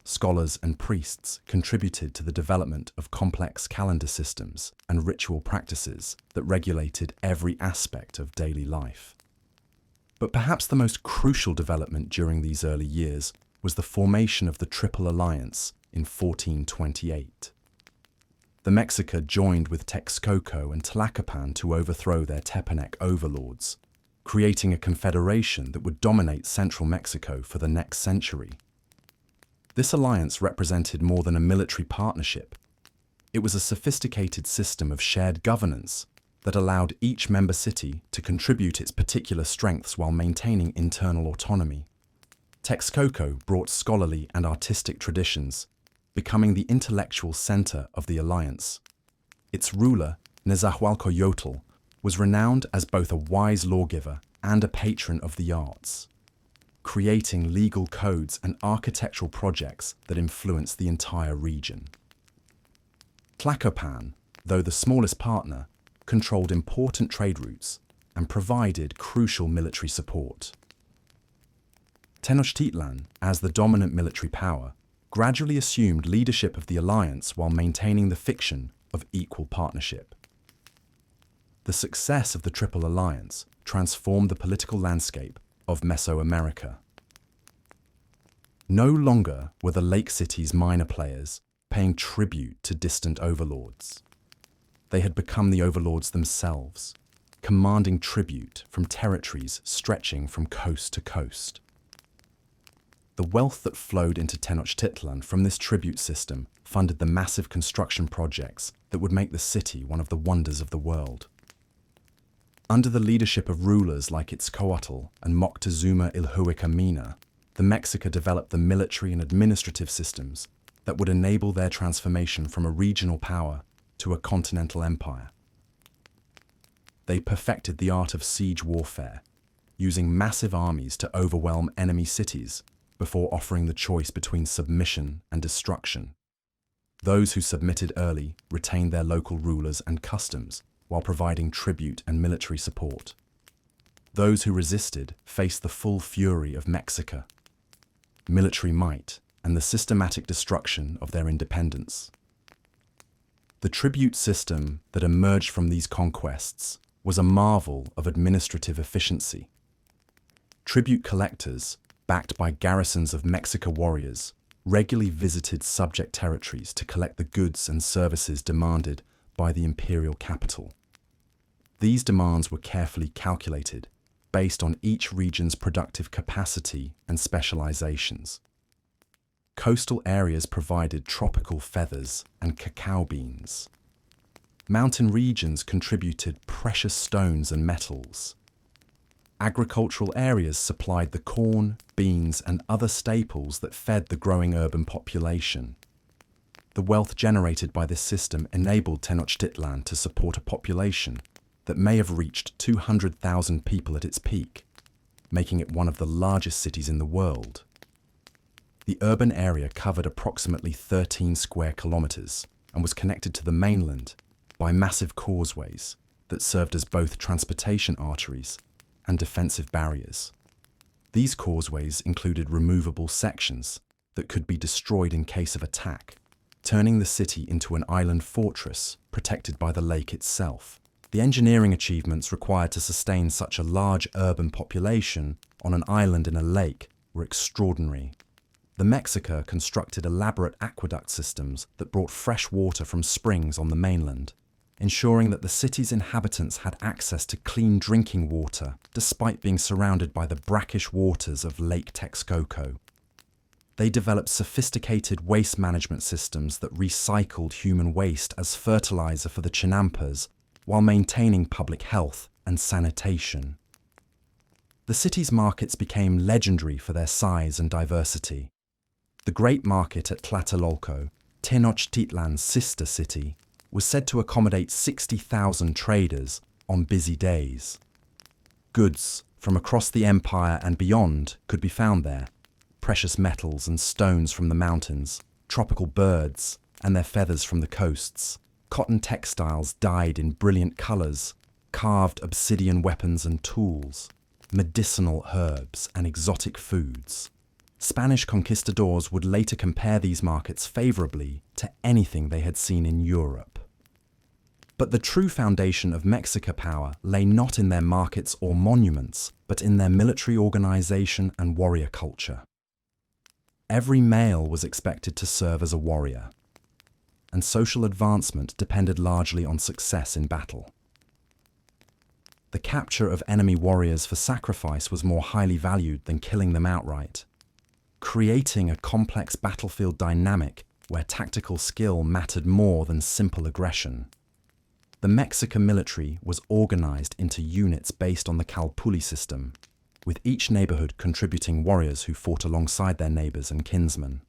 Scholars and priests contributed to the development of complex calendar systems and ritual practices that regulated every aspect of daily life. But perhaps the most crucial development during these early years was the formation of the Triple Alliance in 1428. The Mexica joined with Texcoco and Tlacopan to overthrow their Tepanec overlords, creating a confederation that would dominate central Mexico for the next century. This alliance represented more than a military partnership. It was a sophisticated system of shared governance that allowed each member city to contribute its particular strengths while maintaining internal autonomy. Texcoco brought scholarly and artistic traditions, becoming the intellectual center of the alliance. Its ruler, Nezahualcoyotl, was renowned as both a wise lawgiver and a patron of the arts, creating legal codes and architectural projects that influenced the entire region. Tlacopan, though the smallest partner, controlled important trade routes and provided crucial military support. Tenochtitlan, as the dominant military power, gradually assumed leadership of the alliance while maintaining the fiction of equal partnership. The success of the Triple Alliance transformed the political landscape of Mesoamerica. No longer were the lake cities minor players paying tribute to distant overlords. they had become the overlords themselves, commanding tribute from territories stretching from coast to coast. The wealth that flowed into Tenochtitlan from this tribute system funded the massive construction projects that would make the city one of the wonders of the world. Under the leadership of rulers like Itzcoatl and Moctezuma Ilhuicamina, the Mexica developed the military and administrative systems that would enable their transformation from a regional power to a continental empire. They perfected the art of siege warfare, using massive armies to overwhelm enemy cities before offering the choice between submission and destruction. Those who submitted early retained their local rulers and customs while providing tribute and military support. Those who resisted faced the full fury of Mexica, military might, and the systematic destruction of their independence. The tribute system that emerged from these conquests was a marvel of administrative efficiency. Tribute collectors, backed by garrisons of Mexica warriors, regularly visited subject territories to collect the goods and services demanded by the imperial capital. These demands were carefully calculated based on each region's productive capacity and specializations. Coastal areas provided tropical feathers and cacao beans. Mountain regions contributed precious stones and metals. Agricultural areas supplied the corn, beans, and other staples that fed the growing urban population. The wealth generated by this system enabled Tenochtitlan to support a population that may have reached 200,000 people at its peak, making it one of the largest cities in the world. The urban area covered approximately 13 square kilometers and was connected to the mainland by massive causeways that served as both transportation arteries and defensive barriers. These causeways included removable sections that could be destroyed in case of attack, turning the city into an island fortress protected by the lake itself. The engineering achievements required to sustain such a large urban population on an island in a lake were extraordinary. The Mexica constructed elaborate aqueduct systems that brought fresh water from springs on the mainland, ensuring that the city's inhabitants had access to clean drinking water despite being surrounded by the brackish waters of Lake Texcoco. They developed sophisticated waste management systems that recycled human waste as fertilizer for the chinampas while maintaining public health and sanitation. The city's markets became legendary for their size and diversity. The Great Market at Tlatelolco, Tenochtitlan's sister city, was said to accommodate 60,000 traders on busy days. Goods from across the empire and beyond could be found there: precious metals and stones from the mountains, tropical birds and their feathers from the coasts, cotton textiles dyed in brilliant colors, carved obsidian weapons and tools, medicinal herbs and exotic foods. Spanish conquistadors would later compare these markets favorably to anything they had seen in Europe. But the true foundation of Mexica power lay not in their markets or monuments, but in their military organization and warrior culture. Every male was expected to serve as a warrior, and social advancement depended largely on success in battle. The capture of enemy warriors for sacrifice was more highly valued than killing them outright, creating a complex battlefield dynamic where tactical skill mattered more than simple aggression. The Mexica military was organized into units based on the Calpulli system, with each neighborhood contributing warriors who fought alongside their neighbors and kinsmen.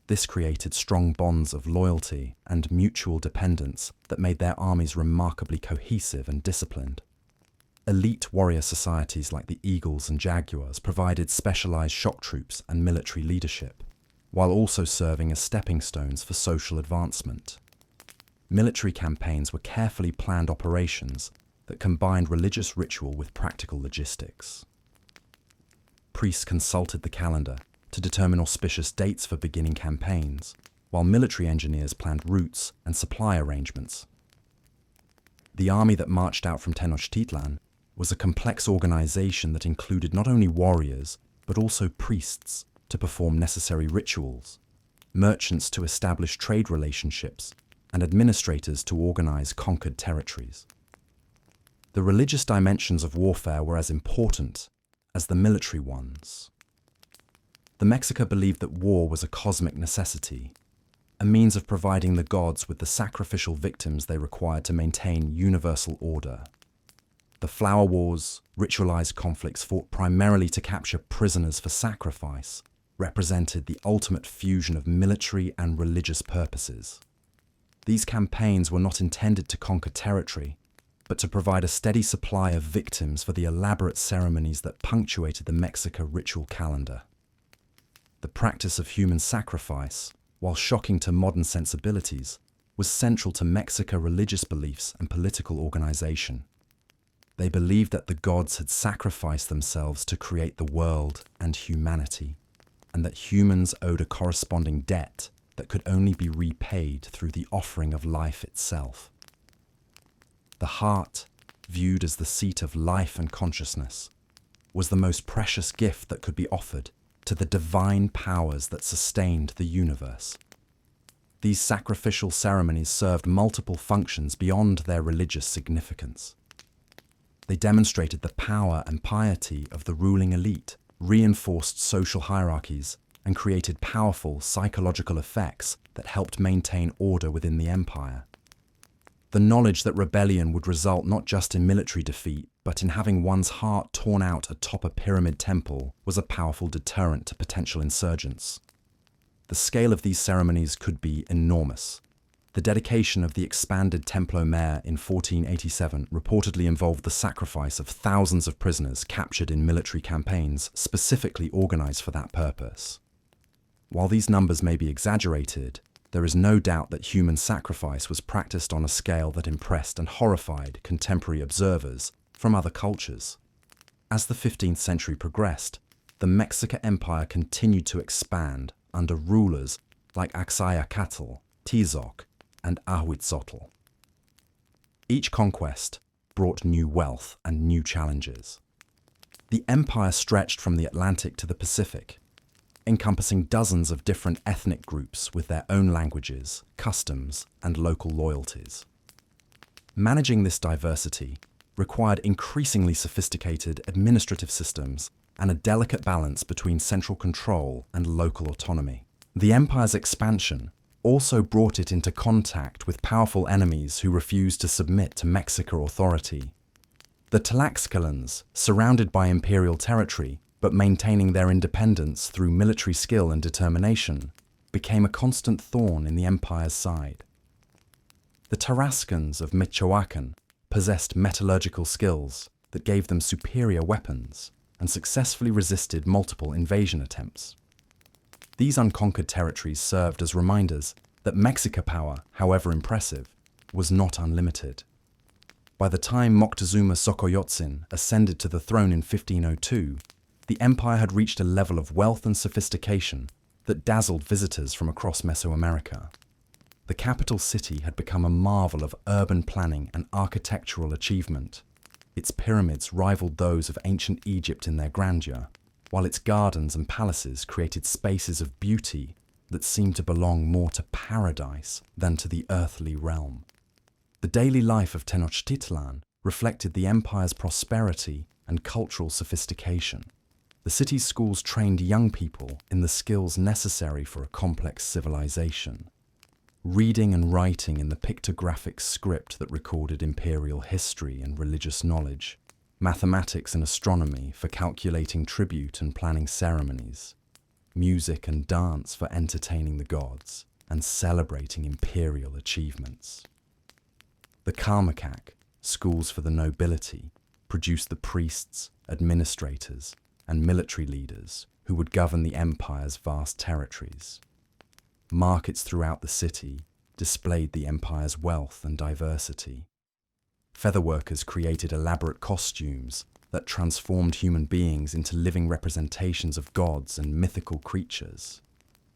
This created strong bonds of loyalty and mutual dependence that made their armies remarkably cohesive and disciplined. Elite warrior societies like the Eagles and Jaguars provided specialized shock troops and military leadership, while also serving as stepping stones for social advancement. Military campaigns were carefully planned operations that combined religious ritual with practical logistics. Priests consulted the calendar to determine auspicious dates for beginning campaigns, while military engineers planned routes and supply arrangements. The army that marched out from Tenochtitlan was a complex organization that included not only warriors, but also priests to perform necessary rituals, merchants to establish trade relationships, and administrators to organize conquered territories. The religious dimensions of warfare were as important as the military ones. The Mexica believed that war was a cosmic necessity, a means of providing the gods with the sacrificial victims they required to maintain universal order. The flower wars, ritualized conflicts fought primarily to capture prisoners for sacrifice, represented the ultimate fusion of military and religious purposes. These campaigns were not intended to conquer territory, but to provide a steady supply of victims for the elaborate ceremonies that punctuated the Mexica ritual calendar. The practice of human sacrifice, while shocking to modern sensibilities, was central to Mexica religious beliefs and political organization. They believed that the gods had sacrificed themselves to create the world and humanity, and that humans owed a corresponding debt that could only be repaid through the offering of life itself. The heart, viewed as the seat of life and consciousness, was the most precious gift that could be offered to the divine powers that sustained the universe. These sacrificial ceremonies served multiple functions beyond their religious significance. They demonstrated the power and piety of the ruling elite, reinforced social hierarchies, and created powerful psychological effects that helped maintain order within the empire. The knowledge that rebellion would result not just in military defeat, but in having one's heart torn out atop a pyramid temple was a powerful deterrent to potential insurgents. The scale of these ceremonies could be enormous. The dedication of the expanded Templo Mayor in 1487 reportedly involved the sacrifice of thousands of prisoners captured in military campaigns specifically organized for that purpose. While these numbers may be exaggerated, there is no doubt that human sacrifice was practiced on a scale that impressed and horrified contemporary observers from other cultures. As the 15th century progressed, the Mexica Empire continued to expand under rulers like Axayacatl, Tizoc, and Ahuitzotl. Each conquest brought new wealth and new challenges. The empire stretched from the Atlantic to the Pacific, encompassing dozens of different ethnic groups with their own languages, customs, and local loyalties. Managing this diversity required increasingly sophisticated administrative systems and a delicate balance between central control and local autonomy. The empire's expansion also brought it into contact with powerful enemies who refused to submit to Mexica authority. The Tlaxcalans, surrounded by imperial territory, but maintaining their independence through military skill and determination, became a constant thorn in the empire's side. The Tarascans of Michoacan possessed metallurgical skills that gave them superior weapons and successfully resisted multiple invasion attempts. These unconquered territories served as reminders that Mexica power, however impressive, was not unlimited. By the time Moctezuma Xocoyotzin ascended to the throne in 1502, the empire had reached a level of wealth and sophistication that dazzled visitors from across Mesoamerica. The capital city had become a marvel of urban planning and architectural achievement. Its pyramids rivaled those of ancient Egypt in their grandeur, while its gardens and palaces created spaces of beauty that seemed to belong more to paradise than to the earthly realm. The daily life of Tenochtitlan reflected the empire's prosperity and cultural sophistication. The city's schools trained young people in the skills necessary for a complex civilization. Reading and writing in the pictographic script that recorded imperial history and religious knowledge, mathematics and astronomy for calculating tribute and planning ceremonies, music and dance for entertaining the gods and celebrating imperial achievements. The Karmakak, schools for the nobility, produced the priests, administrators, and military leaders who would govern the empire's vast territories. Markets throughout the city displayed the empire's wealth and diversity. Featherworkers created elaborate costumes that transformed human beings into living representations of gods and mythical creatures.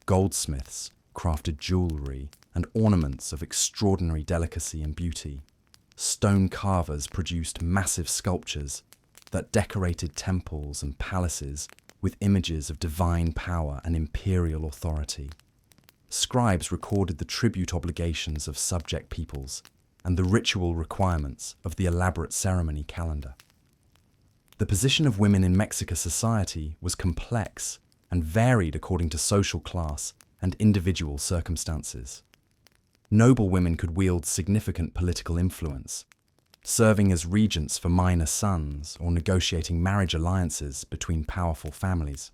Goldsmiths crafted jewelry and ornaments of extraordinary delicacy and beauty. Stone carvers produced massive sculptures that decorated temples and palaces with images of divine power and imperial authority. scribes recorded the tribute obligations of subject peoples and the ritual requirements of the elaborate ceremony calendar. The position of women in Mexican society was complex and varied according to social class and individual circumstances. Noble women could wield significant political influence, serving as regents for minor sons or negotiating marriage alliances between powerful families.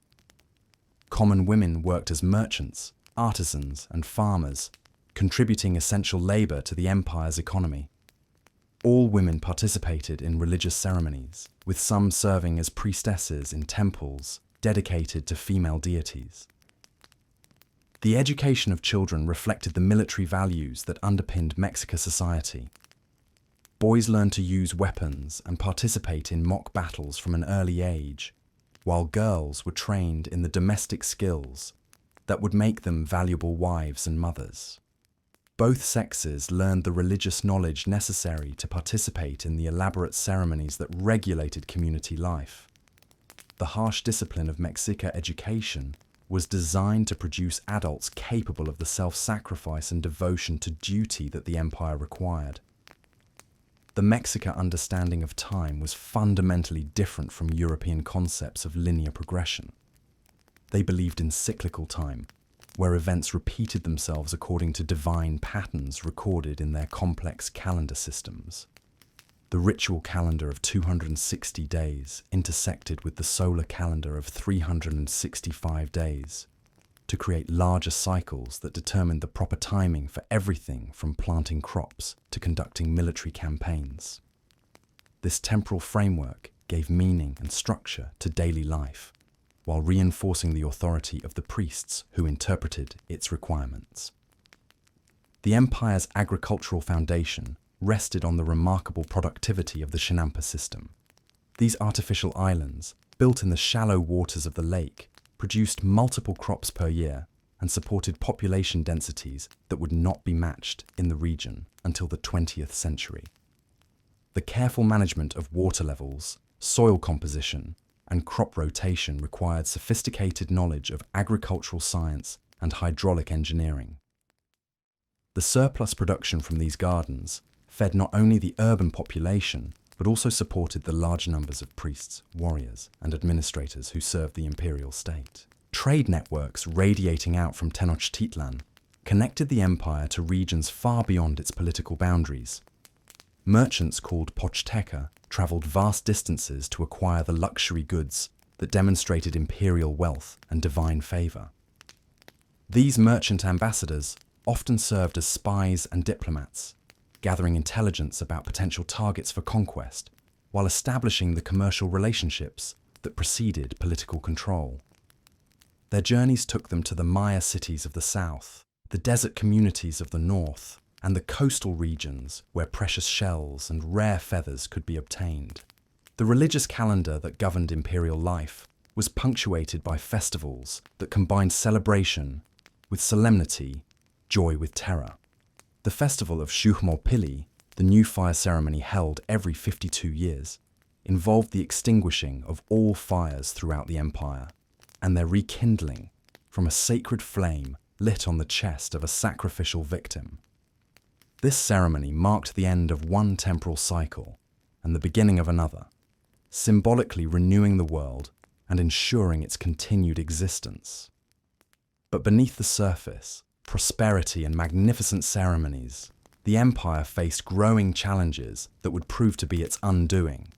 Common women worked as merchants, artisans, and farmers, contributing essential labor to the empire's economy. All women participated in religious ceremonies, with some serving as priestesses in temples dedicated to female deities. The education of children reflected the military values that underpinned Mexican society. Boys learned to use weapons and participate in mock battles from an early age, while girls were trained in the domestic skills that would make them valuable wives and mothers. Both sexes learned the religious knowledge necessary to participate in the elaborate ceremonies that regulated community life. The harsh discipline of Mexican education was designed to produce adults capable of the self-sacrifice and devotion to duty that the empire required. The Mexican understanding of time was fundamentally different from European concepts of linear progression. They believed in cyclical time, where events repeated themselves according to divine patterns recorded in their complex calendar systems. The ritual calendar of 260 days intersected with the solar calendar of 365 days to create larger cycles that determined the proper timing for everything from planting crops to conducting military campaigns. This temporal framework gave meaning and structure to daily life, while reinforcing the authority of the priests who interpreted its requirements. The empire's agricultural foundation rested on the remarkable productivity of the Chinampa system. These artificial islands, built in the shallow waters of the lake, produced multiple crops per year and supported population densities that would not be matched in the region until the 20th century. The careful management of water levels, soil composition, and crop rotation required sophisticated knowledge of agricultural science and hydraulic engineering. The surplus production from these gardens fed not only the urban population, but also supported the large numbers of priests, warriors, and administrators who served the imperial state. Trade networks radiating out from Tenochtitlan connected the empire to regions far beyond its political boundaries. Merchants called Pochteca traveled vast distances to acquire the luxury goods that demonstrated imperial wealth and divine favor. These merchant ambassadors often served as spies and diplomats, gathering intelligence about potential targets for conquest, while establishing the commercial relationships that preceded political control. Their journeys took them to the Maya cities of the south, the desert communities of the north, and the coastal regions where precious shells and rare feathers could be obtained. The religious calendar that governed imperial life was punctuated by festivals that combined celebration with solemnity, joy with terror. The festival of Xuchmolpilli, the new fire ceremony held every 52 years, involved the extinguishing of all fires throughout the empire and their rekindling from a sacred flame lit on the chest of a sacrificial victim. This ceremony marked the end of one temporal cycle and the beginning of another, symbolically renewing the world and ensuring its continued existence. But beneath the surface, prosperity and magnificent ceremonies, the empire faced growing challenges that would prove to be its undoing.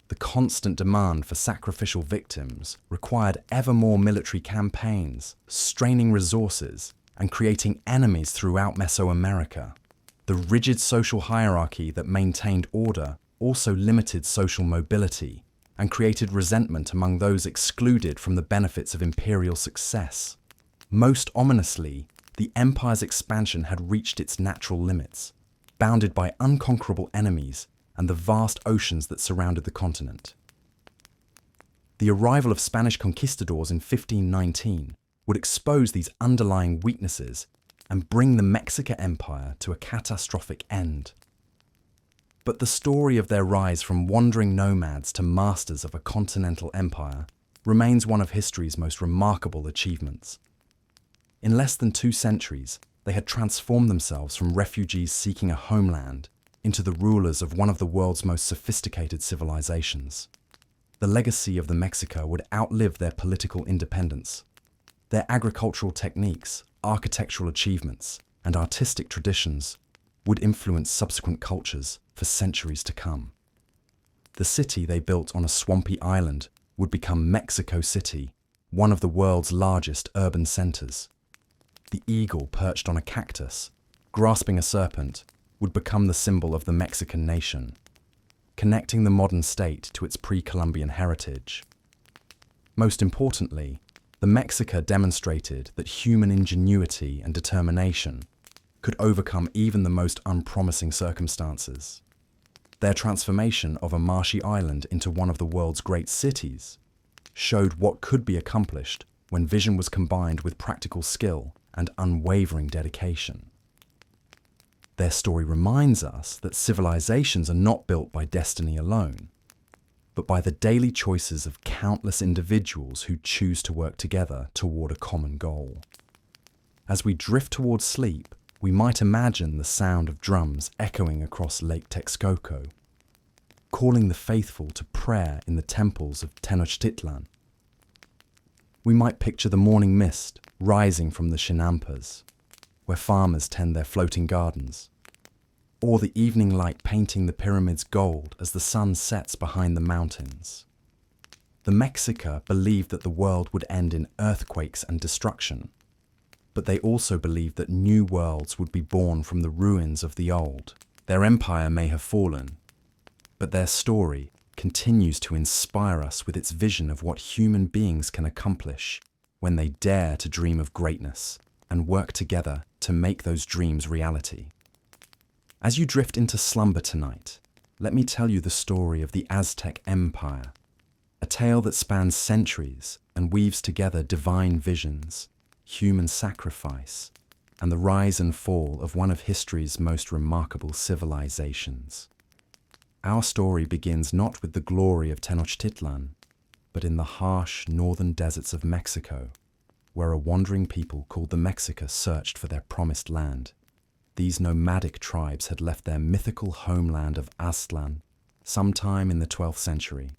The constant demand for sacrificial victims required ever more military campaigns, straining resources, and creating enemies throughout Mesoamerica. The rigid social hierarchy that maintained order also limited social mobility and created resentment among those excluded from the benefits of imperial success. Most ominously, the empire's expansion had reached its natural limits, bounded by unconquerable enemies and the vast oceans that surrounded the continent. The arrival of Spanish conquistadors in 1519 would expose these underlying weaknesses and bring the Mexican Empire to a catastrophic end. But the story of their rise from wandering nomads to masters of a continental empire remains one of history's most remarkable achievements. In less than 2 centuries, they had transformed themselves from refugees seeking a homeland into the rulers of one of the world's most sophisticated civilizations. The legacy of the Mexica would outlive their political independence. Their agricultural techniques, architectural achievements, and artistic traditions would influence subsequent cultures for centuries to come. The city they built on a swampy island would become Mexico City, one of the world's largest urban centers. The eagle perched on a cactus, grasping a serpent, would become the symbol of the Mexican nation, connecting the modern state to its pre-Columbian heritage. Most importantly, the Mexica demonstrated that human ingenuity and determination could overcome even the most unpromising circumstances. Their transformation of a marshy island into one of the world's great cities showed what could be accomplished when vision was combined with practical skill and unwavering dedication. Their story reminds us that civilizations are not built by destiny alone, but by the daily choices of countless individuals who choose to work together toward a common goal. As we drift towards sleep, we might imagine the sound of drums echoing across Lake Texcoco, calling the faithful to prayer in the temples of Tenochtitlan. We might picture the morning mist rising from the Chinampas, where farmers tend their floating gardens, or the evening light painting the pyramids gold as the sun sets behind the mountains. The Mexica believed that the world would end in earthquakes and destruction, but they also believed that new worlds would be born from the ruins of the old. Their empire may have fallen, but their story continues to inspire us with its vision of what human beings can accomplish when they dare to dream of greatness and work together to make those dreams reality. As you drift into slumber tonight, let me tell you the story of the Aztec Empire, a tale that spans centuries and weaves together divine visions, human sacrifice, and the rise and fall of one of history's most remarkable civilizations. Our story begins not with the glory of Tenochtitlan, but in the harsh northern deserts of Mexico, where a wandering people called the Mexica searched for their promised land. These nomadic tribes had left their mythical homeland of Aztlan sometime in the 12th century,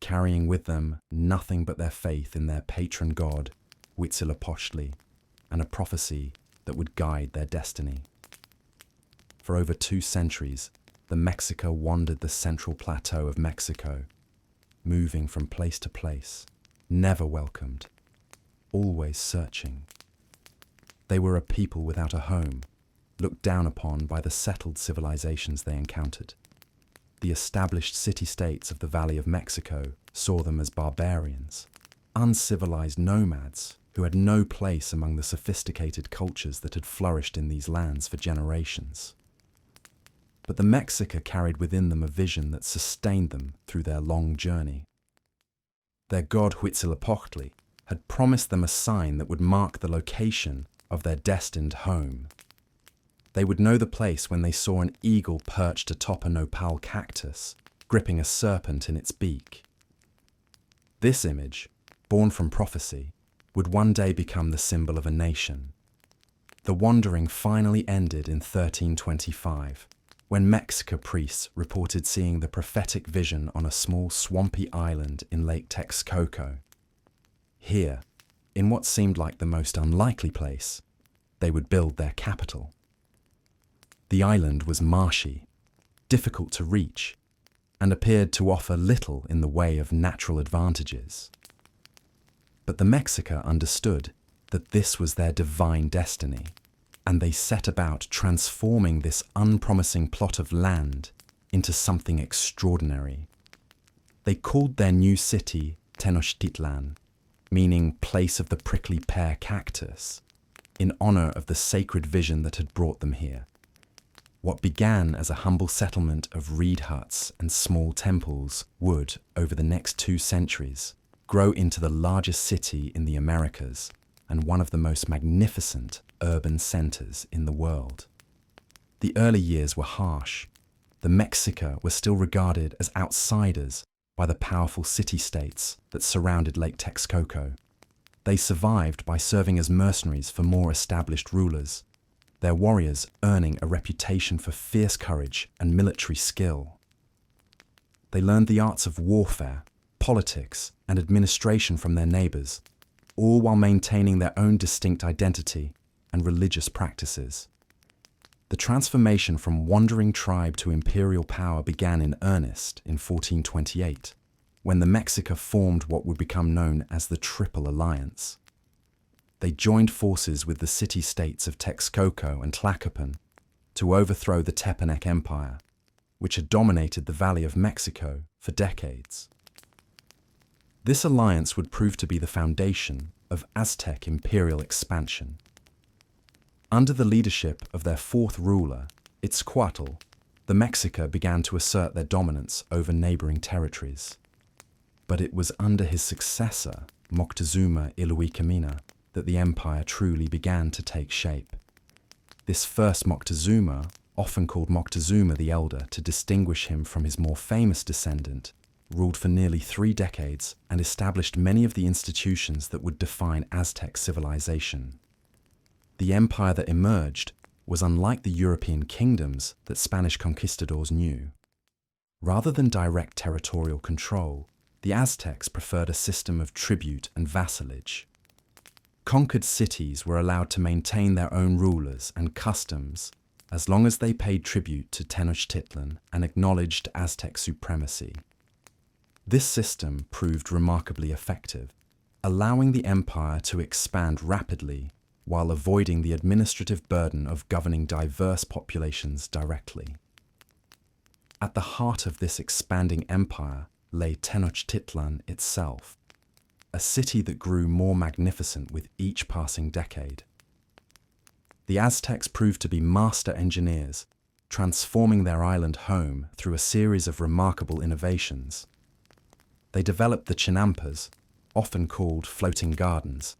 carrying with them nothing but their faith in their patron god, Huitzilopochtli, and a prophecy that would guide their destiny. For over 2 centuries, the Mexica wandered the central plateau of Mexico, moving from place to place, never welcomed, always searching. They were a people without a home, looked down upon by the settled civilizations they encountered. The established city-states of the Valley of Mexico saw them as barbarians, uncivilized nomads who had no place among the sophisticated cultures that had flourished in these lands for generations. But the Mexica carried within them a vision that sustained them through their long journey. Their god Huitzilopochtli had promised them a sign that would mark the location of their destined home. They would know the place when they saw an eagle perched atop a nopal cactus, gripping a serpent in its beak. This image, born from prophecy, would one day become the symbol of a nation. The wandering finally ended in 1325, when Mexica priests reported seeing the prophetic vision on a small swampy island in Lake Texcoco. Here, in what seemed like the most unlikely place, they would build their capital. The island was marshy, difficult to reach, and appeared to offer little in the way of natural advantages. But the Mexica understood that this was their divine destiny, and they set about transforming this unpromising plot of land into something extraordinary. They called their new city Tenochtitlan, meaning place of the prickly pear cactus, in honor of the sacred vision that had brought them here. What began as a humble settlement of reed huts and small temples would, over the next 2 centuries, grow into the largest city in the Americas and one of the most magnificent urban centers in the world. The early years were harsh. The Mexica were still regarded as outsiders by the powerful city-states that surrounded Lake Texcoco. They survived by serving as mercenaries for more established rulers, their warriors earning a reputation for fierce courage and military skill. They learned the arts of warfare, politics, and administration from their neighbors, all while maintaining their own distinct identity and religious practices. The transformation from wandering tribe to imperial power began in earnest in 1428, when the Mexica formed what would become known as the Triple Alliance. They joined forces with the city-states of Texcoco and Tlacopan to overthrow the Tepanec Empire, which had dominated the Valley of Mexico for decades. This alliance would prove to be the foundation of Aztec imperial expansion. Under the leadership of their fourth ruler, Itzcoatl, the Mexica began to assert their dominance over neighboring territories. But it was under his successor, Moctezuma Iluikamina, that the empire truly began to take shape. This first Moctezuma, often called Moctezuma the Elder to distinguish him from his more famous descendant, ruled for nearly 3 decades and established many of the institutions that would define Aztec civilization. The empire that emerged was unlike the European kingdoms that Spanish conquistadors knew. Rather than direct territorial control, the Aztecs preferred a system of tribute and vassalage. Conquered cities were allowed to maintain their own rulers and customs as long as they paid tribute to Tenochtitlan and acknowledged Aztec supremacy. This system proved remarkably effective, allowing the empire to expand rapidly while avoiding the administrative burden of governing diverse populations directly. At the heart of this expanding empire lay Tenochtitlan itself, a city that grew more magnificent with each passing decade. The Aztecs proved to be master engineers, transforming their island home through a series of remarkable innovations. They developed the chinampas, often called floating gardens,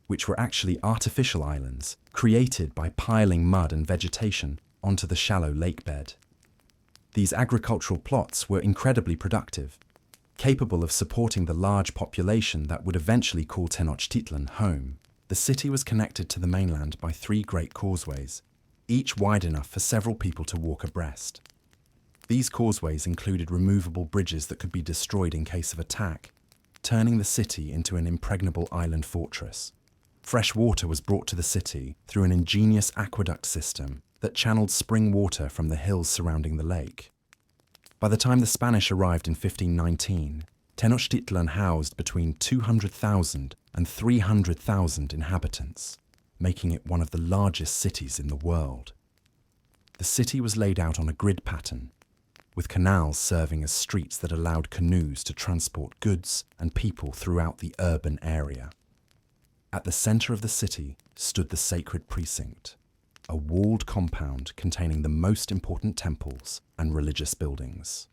which were actually artificial islands created by piling mud and vegetation onto the shallow lake bed. These agricultural plots were incredibly productive, capable of supporting the large population that would eventually call Tenochtitlan home. The city was connected to the mainland by 3 great causeways, each wide enough for several people to walk abreast. These causeways included removable bridges that could be destroyed in case of attack, turning the city into an impregnable island fortress. Fresh water was brought to the city through an ingenious aqueduct system that channeled spring water from the hills surrounding the lake. By the time the Spanish arrived in 1519, Tenochtitlan housed between 200,000 and 300,000 inhabitants, making it one of the largest cities in the world. The city was laid out on a grid pattern, with canals serving as streets that allowed canoes to transport goods and people throughout the urban area. At the center of the city stood the sacred precinct, a walled compound containing the most important temples and religious buildings.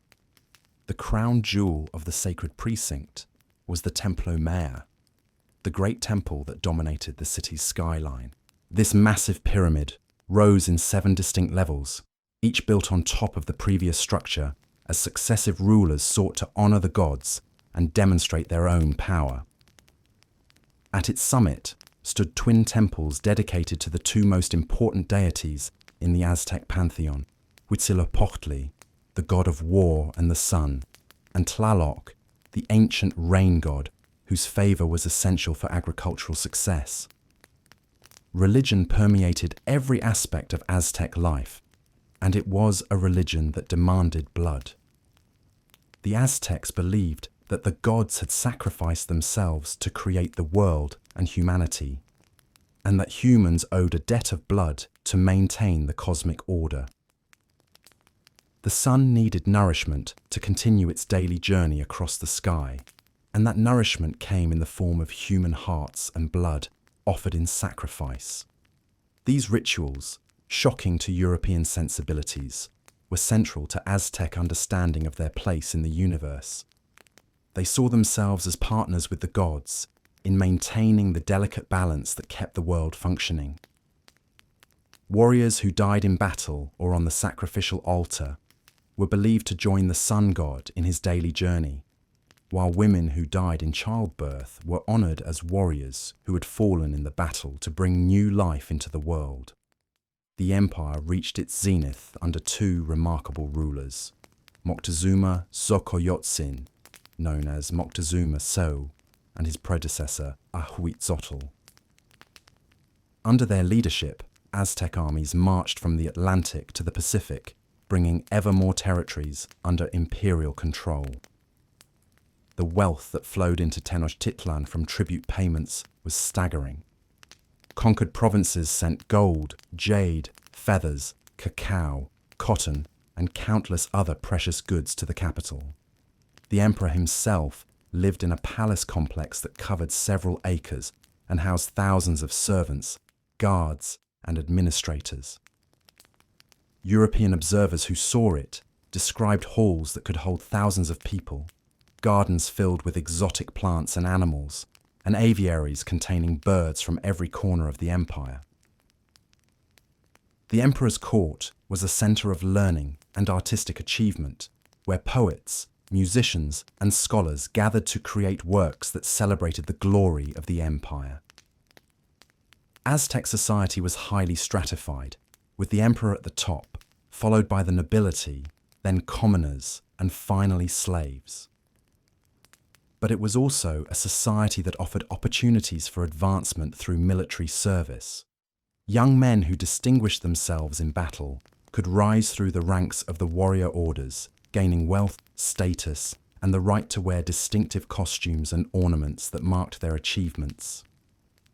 The crown jewel of the sacred precinct was the Templo Mayor, the great temple that dominated the city's skyline. This massive pyramid rose in 7 distinct levels, each built on top of the previous structure as successive rulers sought to honor the gods and demonstrate their own power. At its summit stood twin temples dedicated to the 2 most important deities in the Aztec pantheon, Huitzilopochtli, the god of war and the sun, and Tlaloc, the ancient rain god, whose favor was essential for agricultural success. Religion permeated every aspect of Aztec life, and it was a religion that demanded blood. The Aztecs believed that the gods had sacrificed themselves to create the world and humanity, and that humans owed a debt of blood to maintain the cosmic order. The sun needed nourishment to continue its daily journey across the sky, and that nourishment came in the form of human hearts and blood offered in sacrifice. These rituals, shocking to European sensibilities, were central to Aztec understanding of their place in the universe. They saw themselves as partners with the gods in maintaining the delicate balance that kept the world functioning. Warriors who died in battle or on the sacrificial altar were believed to join the sun god in his daily journey, while women who died in childbirth were honored as warriors who had fallen in the battle to bring new life into the world. The empire reached its zenith under two remarkable rulers, Moctezuma Xocoyotzin, known as Moctezuma So, and his predecessor Ahuitzotl. Under their leadership, Aztec armies marched from the Atlantic to the Pacific, bringing ever more territories under imperial control. The wealth that flowed into Tenochtitlan from tribute payments was staggering. Conquered provinces sent gold, jade, feathers, cacao, cotton, and countless other precious goods to the capital. The emperor himself lived in a palace complex that covered several acres and housed thousands of servants, guards, and administrators. European observers who saw it described halls that could hold thousands of people, gardens filled with exotic plants and animals, and aviaries containing birds from every corner of the empire. The emperor's court was a center of learning and artistic achievement, where poets, musicians, and scholars gathered to create works that celebrated the glory of the empire. Aztec society was highly stratified, with the emperor at the top, followed by the nobility, then commoners, and finally slaves. But it was also a society that offered opportunities for advancement through military service. Young men who distinguished themselves in battle could rise through the ranks of the warrior orders, gaining wealth, status, and the right to wear distinctive costumes and ornaments that marked their achievements.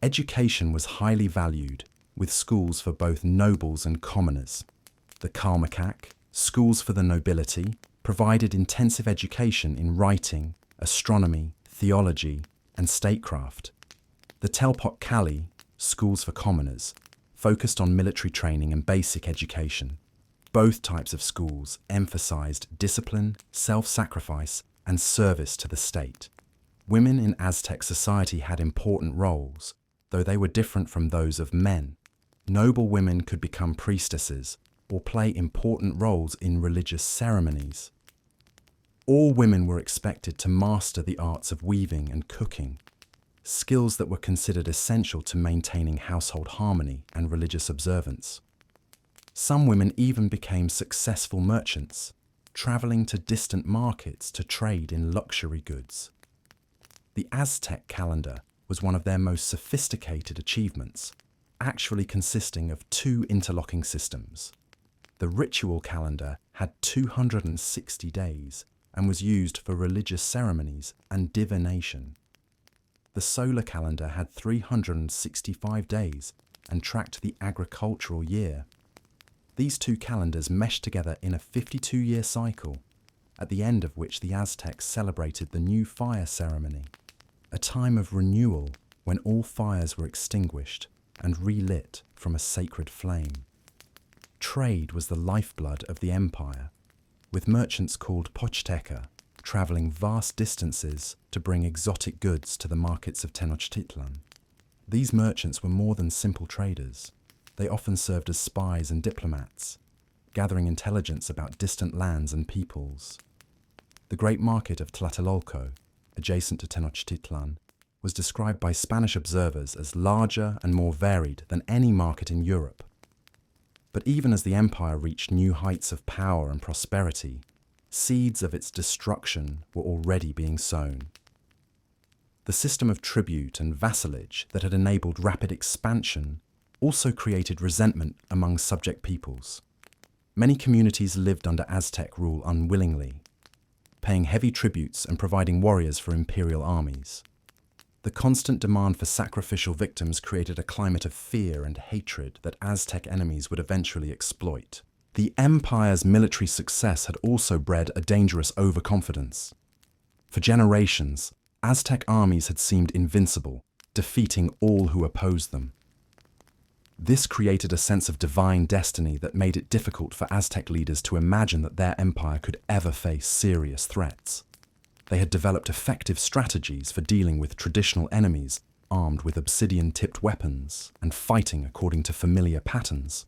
Education was highly valued, with schools for both nobles and commoners. The Kalmakak, schools for the nobility, provided intensive education in writing, astronomy, theology, and statecraft. The Telpok Kali, schools for commoners, focused on military training and basic education. Both types of schools emphasized discipline, self-sacrifice, and service to the state. Women in Aztec society had important roles, though they were different from those of men. Noble women could become priestesses or play important roles in religious ceremonies. All women were expected to master the arts of weaving and cooking, skills that were considered essential to maintaining household harmony and religious observance. Some women even became successful merchants, traveling to distant markets to trade in luxury goods. The Aztec calendar was one of their most sophisticated achievements, actually consisting of two interlocking systems. The ritual calendar had 260 days and was used for religious ceremonies and divination. The solar calendar had 365 days and tracked the agricultural year. These two calendars meshed together in a 52-year cycle, at the end of which the Aztecs celebrated the new fire ceremony, a time of renewal when all fires were extinguished and relit from a sacred flame. Trade was the lifeblood of the empire, with merchants called Pochteka traveling vast distances to bring exotic goods to the markets of Tenochtitlan. These merchants were more than simple traders. They often served as spies and diplomats, gathering intelligence about distant lands and peoples. The great market of Tlatelolco, adjacent to Tenochtitlan, was described by Spanish observers as larger and more varied than any market in Europe. But even as the empire reached new heights of power and prosperity, seeds of its destruction were already being sown. The system of tribute and vassalage that had enabled rapid expansion also created resentment among subject peoples. Many communities lived under Aztec rule unwillingly, paying heavy tributes and providing warriors for imperial armies. The constant demand for sacrificial victims created a climate of fear and hatred that Aztec enemies would eventually exploit. The empire's military success had also bred a dangerous overconfidence. For generations, Aztec armies had seemed invincible, defeating all who opposed them. This created a sense of divine destiny that made it difficult for Aztec leaders to imagine that their empire could ever face serious threats. They had developed effective strategies for dealing with traditional enemies, armed with obsidian-tipped weapons and fighting according to familiar patterns.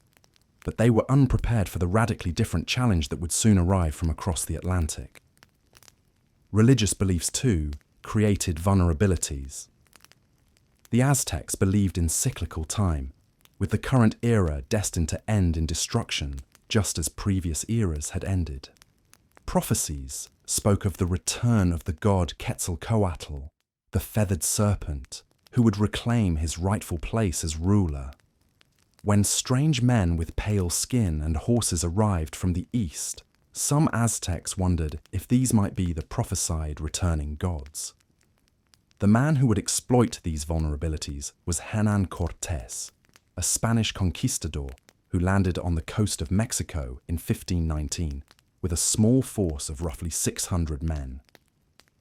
But they were unprepared for the radically different challenge that would soon arrive from across the Atlantic. Religious beliefs, too, created vulnerabilities. The Aztecs believed in cyclical time, with the current era destined to end in destruction, just as previous eras had ended. Prophecies spoke of the return of the god Quetzalcoatl, the feathered serpent, who would reclaim his rightful place as ruler. When strange men with pale skin and horses arrived from the east, some Aztecs wondered if these might be the prophesied returning gods. The man who would exploit these vulnerabilities was Hernan Cortés, a Spanish conquistador who landed on the coast of Mexico in 1519 with a small force of roughly 600 men.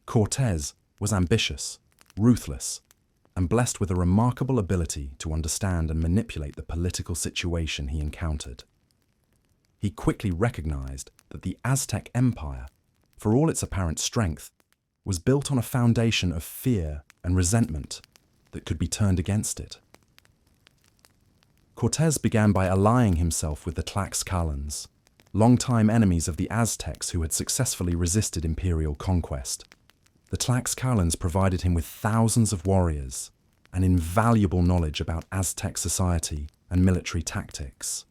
Cortés was ambitious, ruthless, and blessed with a remarkable ability to understand and manipulate the political situation he encountered. He quickly recognized that the Aztec Empire, for all its apparent strength, was built on a foundation of fear and resentment that could be turned against it. Cortés began by allying himself with the Tlaxcalans, longtime enemies of the Aztecs who had successfully resisted imperial conquest. The Tlaxcalans provided him with thousands of warriors and invaluable knowledge about Aztec society and military tactics.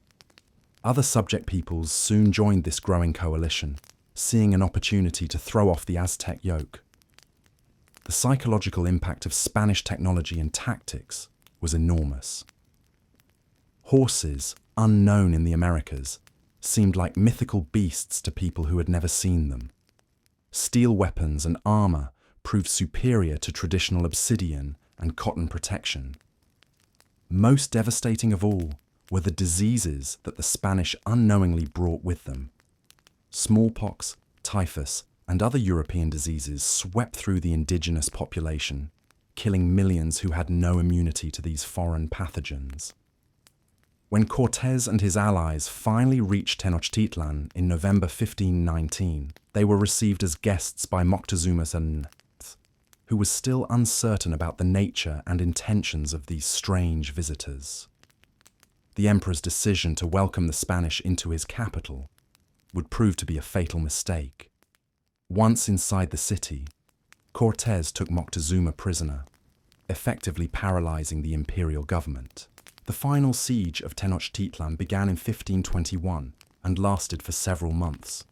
Other subject peoples soon joined this growing coalition, seeing an opportunity to throw off the Aztec yoke. The psychological impact of Spanish technology and tactics was enormous. Horses, unknown in the Americas, seemed like mythical beasts to people who had never seen them. Steel weapons and armor proved superior to traditional obsidian and cotton protection. Most devastating of all were the diseases that the Spanish unknowingly brought with them. Smallpox, typhus, and other European diseases swept through the indigenous population, killing millions who had no immunity to these foreign pathogens. When Cortés and his allies finally reached Tenochtitlan in November 1519, they were received as guests by Moctezuma I, who was still uncertain about the nature and intentions of these strange visitors. The emperor's decision to welcome the Spanish into his capital would prove to be a fatal mistake. Once inside the city, Cortés took Moctezuma prisoner, effectively paralyzing the imperial government. The final siege of Tenochtitlan began in 1521 and lasted for several months.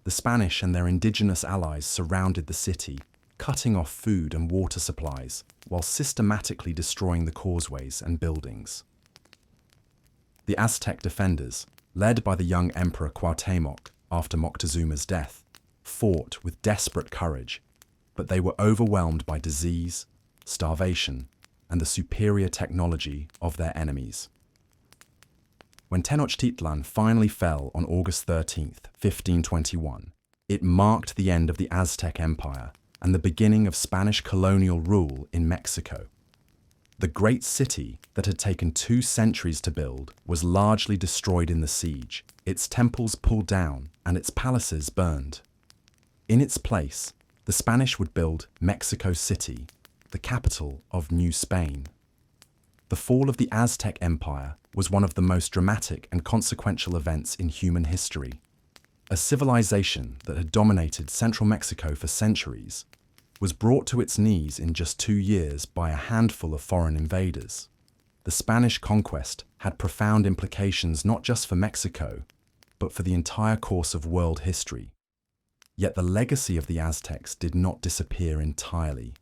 The Spanish and their indigenous allies surrounded the city, cutting off food and water supplies while systematically destroying the causeways and buildings. The Aztec defenders, led by the young Emperor Cuauhtémoc after Moctezuma's death, fought with desperate courage, but they were overwhelmed by disease, starvation, and the superior technology of their enemies. When Tenochtitlan finally fell on August 13th, 1521, it marked the end of the Aztec Empire and the beginning of Spanish colonial rule in Mexico. The great city that had taken 2 centuries to build was largely destroyed in the siege, its temples pulled down and its palaces burned. In its place, the Spanish would build Mexico City, the capital of New Spain. The fall of the Aztec Empire was one of the most dramatic and consequential events in human history. A civilization that had dominated central Mexico for centuries was brought to its knees in just 2 years by a handful of foreign invaders. The Spanish conquest had profound implications not just for Mexico, but for the entire course of world history. Yet the legacy of the Aztecs did not disappear entirely.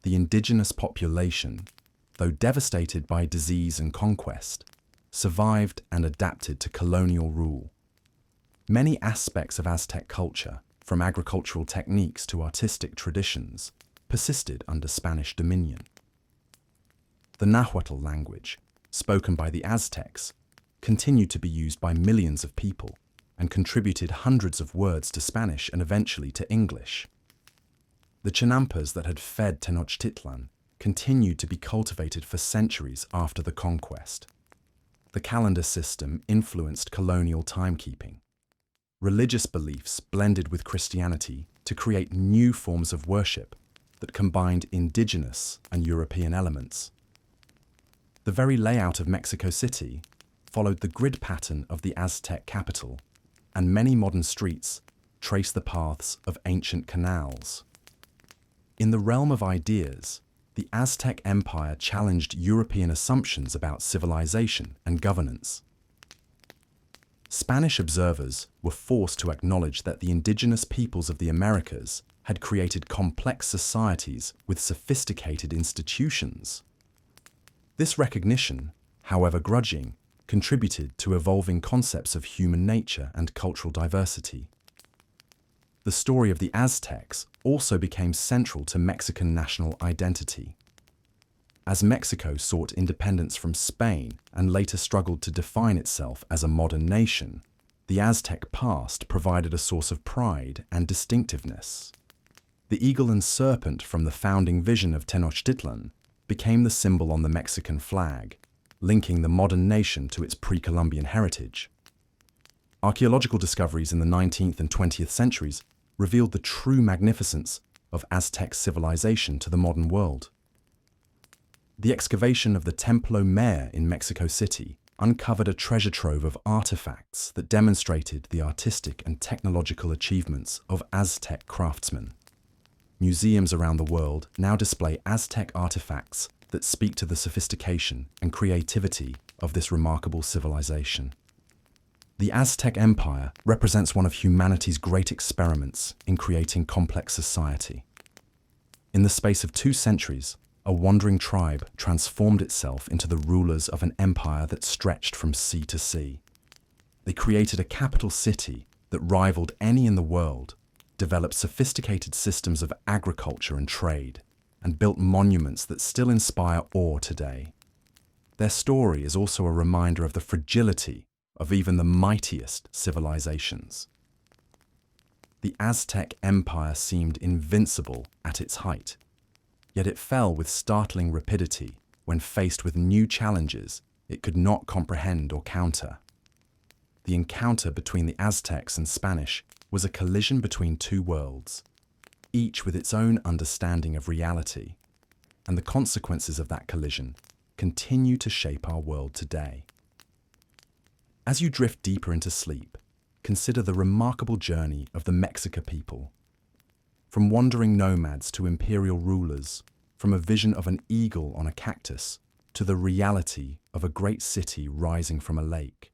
The indigenous population, though devastated by disease and conquest, survived and adapted to colonial rule. Many aspects of Aztec culture, from agricultural techniques to artistic traditions, persisted under Spanish dominion. The Nahuatl language, spoken by the Aztecs, continued to be used by millions of people and contributed hundreds of words to Spanish and eventually to English. The Chinampas that had fed Tenochtitlan continued to be cultivated for centuries after the conquest. The calendar system influenced colonial timekeeping. Religious beliefs blended with Christianity to create new forms of worship that combined indigenous and European elements. The very layout of Mexico City followed the grid pattern of the Aztec capital, and many modern streets trace the paths of ancient canals. In the realm of ideas, the Aztec Empire challenged European assumptions about civilization and governance. Spanish observers were forced to acknowledge that the indigenous peoples of the Americas had created complex societies with sophisticated institutions. This recognition, however grudging, contributed to evolving concepts of human nature and cultural diversity. The story of the Aztecs also became central to Mexican national identity. As Mexico sought independence from Spain and later struggled to define itself as a modern nation, the Aztec past provided a source of pride and distinctiveness. The eagle and serpent from the founding vision of Tenochtitlan became the symbol on the Mexican flag, linking the modern nation to its pre-Columbian heritage. Archaeological discoveries in the 19th and 20th centuries revealed the true magnificence of Aztec civilization to the modern world. The excavation of the Templo Mayor in Mexico City uncovered a treasure trove of artifacts that demonstrated the artistic and technological achievements of Aztec craftsmen. Museums around the world now display Aztec artifacts that speak to the sophistication and creativity of this remarkable civilization. The Aztec Empire represents one of humanity's great experiments in creating complex society. In the space of 2 centuries, a wandering tribe transformed itself into the rulers of an empire that stretched from sea to sea. They created a capital city that rivaled any in the world, developed sophisticated systems of agriculture and trade, and built monuments that still inspire awe today. Their story is also a reminder of the fragility of even the mightiest civilizations. The Aztec Empire seemed invincible at its height, yet it fell with startling rapidity when faced with new challenges it could not comprehend or counter. The encounter between the Aztecs and Spanish was a collision between 2 worlds, each with its own understanding of reality, and the consequences of that collision continue to shape our world today. As you drift deeper into sleep, consider the remarkable journey of the Mexica people. From wandering nomads to imperial rulers, from a vision of an eagle on a cactus to the reality of a great city rising from a lake.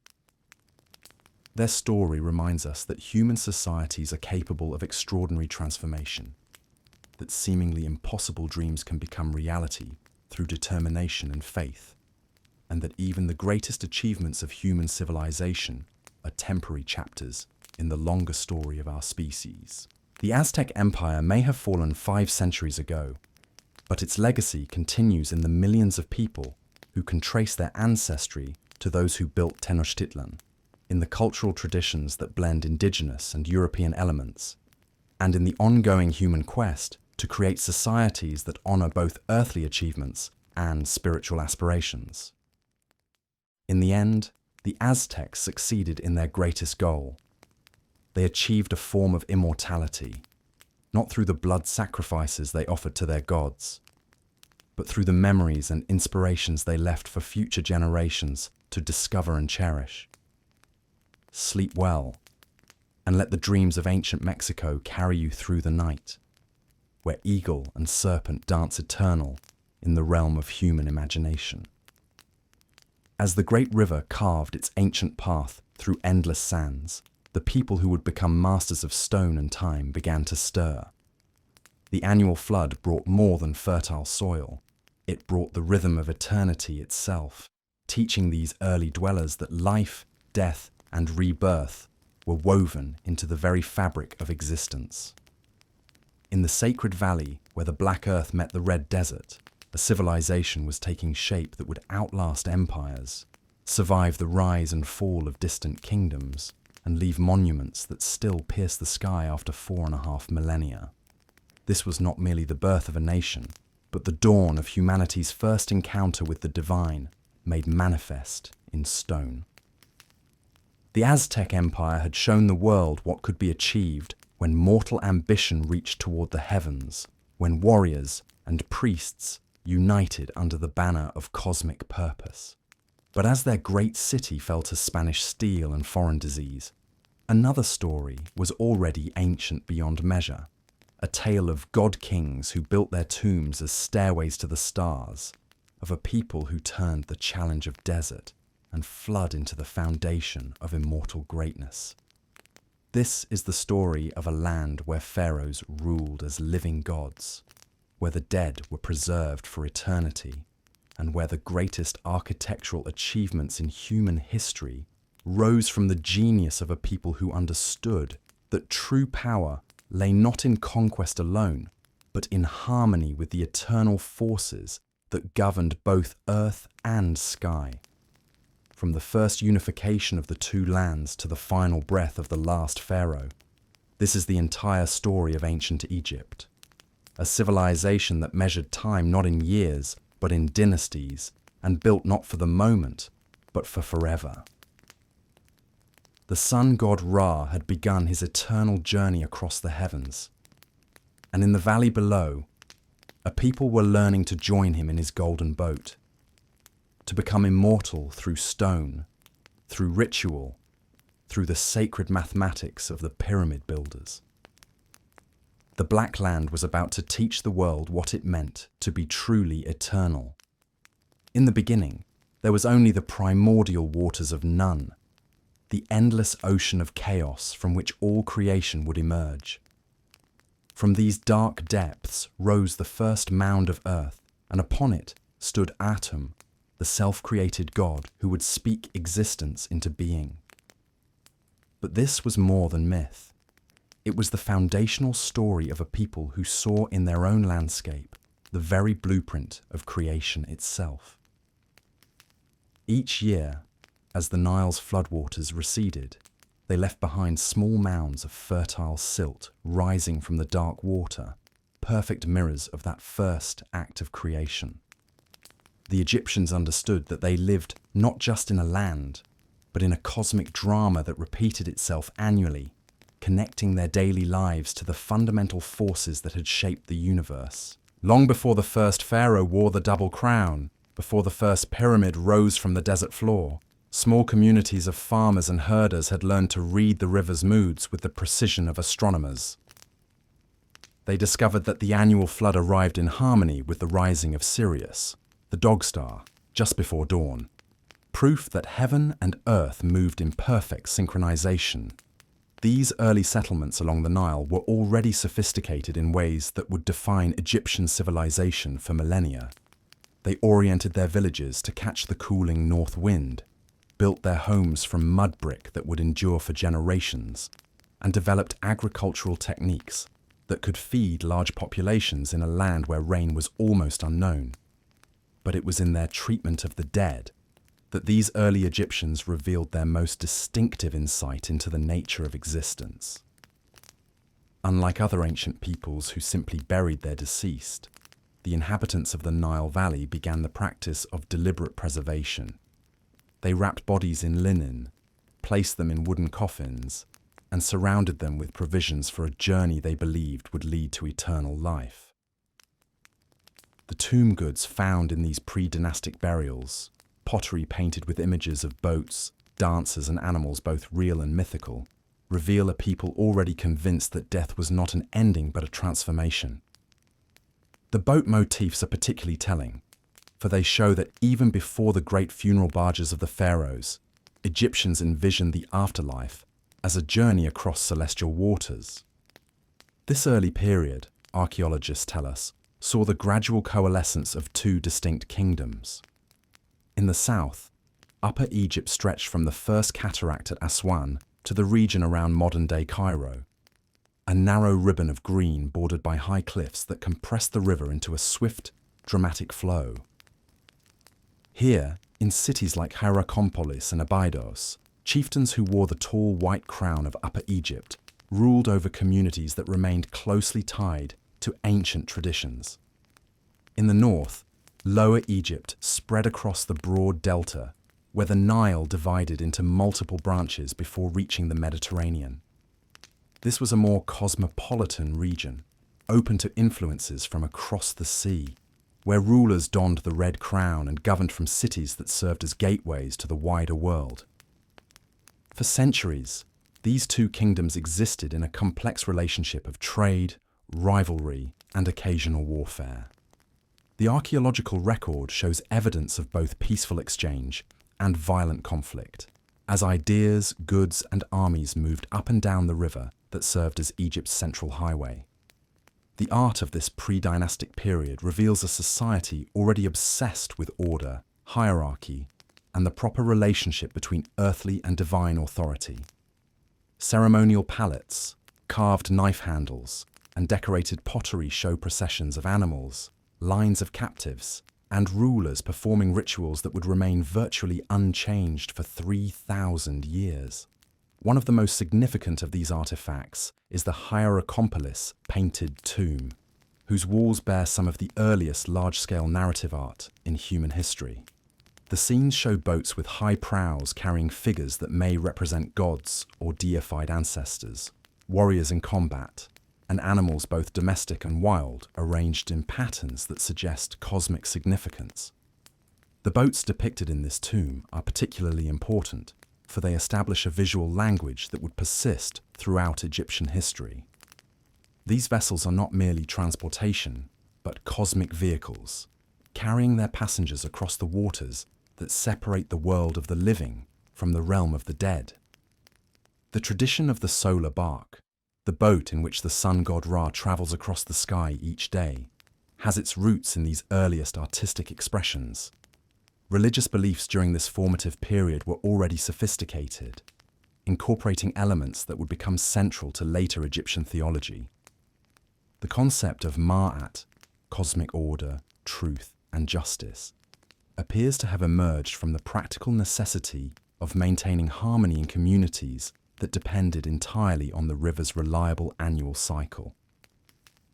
Their story reminds us that human societies are capable of extraordinary transformation, that seemingly impossible dreams can become reality through determination and faith, and that even the greatest achievements of human civilization are temporary chapters in the longer story of our species. The Aztec Empire may have fallen 5 centuries ago, but its legacy continues in the millions of people who can trace their ancestry to those who built Tenochtitlan, in the cultural traditions that blend indigenous and European elements, and in the ongoing human quest to create societies that honor both earthly achievements and spiritual aspirations. In the end, the Aztecs succeeded in their greatest goal. They achieved a form of immortality, not through the blood sacrifices they offered to their gods, but through the memories and inspirations they left for future generations to discover and cherish. Sleep well, and let the dreams of ancient Mexico carry you through the night, where eagle and serpent dance eternal in the realm of human imagination. As the great river carved its ancient path through endless sands, the people who would become masters of stone and time began to stir. The annual flood brought more than fertile soil. It brought the rhythm of eternity itself, teaching these early dwellers that life, death, and rebirth were woven into the very fabric of existence. In the sacred valley where the black earth met the red desert, a civilization was taking shape that would outlast empires, survive the rise and fall of distant kingdoms, and leave monuments that still pierce the sky after 4.5 millennia. This was not merely the birth of a nation, but the dawn of humanity's first encounter with the divine, made manifest in stone. The Aztec Empire had shown the world what could be achieved when mortal ambition reached toward the heavens, when warriors and priests united under the banner of cosmic purpose. But as their great city fell to Spanish steel and foreign disease, Another story was already ancient beyond measure, a tale of god-kings who built their tombs as stairways to the stars, of a people who turned the challenge of desert and flood into the foundation of immortal greatness. This is the story of a land where pharaohs ruled as living gods, where the dead were preserved for eternity, and where the greatest architectural achievements in human history rose from the genius of a people who understood that true power lay not in conquest alone, but in harmony with the eternal forces that governed both earth and sky. From the first unification of the two lands to the final breath of the last pharaoh, this is the entire story of ancient Egypt. A civilization that measured time not in years, but in dynasties, and built not for the moment, but for forever. The sun god Ra had begun his eternal journey across the heavens, and in the valley below, a people were learning to join him in his golden boat, to become immortal through stone, through ritual, through the sacred mathematics of the pyramid builders. The Black Land was about to teach the world what it meant to be truly eternal. In the beginning, there was only the primordial waters of none, the endless ocean of chaos from which all creation would emerge. From these dark depths rose the first mound of earth, and upon it stood Atum, the self-created god who would speak existence into being. But this was more than myth. It was the foundational story of a people who saw in their own landscape the very blueprint of creation itself. Each year, as the Nile's floodwaters receded, they left behind small mounds of fertile silt rising from the dark water, perfect mirrors of that first act of creation. The Egyptians understood that they lived not just in a land, but in a cosmic drama that repeated itself annually, connecting their daily lives to the fundamental forces that had shaped the universe. Long before the first pharaoh wore the double crown, before the first pyramid rose from the desert floor, small communities of farmers and herders had learned to read the river's moods with the precision of astronomers. They discovered that the annual flood arrived in harmony with the rising of Sirius, the dog star, just before dawn, proof that heaven and earth moved in perfect synchronization. These early settlements along the Nile were already sophisticated in ways that would define Egyptian civilization for millennia. They oriented their villages to catch the cooling north wind, built their homes from mud brick that would endure for generations, and developed agricultural techniques that could feed large populations in a land where rain was almost unknown. But it was in their treatment of the dead that these early Egyptians revealed their most distinctive insight into the nature of existence. Unlike other ancient peoples who simply buried their deceased, the inhabitants of the Nile Valley began the practice of deliberate preservation. They wrapped bodies in linen, placed them in wooden coffins, and surrounded them with provisions for a journey they believed would lead to eternal life. The tomb goods found in these pre-dynastic burials, pottery painted with images of boats, dancers and animals both real and mythical, reveal a people already convinced that death was not an ending but a transformation. The boat motifs are particularly telling, for they show that even before the great funeral barges of the pharaohs, Egyptians envisioned the afterlife as a journey across celestial waters. This early period, archaeologists tell us, saw the gradual coalescence of two distinct kingdoms. In the south, Upper Egypt stretched from the first cataract at Aswan to the region around modern-day Cairo, a narrow ribbon of green bordered by high cliffs that compressed the river into a swift, dramatic flow. Here, in cities like Hierakonpolis and Abydos, chieftains who wore the tall white crown of Upper Egypt ruled over communities that remained closely tied to ancient traditions. In the north, Lower Egypt spread across the broad delta, where the Nile divided into multiple branches before reaching the Mediterranean. This was a more cosmopolitan region, open to influences from across the sea, where rulers donned the red crown and governed from cities that served as gateways to the wider world. For centuries, These two kingdoms existed in a complex relationship of trade, rivalry, and occasional warfare. The archaeological record shows evidence of both peaceful exchange and violent conflict, as ideas, goods, and armies moved up and down the river that served as Egypt's central highway. The art of this pre-dynastic period reveals a society already obsessed with order, hierarchy, and the proper relationship between earthly and divine authority. Ceremonial palettes, carved knife handles, and decorated pottery show processions of animals, lines of captives, and rulers performing rituals that would remain virtually unchanged for 3,000 years. One of the most significant of these artifacts is the Hierakonpolis painted tomb, whose walls bear some of the earliest large-scale narrative art in human history. The scenes show boats with high prows carrying figures that may represent gods or deified ancestors, warriors in combat, and animals both domestic and wild arranged in patterns that suggest cosmic significance. The boats depicted in this tomb are particularly important, for they establish a visual language that would persist throughout Egyptian history. These vessels are not merely transportation, but cosmic vehicles, carrying their passengers across the waters that separate the world of the living from the realm of the dead. The tradition of the solar bark, the boat in which the sun god Ra travels across the sky each day, has its roots in these earliest artistic expressions. Religious beliefs during this formative period were already sophisticated, incorporating elements that would become central to later Egyptian theology. The concept of Ma'at, cosmic order, truth, and justice, appears to have emerged from the practical necessity of maintaining harmony in communities that depended entirely on the river's reliable annual cycle.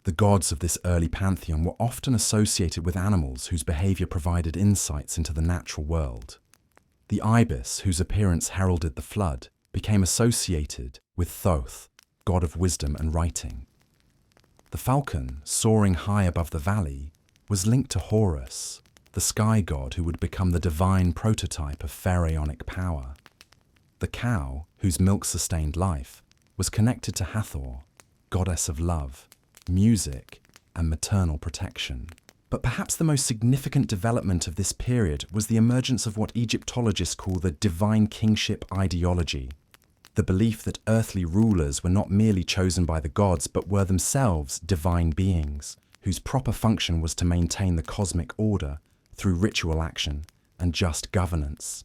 The gods of this early pantheon were often associated with animals whose behavior provided insights into the natural world. The ibis, whose appearance heralded the flood, became associated with Thoth, god of wisdom and writing. The falcon, soaring high above the valley, was linked to Horus, the sky god who would become the divine prototype of pharaonic power. The cow, whose milk sustained life, was connected to Hathor, goddess of love, music, and maternal protection. But perhaps the most significant development of this period was the emergence of what Egyptologists call the divine kingship ideology, the belief that earthly rulers were not merely chosen by the gods but were themselves divine beings, whose proper function was to maintain the cosmic order through ritual action and just governance.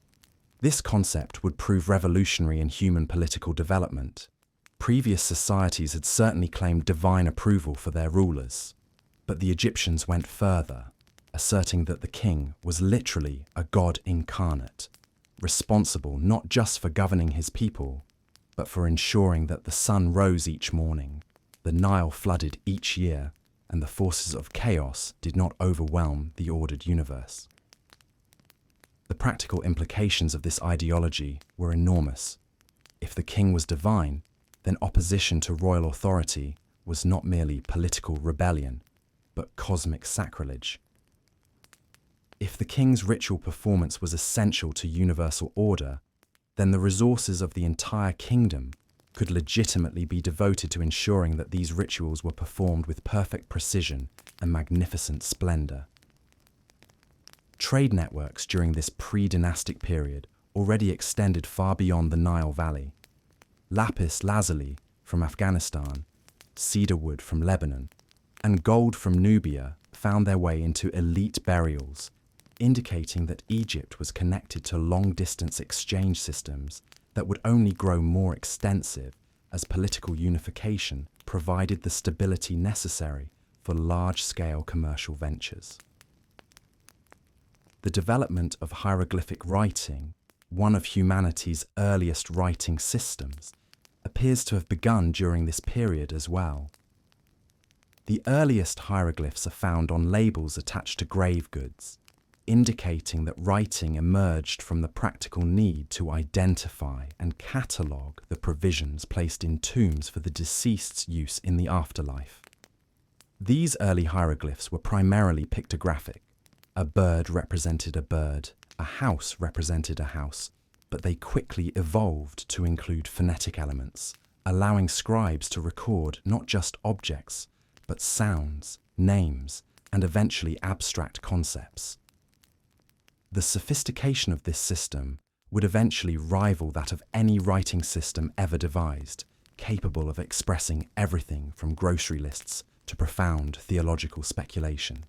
This concept would prove revolutionary in human political development. Previous societies had certainly claimed divine approval for their rulers, but the Egyptians went further, asserting that the king was literally a god incarnate, responsible not just for governing his people, but for ensuring that the sun rose each morning, the Nile flooded each year, and the forces of chaos did not overwhelm the ordered universe. The practical implications of this ideology were enormous. If the king was divine, then opposition to royal authority was not merely political rebellion, but cosmic sacrilege. If the king's ritual performance was essential to universal order, then the resources of the entire kingdom could legitimately be devoted to ensuring that these rituals were performed with perfect precision and magnificent splendor. Trade networks during this pre-dynastic period already extended far beyond the Nile Valley. Lapis lazuli from Afghanistan, cedar wood from Lebanon, and gold from Nubia found their way into elite burials, indicating that Egypt was connected to long-distance exchange systems that would only grow more extensive as political unification provided the stability necessary for large-scale commercial ventures. The development of hieroglyphic writing, one of humanity's earliest writing systems, appears to have begun during this period as well. The earliest hieroglyphs are found on labels attached to grave goods, indicating that writing emerged from the practical need to identify and catalogue the provisions placed in tombs for the deceased's use in the afterlife. These early hieroglyphs were primarily pictographic. A bird represented a bird, a house represented a house, but they quickly evolved to include phonetic elements, allowing scribes to record not just objects, but sounds, names, and eventually abstract concepts. The sophistication of this system would eventually rival that of any writing system ever devised, capable of expressing everything from grocery lists to profound theological speculation.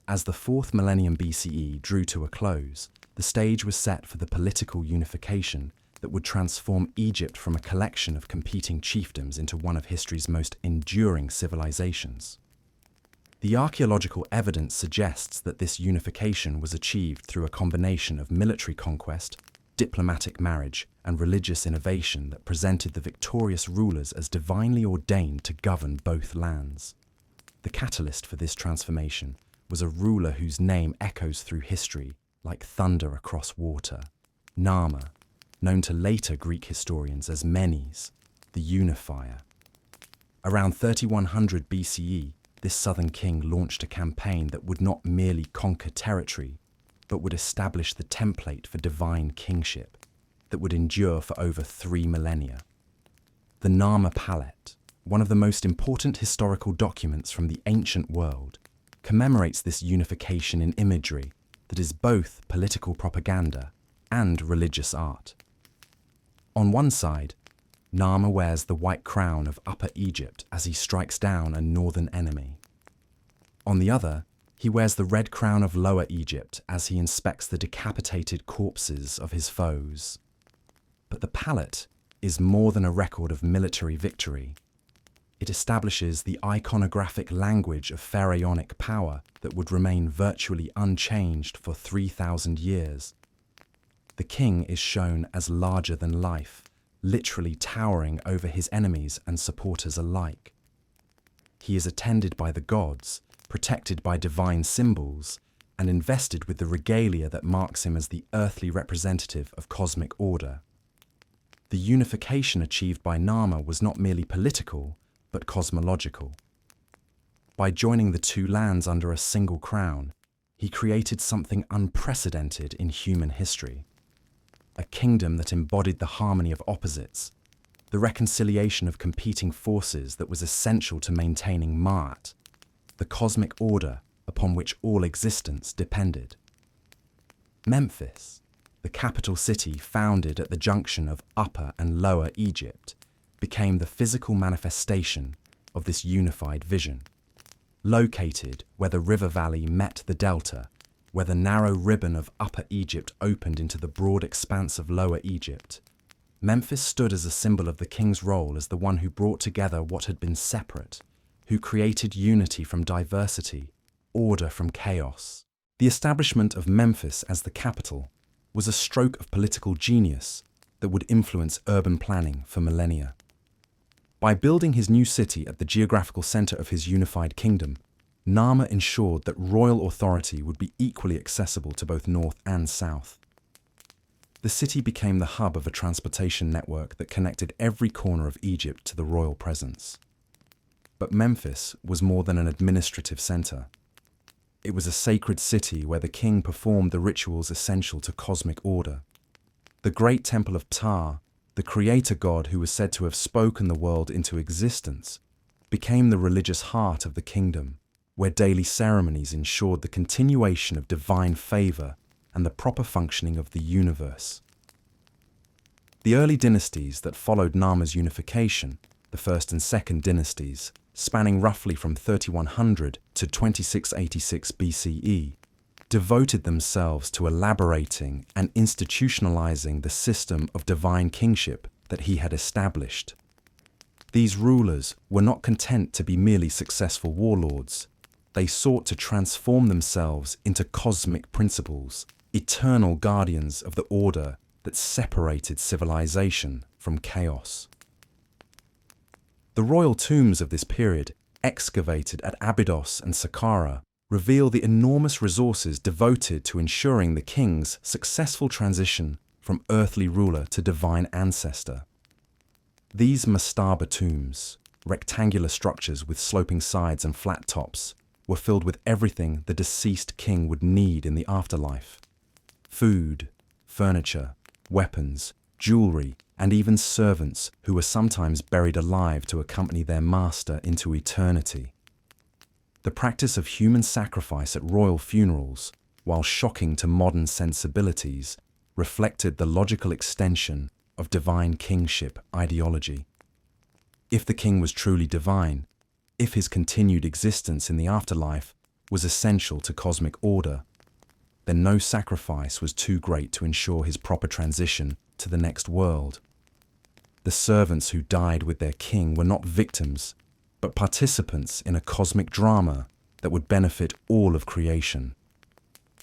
As the 4th millennium BCE drew to a close, the stage was set for the political unification that would transform Egypt from a collection of competing chiefdoms into one of history's most enduring civilizations. The archaeological evidence suggests that this unification was achieved through a combination of military conquest, diplomatic marriage, and religious innovation that presented the victorious rulers as divinely ordained to govern both lands. The catalyst for this transformation was a ruler whose name echoes through history like thunder across water, Narmer, known to later Greek historians as Menes, the unifier. Around 3100 BCE, this southern king launched a campaign that would not merely conquer territory, but would establish the template for divine kingship that would endure for over 3 millennia. The Narmer Palette, one of the most important historical documents from the ancient world, commemorates this unification in imagery that is both political propaganda and religious art. On one side, Narmer wears the white crown of Upper Egypt as he strikes down a northern enemy. On the other, he wears the red crown of Lower Egypt as he inspects the decapitated corpses of his foes. But the palette is more than a record of military victory. It establishes the iconographic language of pharaonic power that would remain virtually unchanged for 3,000 years. The king is shown as larger than life, literally towering over his enemies and supporters alike. He is attended by the gods, protected by divine symbols, and invested with the regalia that marks him as the earthly representative of cosmic order. The unification achieved by Narmer was not merely political, but cosmological. By joining the two lands under a single crown, he created something unprecedented in human history. A kingdom that embodied the harmony of opposites, the reconciliation of competing forces that was essential to maintaining Ma'at, the cosmic order upon which all existence depended. Memphis, the capital city founded at the junction of Upper and Lower Egypt, became the physical manifestation of this unified vision. Located where the river valley met the delta, where the narrow ribbon of Upper Egypt opened into the broad expanse of Lower Egypt, Memphis stood as a symbol of the king's role as the one who brought together what had been separate, who created unity from diversity, order from chaos. The establishment of Memphis as the capital was a stroke of political genius that would influence urban planning for millennia. By building his new city at the geographical center of his unified kingdom, Narmer ensured that royal authority would be equally accessible to both north and south. The city became the hub of a transportation network that connected every corner of Egypt to the royal presence. But Memphis was more than an administrative center. It was a sacred city where the king performed the rituals essential to cosmic order. The great temple of Ptah, the creator god who was said to have spoken the world into existence, became the religious heart of the kingdom, where daily ceremonies ensured the continuation of divine favor and the proper functioning of the universe. The early dynasties that followed Narmer's unification, the first and second dynasties, spanning roughly from 3100 to 2686 BCE, devoted themselves to elaborating and institutionalizing the system of divine kingship that he had established. These rulers were not content to be merely successful warlords. They sought to transform themselves into cosmic principles, eternal guardians of the order that separated civilization from chaos. The royal tombs of this period, excavated at Abydos and Saqqara, reveal the enormous resources devoted to ensuring the king's successful transition from earthly ruler to divine ancestor. These mastaba tombs, rectangular structures with sloping sides and flat tops, were filled with everything the deceased king would need in the afterlife: food, furniture, weapons, jewelry, and even servants who were sometimes buried alive to accompany their master into eternity. The practice of human sacrifice at royal funerals, while shocking to modern sensibilities, reflected the logical extension of divine kingship ideology. If the king was truly divine, if his continued existence in the afterlife was essential to cosmic order, then no sacrifice was too great to ensure his proper transition to the next world. The servants who died with their king were not victims, but participants in a cosmic drama that would benefit all of creation.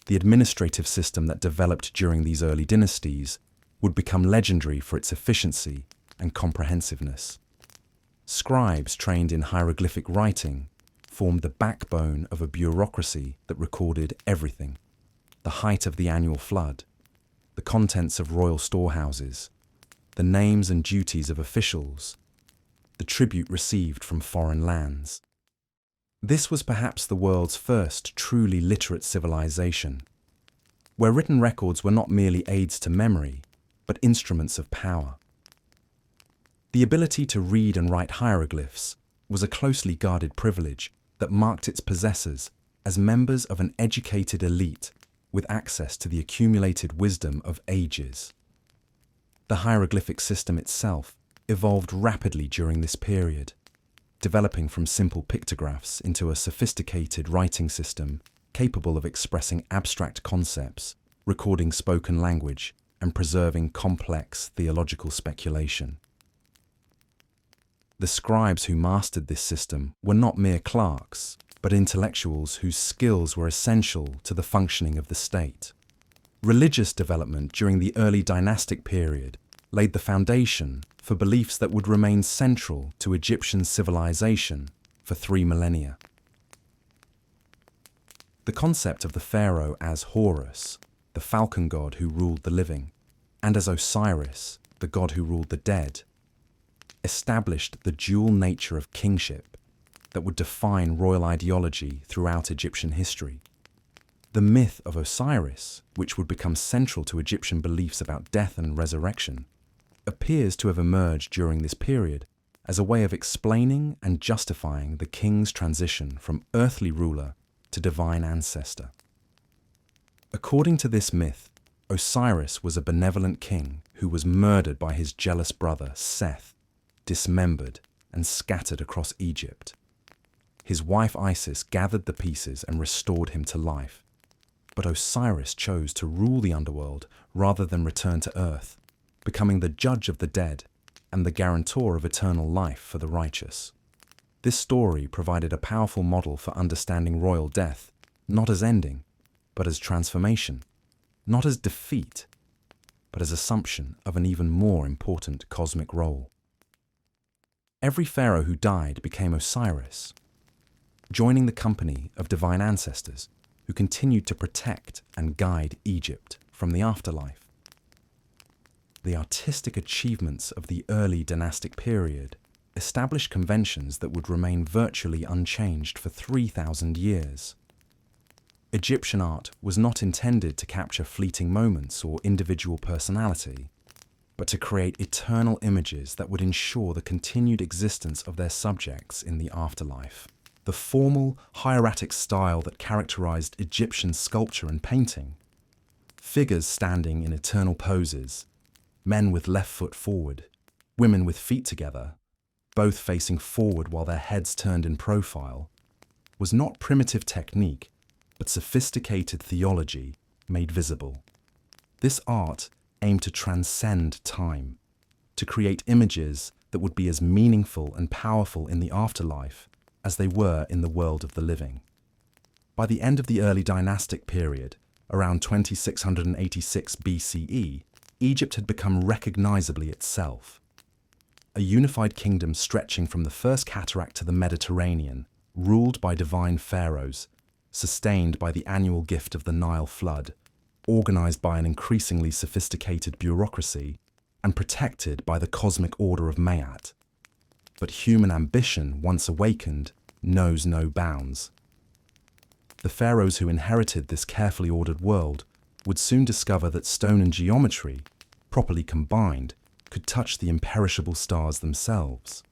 The administrative system that developed during these early dynasties would become legendary for its efficiency and comprehensiveness. Scribes trained in hieroglyphic writing formed the backbone of a bureaucracy that recorded everything: the height of the annual flood, the contents of royal storehouses, the names and duties of officials, the tribute received from foreign lands. This was perhaps the world's first truly literate civilization, where written records were not merely aids to memory, but instruments of power. The ability to read and write hieroglyphs was a closely guarded privilege that marked its possessors as members of an educated elite with access to the accumulated wisdom of ages. The hieroglyphic system itself evolved rapidly during this period, developing from simple pictographs into a sophisticated writing system capable of expressing abstract concepts, recording spoken language, and preserving complex theological speculation. The scribes who mastered this system were not mere clerks, but intellectuals whose skills were essential to the functioning of the state. Religious development during the early dynastic period laid the foundation for beliefs that would remain central to Egyptian civilization for 3 millennia. The concept of the pharaoh as Horus, the falcon god who ruled the living, and as Osiris, the god who ruled the dead, established the dual nature of kingship that would define royal ideology throughout Egyptian history. The myth of Osiris, which would become central to Egyptian beliefs about death and resurrection, appears to have emerged during this period as a way of explaining and justifying the king's transition from earthly ruler to divine ancestor. According to this myth, Osiris was a benevolent king who was murdered by his jealous brother Seth, dismembered and scattered across Egypt. His wife Isis gathered the pieces and restored him to life. But Osiris chose to rule the underworld rather than return to earth, becoming the judge of the dead and the guarantor of eternal life for the righteous. This story provided a powerful model for understanding royal death, not as ending, but as transformation, not as defeat, but as assumption of an even more important cosmic role. Every pharaoh who died became Osiris, joining the company of divine ancestors who continued to protect and guide Egypt from the afterlife. The artistic achievements of the early dynastic period established conventions that would remain virtually unchanged for 3,000 years. Egyptian art was not intended to capture fleeting moments or individual personality, but to create eternal images that would ensure the continued existence of their subjects in the afterlife. The formal, hieratic style that characterized Egyptian sculpture and painting, figures standing in eternal poses, men with left foot forward, women with feet together, both facing forward while their heads turned in profile, was not primitive technique, but sophisticated theology made visible. This art aimed to transcend time, to create images that would be as meaningful and powerful in the afterlife as they were in the world of the living. By the end of the early dynastic period, around 2686 BCE, Egypt had become recognizably itself. A unified kingdom stretching from the First Cataract to the Mediterranean, ruled by divine pharaohs, sustained by the annual gift of the Nile flood, organized by an increasingly sophisticated bureaucracy, and protected by the cosmic order of Maat. But human ambition, once awakened, knows no bounds. The pharaohs who inherited this carefully ordered world would soon discover that stone and geometry, properly combined, could touch the imperishable stars themselves.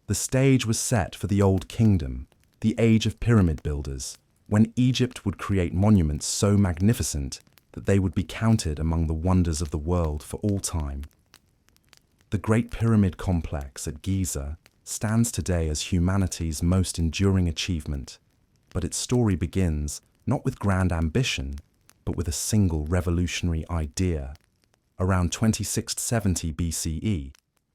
The stage was set for the Old Kingdom, the age of pyramid builders, when Egypt would create monuments so magnificent that they would be counted among the wonders of the world for all time. The Great Pyramid Complex at Giza stands today as humanity's most enduring achievement, but its story begins not with grand ambition, but with a single revolutionary idea. Around 2670 BCE,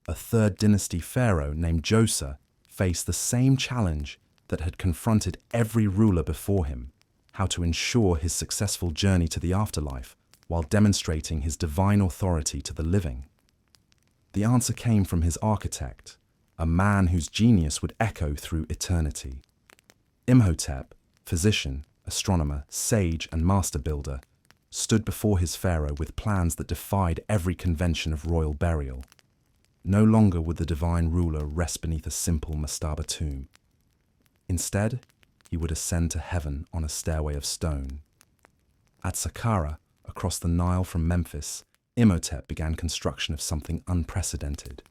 a third dynasty pharaoh named Djoser faced the same challenge that had confronted every ruler before him: how to ensure his successful journey to the afterlife while demonstrating his divine authority to the living. The answer came from his architect, a man whose genius would echo through eternity. Imhotep, physician, astronomer, sage, and master builder, stood before his pharaoh with plans that defied every convention of royal burial. No longer would the divine ruler rest beneath a simple mastaba tomb. Instead, he would ascend to heaven on a stairway of stone. At Saqqara, across the Nile from Memphis, Imhotep began construction of something unprecedented: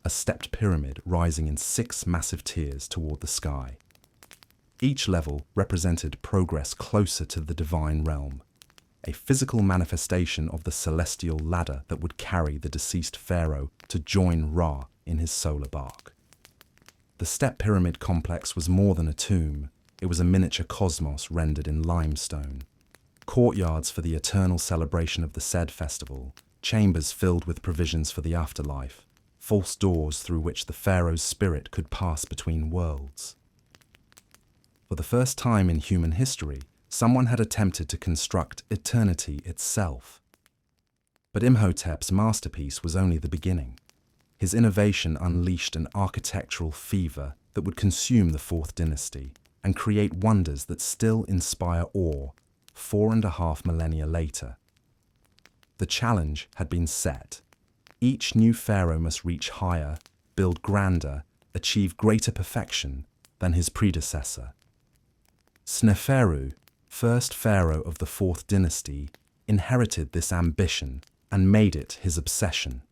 a stepped pyramid rising in 6 massive tiers toward the sky. Each level represented progress closer to the divine realm, a physical manifestation of the celestial ladder that would carry the deceased pharaoh to join Ra in his solar bark. The step pyramid complex was more than a tomb. It was a miniature cosmos rendered in limestone. Courtyards for the eternal celebration of the Sed festival, chambers filled with provisions for the afterlife, false doors through which the pharaoh's spirit could pass between worlds. For the first time in human history, someone had attempted to construct eternity itself. But Imhotep's masterpiece was only the beginning. His innovation unleashed an architectural fever that would consume the 4th dynasty and create wonders that still inspire awe 4.5 millennia later. The challenge had been set. Each new pharaoh must reach higher, build grander, achieve greater perfection than his predecessor. Sneferu, first pharaoh of the 4th dynasty, inherited this ambition and made it his obsession.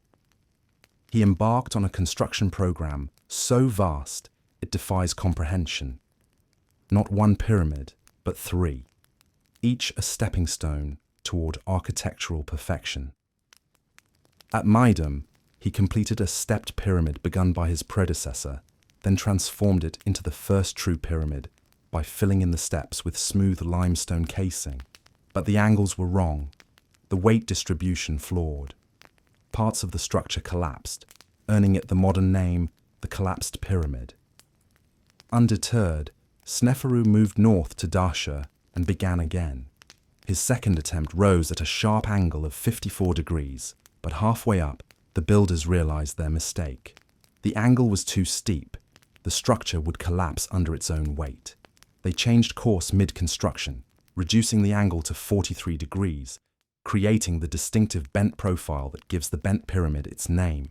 He embarked on a construction program so vast it defies comprehension. Not 1 pyramid, but 3, each a stepping stone toward architectural perfection. At Maidum, he completed a stepped pyramid begun by his predecessor, then transformed it into the first true pyramid by filling in the steps with smooth limestone casing. But the angles were wrong, the weight distribution flawed. Parts of the structure collapsed, earning it the modern name, the Collapsed Pyramid. Undeterred, Sneferu moved north to Dahshur and began again. His second attempt rose at a sharp angle of 54 degrees, but halfway up, the builders realized their mistake. The angle was too steep. The structure would collapse under its own weight. They changed course mid-construction, reducing the angle to 43 degrees, creating the distinctive bent profile that gives the bent pyramid its name.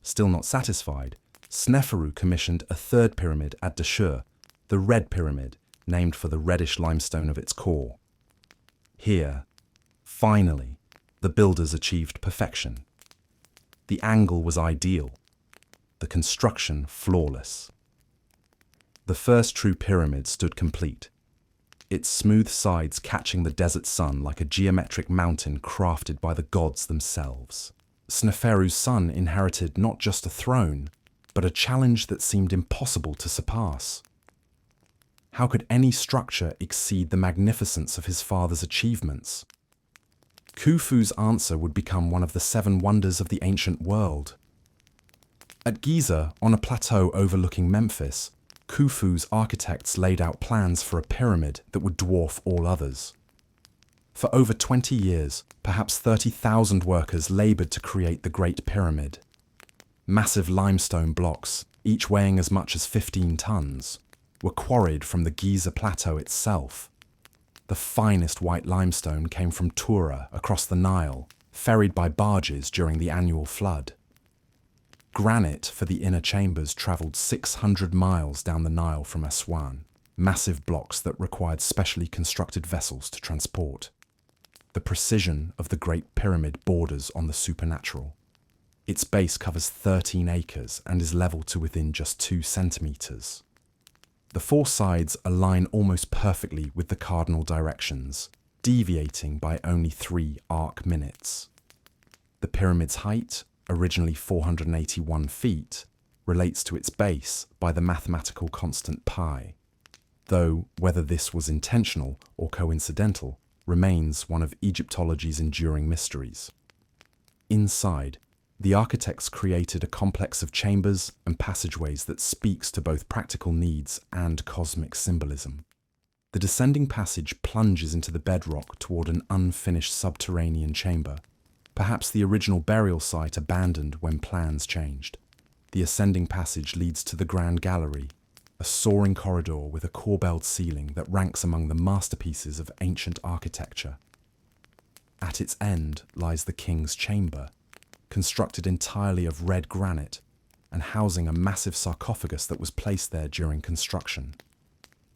Still not satisfied, Sneferu commissioned a third pyramid at Dahshur, the Red Pyramid, named for the reddish limestone of its core. Here, finally, the builders achieved perfection. The angle was ideal, the construction flawless. The first true pyramid stood complete, its smooth sides catching the desert sun like a geometric mountain crafted by the gods themselves. Sneferu's son inherited not just a throne, but a challenge that seemed impossible to surpass. How could any structure exceed the magnificence of his father's achievements? Khufu's answer would become one of the 7 wonders of the ancient world. At Giza, on a plateau overlooking Memphis, Khufu's architects laid out plans for a pyramid that would dwarf all others. For over 20 years, perhaps 30,000 workers labored to create the Great Pyramid. Massive limestone blocks, each weighing as much as 15 tons, were quarried from the Giza Plateau itself. The finest white limestone came from Tura across the Nile, ferried by barges during the annual flood. Granite for the inner chambers travelled 600 miles down the Nile from Aswan, massive blocks that required specially constructed vessels to transport. The precision of the Great Pyramid borders on the supernatural. Its base covers 13 acres and is level to within just 2 centimeters. The 4 sides align almost perfectly with the cardinal directions, deviating by only 3 arc minutes. The pyramid's height, originally 481 feet, relates to its base by the mathematical constant pi, though whether this was intentional or coincidental remains one of Egyptology's enduring mysteries. Inside, the architects created a complex of chambers and passageways that speaks to both practical needs and cosmic symbolism. The descending passage plunges into the bedrock toward an unfinished subterranean chamber, perhaps the original burial site abandoned when plans changed. The ascending passage leads to the Grand Gallery, a soaring corridor with a corbelled ceiling that ranks among the masterpieces of ancient architecture. At its end lies the King's Chamber, constructed entirely of red granite and housing a massive sarcophagus that was placed there during construction,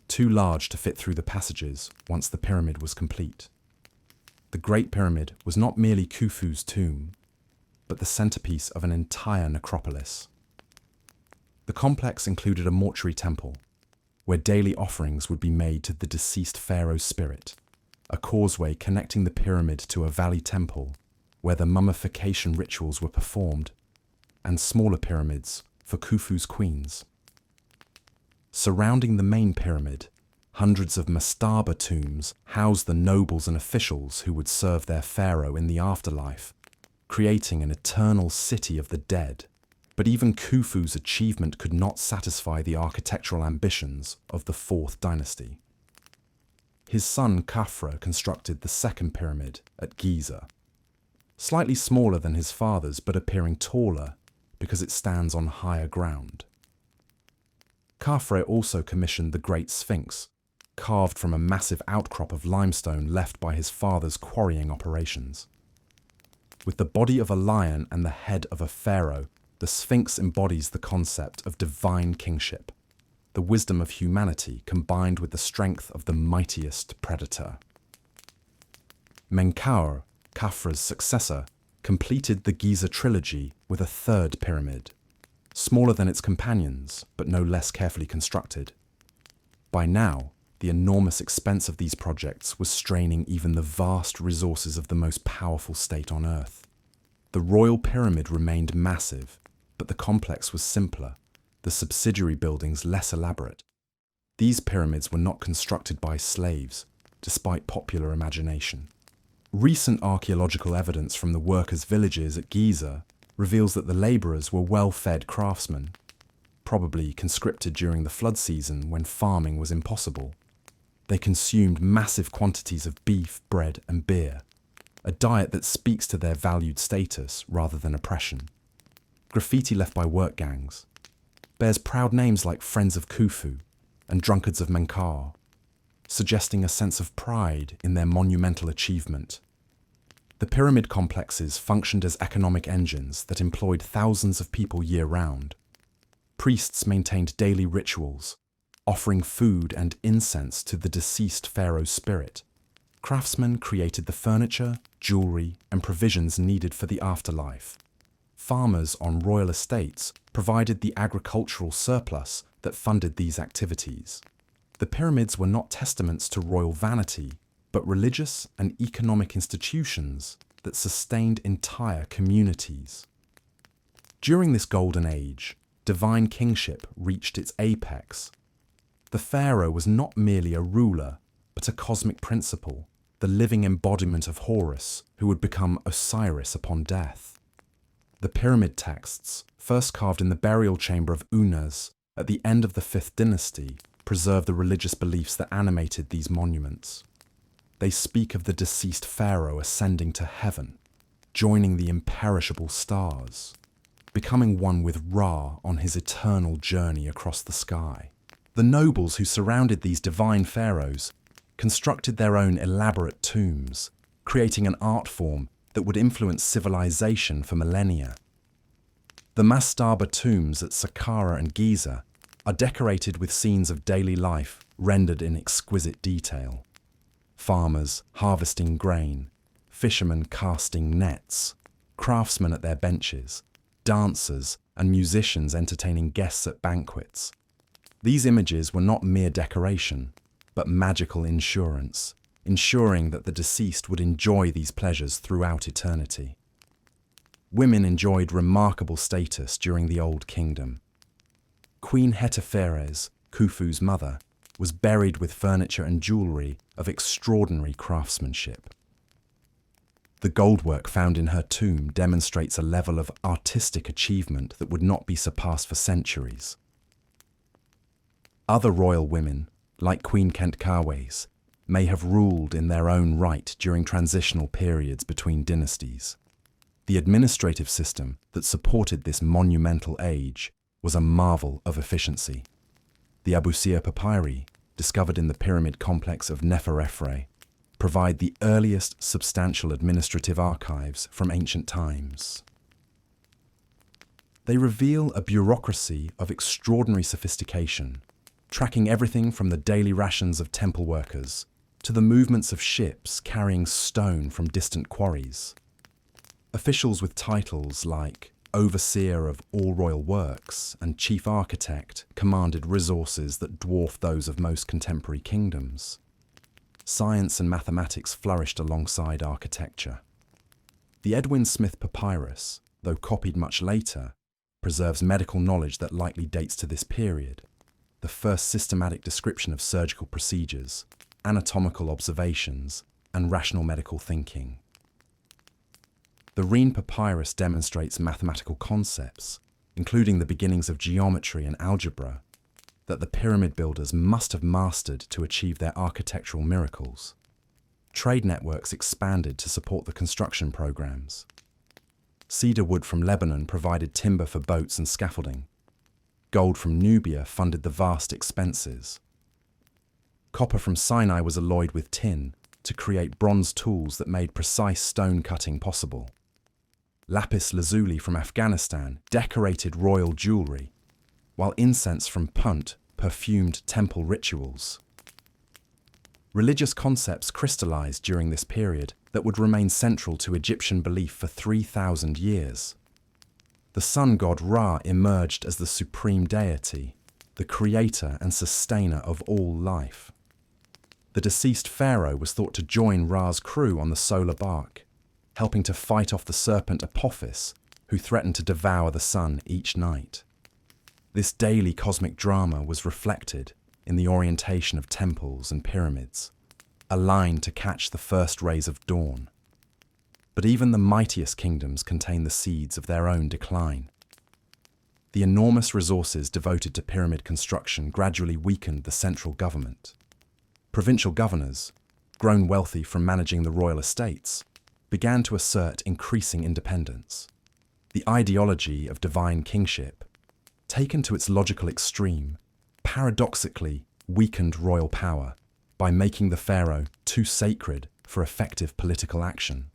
too large to fit through the passages once the pyramid was complete. The Great Pyramid was not merely Khufu's tomb, but the centerpiece of an entire necropolis. The complex included a mortuary temple, where daily offerings would be made to the deceased pharaoh's spirit, a causeway connecting the pyramid to a valley temple, where the mummification rituals were performed, and smaller pyramids for Khufu's queens. Surrounding the main pyramid, hundreds of mastaba tombs housed the nobles and officials who would serve their pharaoh in the afterlife, creating an eternal city of the dead. But even Khufu's achievement could not satisfy the architectural ambitions of the 4th dynasty. His son Khafra constructed the 2nd pyramid at Giza, slightly smaller than his father's but appearing taller because it stands on higher ground. Khafra also commissioned the Great Sphinx, carved from a massive outcrop of limestone left by his father's quarrying operations. With the body of a lion and the head of a pharaoh, the Sphinx embodies the concept of divine kingship, the wisdom of humanity combined with the strength of the mightiest predator. Menkaure, Khafra's successor, completed the Giza trilogy with a 3rd pyramid, smaller than its companions, but no less carefully constructed. By now, the enormous expense of these projects was straining even the vast resources of the most powerful state on Earth. The royal pyramid remained massive, but the complex was simpler, the subsidiary buildings less elaborate. These pyramids were not constructed by slaves, despite popular imagination. Recent archaeological evidence from the workers' villages at Giza reveals that the laborers were well-fed craftsmen, probably conscripted during the flood season when farming was impossible. They consumed massive quantities of beef, bread, and beer, a diet that speaks to their valued status rather than oppression. Graffiti left by work gangs bears proud names like Friends of Khufu and Drunkards of Menkaure, suggesting a sense of pride in their monumental achievement. The pyramid complexes functioned as economic engines that employed thousands of people year-round. Priests maintained daily rituals, offering food and incense to the deceased pharaoh's spirit. Craftsmen created the furniture, jewelry, and provisions needed for the afterlife. Farmers on royal estates provided the agricultural surplus that funded these activities. The pyramids were not testaments to royal vanity, but religious and economic institutions that sustained entire communities. During this golden age, divine kingship reached its apex. The pharaoh was not merely a ruler, but a cosmic principle, the living embodiment of Horus, who would become Osiris upon death. The pyramid texts, first carved in the burial chamber of Unas at the end of the 5th dynasty, preserve the religious beliefs that animated these monuments. They speak of the deceased pharaoh ascending to heaven, joining the imperishable stars, becoming one with Ra on his eternal journey across the sky. The nobles who surrounded these divine pharaohs constructed their own elaborate tombs, creating an art form that would influence civilization for millennia. The mastaba tombs at Saqqara and Giza are decorated with scenes of daily life rendered in exquisite detail. Farmers harvesting grain, fishermen casting nets, craftsmen at their benches, dancers and musicians entertaining guests at banquets. These images were not mere decoration, but magical insurance, ensuring that the deceased would enjoy these pleasures throughout eternity. Women enjoyed remarkable status during the Old Kingdom. Queen Hetepheres, Khufu's mother, was buried with furniture and jewellery of extraordinary craftsmanship. The goldwork found in her tomb demonstrates a level of artistic achievement that would not be surpassed for centuries. Other royal women, like Queen Khentkaawes, may have ruled in their own right during transitional periods between dynasties. The administrative system that supported this monumental age was a marvel of efficiency. The Abusir papyri, discovered in the pyramid complex of Neferefre, provide the earliest substantial administrative archives from ancient times. They reveal a bureaucracy of extraordinary sophistication, tracking everything from the daily rations of temple workers to the movements of ships carrying stone from distant quarries. Officials with titles like Overseer of all royal works and Chief Architect commanded resources that dwarfed those of most contemporary kingdoms. Science and mathematics flourished alongside architecture. The Edwin Smith Papyrus, though copied much later, preserves medical knowledge that likely dates to this period. The first systematic description of surgical procedures, anatomical observations, and rational medical thinking. The Rene Papyrus demonstrates mathematical concepts, including the beginnings of geometry and algebra, that the pyramid builders must have mastered to achieve their architectural miracles. Trade networks expanded to support the construction programs. Cedar wood from Lebanon provided timber for boats and scaffolding. Gold from Nubia funded the vast expenses. Copper from Sinai was alloyed with tin to create bronze tools that made precise stone cutting possible. Lapis lazuli from Afghanistan decorated royal jewelry, while incense from Punt perfumed temple rituals. Religious concepts crystallized during this period that would remain central to Egyptian belief for 3,000 years. The sun god Ra emerged as the supreme deity, the creator and sustainer of all life. The deceased pharaoh was thought to join Ra's crew on the solar bark, helping to fight off the serpent Apophis, who threatened to devour the sun each night. This daily cosmic drama was reflected in the orientation of temples and pyramids, aligned to catch the first rays of dawn. But even the mightiest kingdoms contain the seeds of their own decline. The enormous resources devoted to pyramid construction gradually weakened the central government. Provincial governors, grown wealthy from managing the royal estates, began to assert increasing independence. The ideology of divine kingship, taken to its logical extreme, paradoxically weakened royal power by making the pharaoh too sacred for effective political action.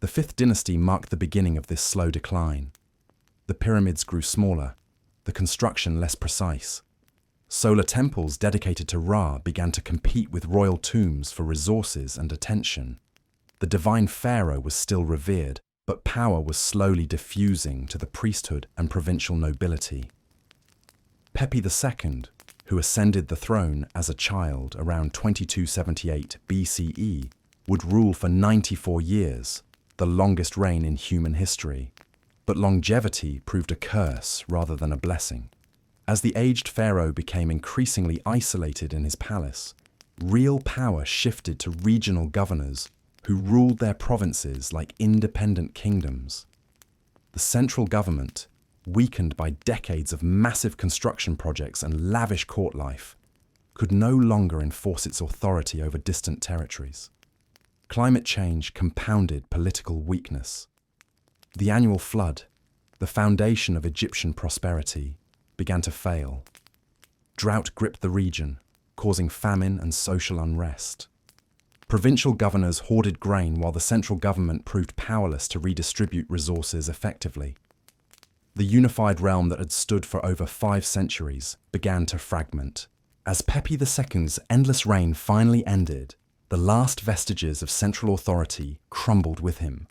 The Fifth Dynasty marked the beginning of this slow decline. The pyramids grew smaller, the construction less precise. Solar temples dedicated to Ra began to compete with royal tombs for resources and attention. The divine pharaoh was still revered, but power was slowly diffusing to the priesthood and provincial nobility. Pepi II, who ascended the throne as a child around 2278 BCE, would rule for 94 years, the longest reign in human history. But longevity proved a curse rather than a blessing. As the aged pharaoh became increasingly isolated in his palace, real power shifted to regional governors who ruled their provinces like independent kingdoms. The central government, weakened by decades of massive construction projects and lavish court life, could no longer enforce its authority over distant territories. Climate change compounded political weakness. The annual flood, the foundation of Egyptian prosperity, began to fail. Drought gripped the region, causing famine and social unrest. Provincial governors hoarded grain while the central government proved powerless to redistribute resources effectively. The unified realm that had stood for over 5 centuries began to fragment. As Pepi II's endless reign finally ended, The last vestiges of central authority crumbled with him.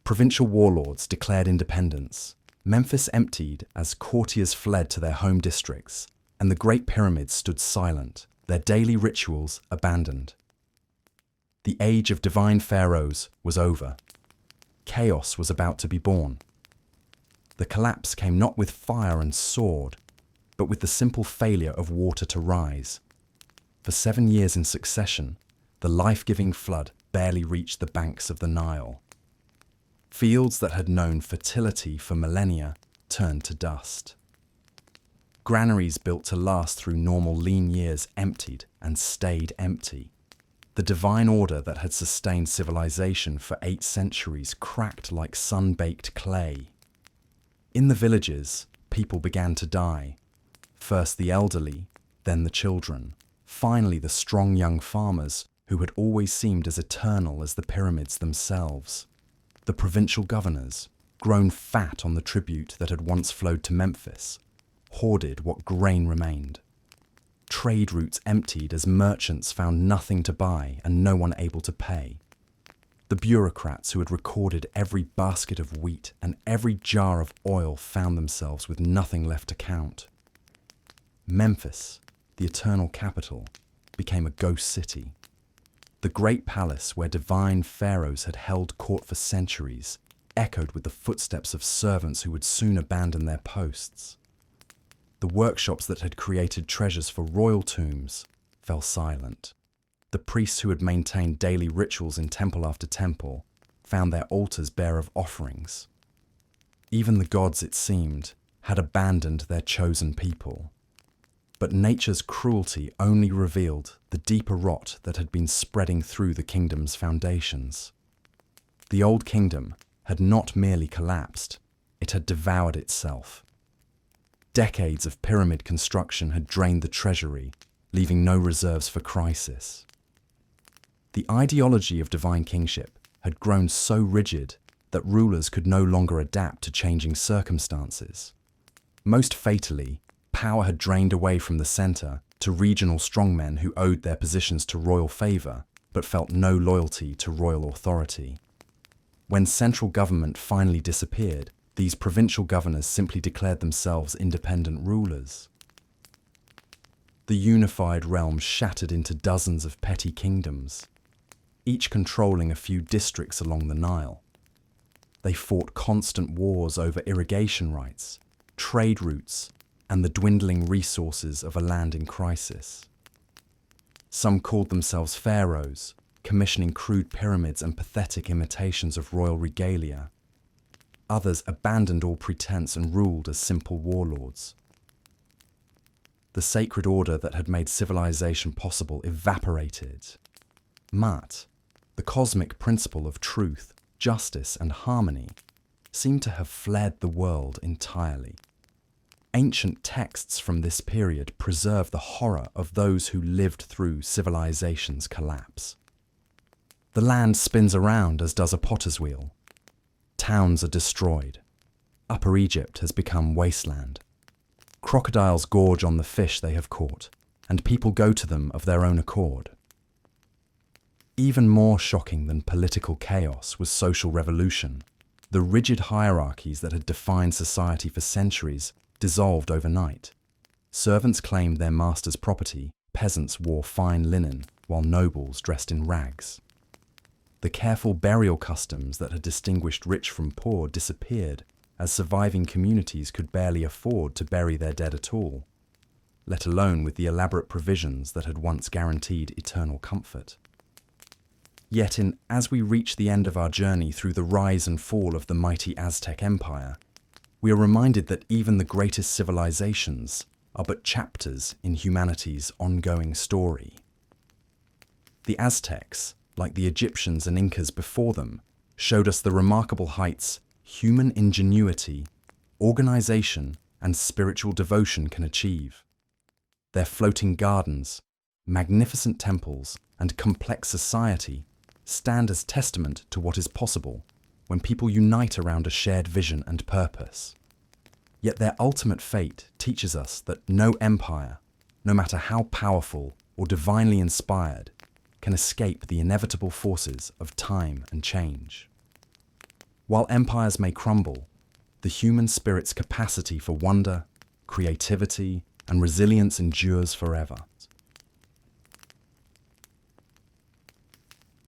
Provincial warlords declared independence. Memphis emptied as courtiers fled to their home districts, and the Great Pyramids stood silent, their daily rituals abandoned. The age of divine pharaohs was over. Chaos was about to be born. The collapse came not with fire and sword, but with the simple failure of water to rise. For 7 years in succession, the life-giving flood barely reached the banks of the Nile. Fields that had known fertility for millennia turned to dust. Granaries built to last through normal lean years emptied and stayed empty. The divine order that had sustained civilization for 8 centuries cracked like sun-baked clay. In the villages, people began to die. First the elderly, then the children, finally the strong young farmers who had always seemed as eternal as the pyramids themselves. The provincial governors, grown fat on the tribute that had once flowed to Memphis, hoarded what grain remained. Trade routes emptied as merchants found nothing to buy and no one able to pay. The bureaucrats who had recorded every basket of wheat and every jar of oil found themselves with nothing left to count. Memphis, the eternal capital, became a ghost city. The great palace where divine pharaohs had held court for centuries echoed with the footsteps of servants who would soon abandon their posts. The workshops that had created treasures for royal tombs fell silent. The priests who had maintained daily rituals in temple after temple found their altars bare of offerings. Even the gods, it seemed, had abandoned their chosen people. But nature's cruelty only revealed the deeper rot that had been spreading through the kingdom's foundations. The old kingdom had not merely collapsed, it had devoured itself. Decades of pyramid construction had drained the treasury, leaving no reserves for crisis. The ideology of divine kingship had grown so rigid that rulers could no longer adapt to changing circumstances. Most fatally, power had drained away from the center to regional strongmen who owed their positions to royal favor but felt no loyalty to royal authority. When central government finally disappeared, these provincial governors simply declared themselves independent rulers. The unified realm shattered into dozens of petty kingdoms, each controlling a few districts along the Nile. They fought constant wars over irrigation rights, trade routes, and the dwindling resources of a land in crisis. Some called themselves pharaohs, commissioning crude pyramids and pathetic imitations of royal regalia. Others abandoned all pretense and ruled as simple warlords. The sacred order that had made civilization possible evaporated. Mat, the cosmic principle of truth, justice, and harmony, seemed to have fled the world entirely. Ancient texts from this period preserve the horror of those who lived through civilization's collapse. The land spins around as does a potter's wheel. Towns are destroyed. Upper Egypt has become wasteland. Crocodiles gorge on the fish they have caught, and people go to them of their own accord. Even more shocking than political chaos was social revolution. The rigid hierarchies that had defined society for centuries dissolved overnight. Servants claimed their master's property, peasants wore fine linen, while nobles dressed in rags. The careful burial customs that had distinguished rich from poor disappeared, as surviving communities could barely afford to bury their dead at all, let alone with the elaborate provisions that had once guaranteed eternal comfort. Yet as we reach the end of our journey through the rise and fall of the mighty Aztec Empire, we are reminded that even the greatest civilizations are but chapters in humanity's ongoing story. The Aztecs, like the Egyptians and Incas before them, showed us the remarkable heights human ingenuity, organization, and spiritual devotion can achieve. Their floating gardens, magnificent temples, and complex society stand as testament to what is possible when people unite around a shared vision and purpose. Yet their ultimate fate teaches us that no empire, no matter how powerful, or divinely inspired, can escape the inevitable forces of time and change. While empires may crumble, the human spirit's capacity for wonder, creativity, and resilience endures forever.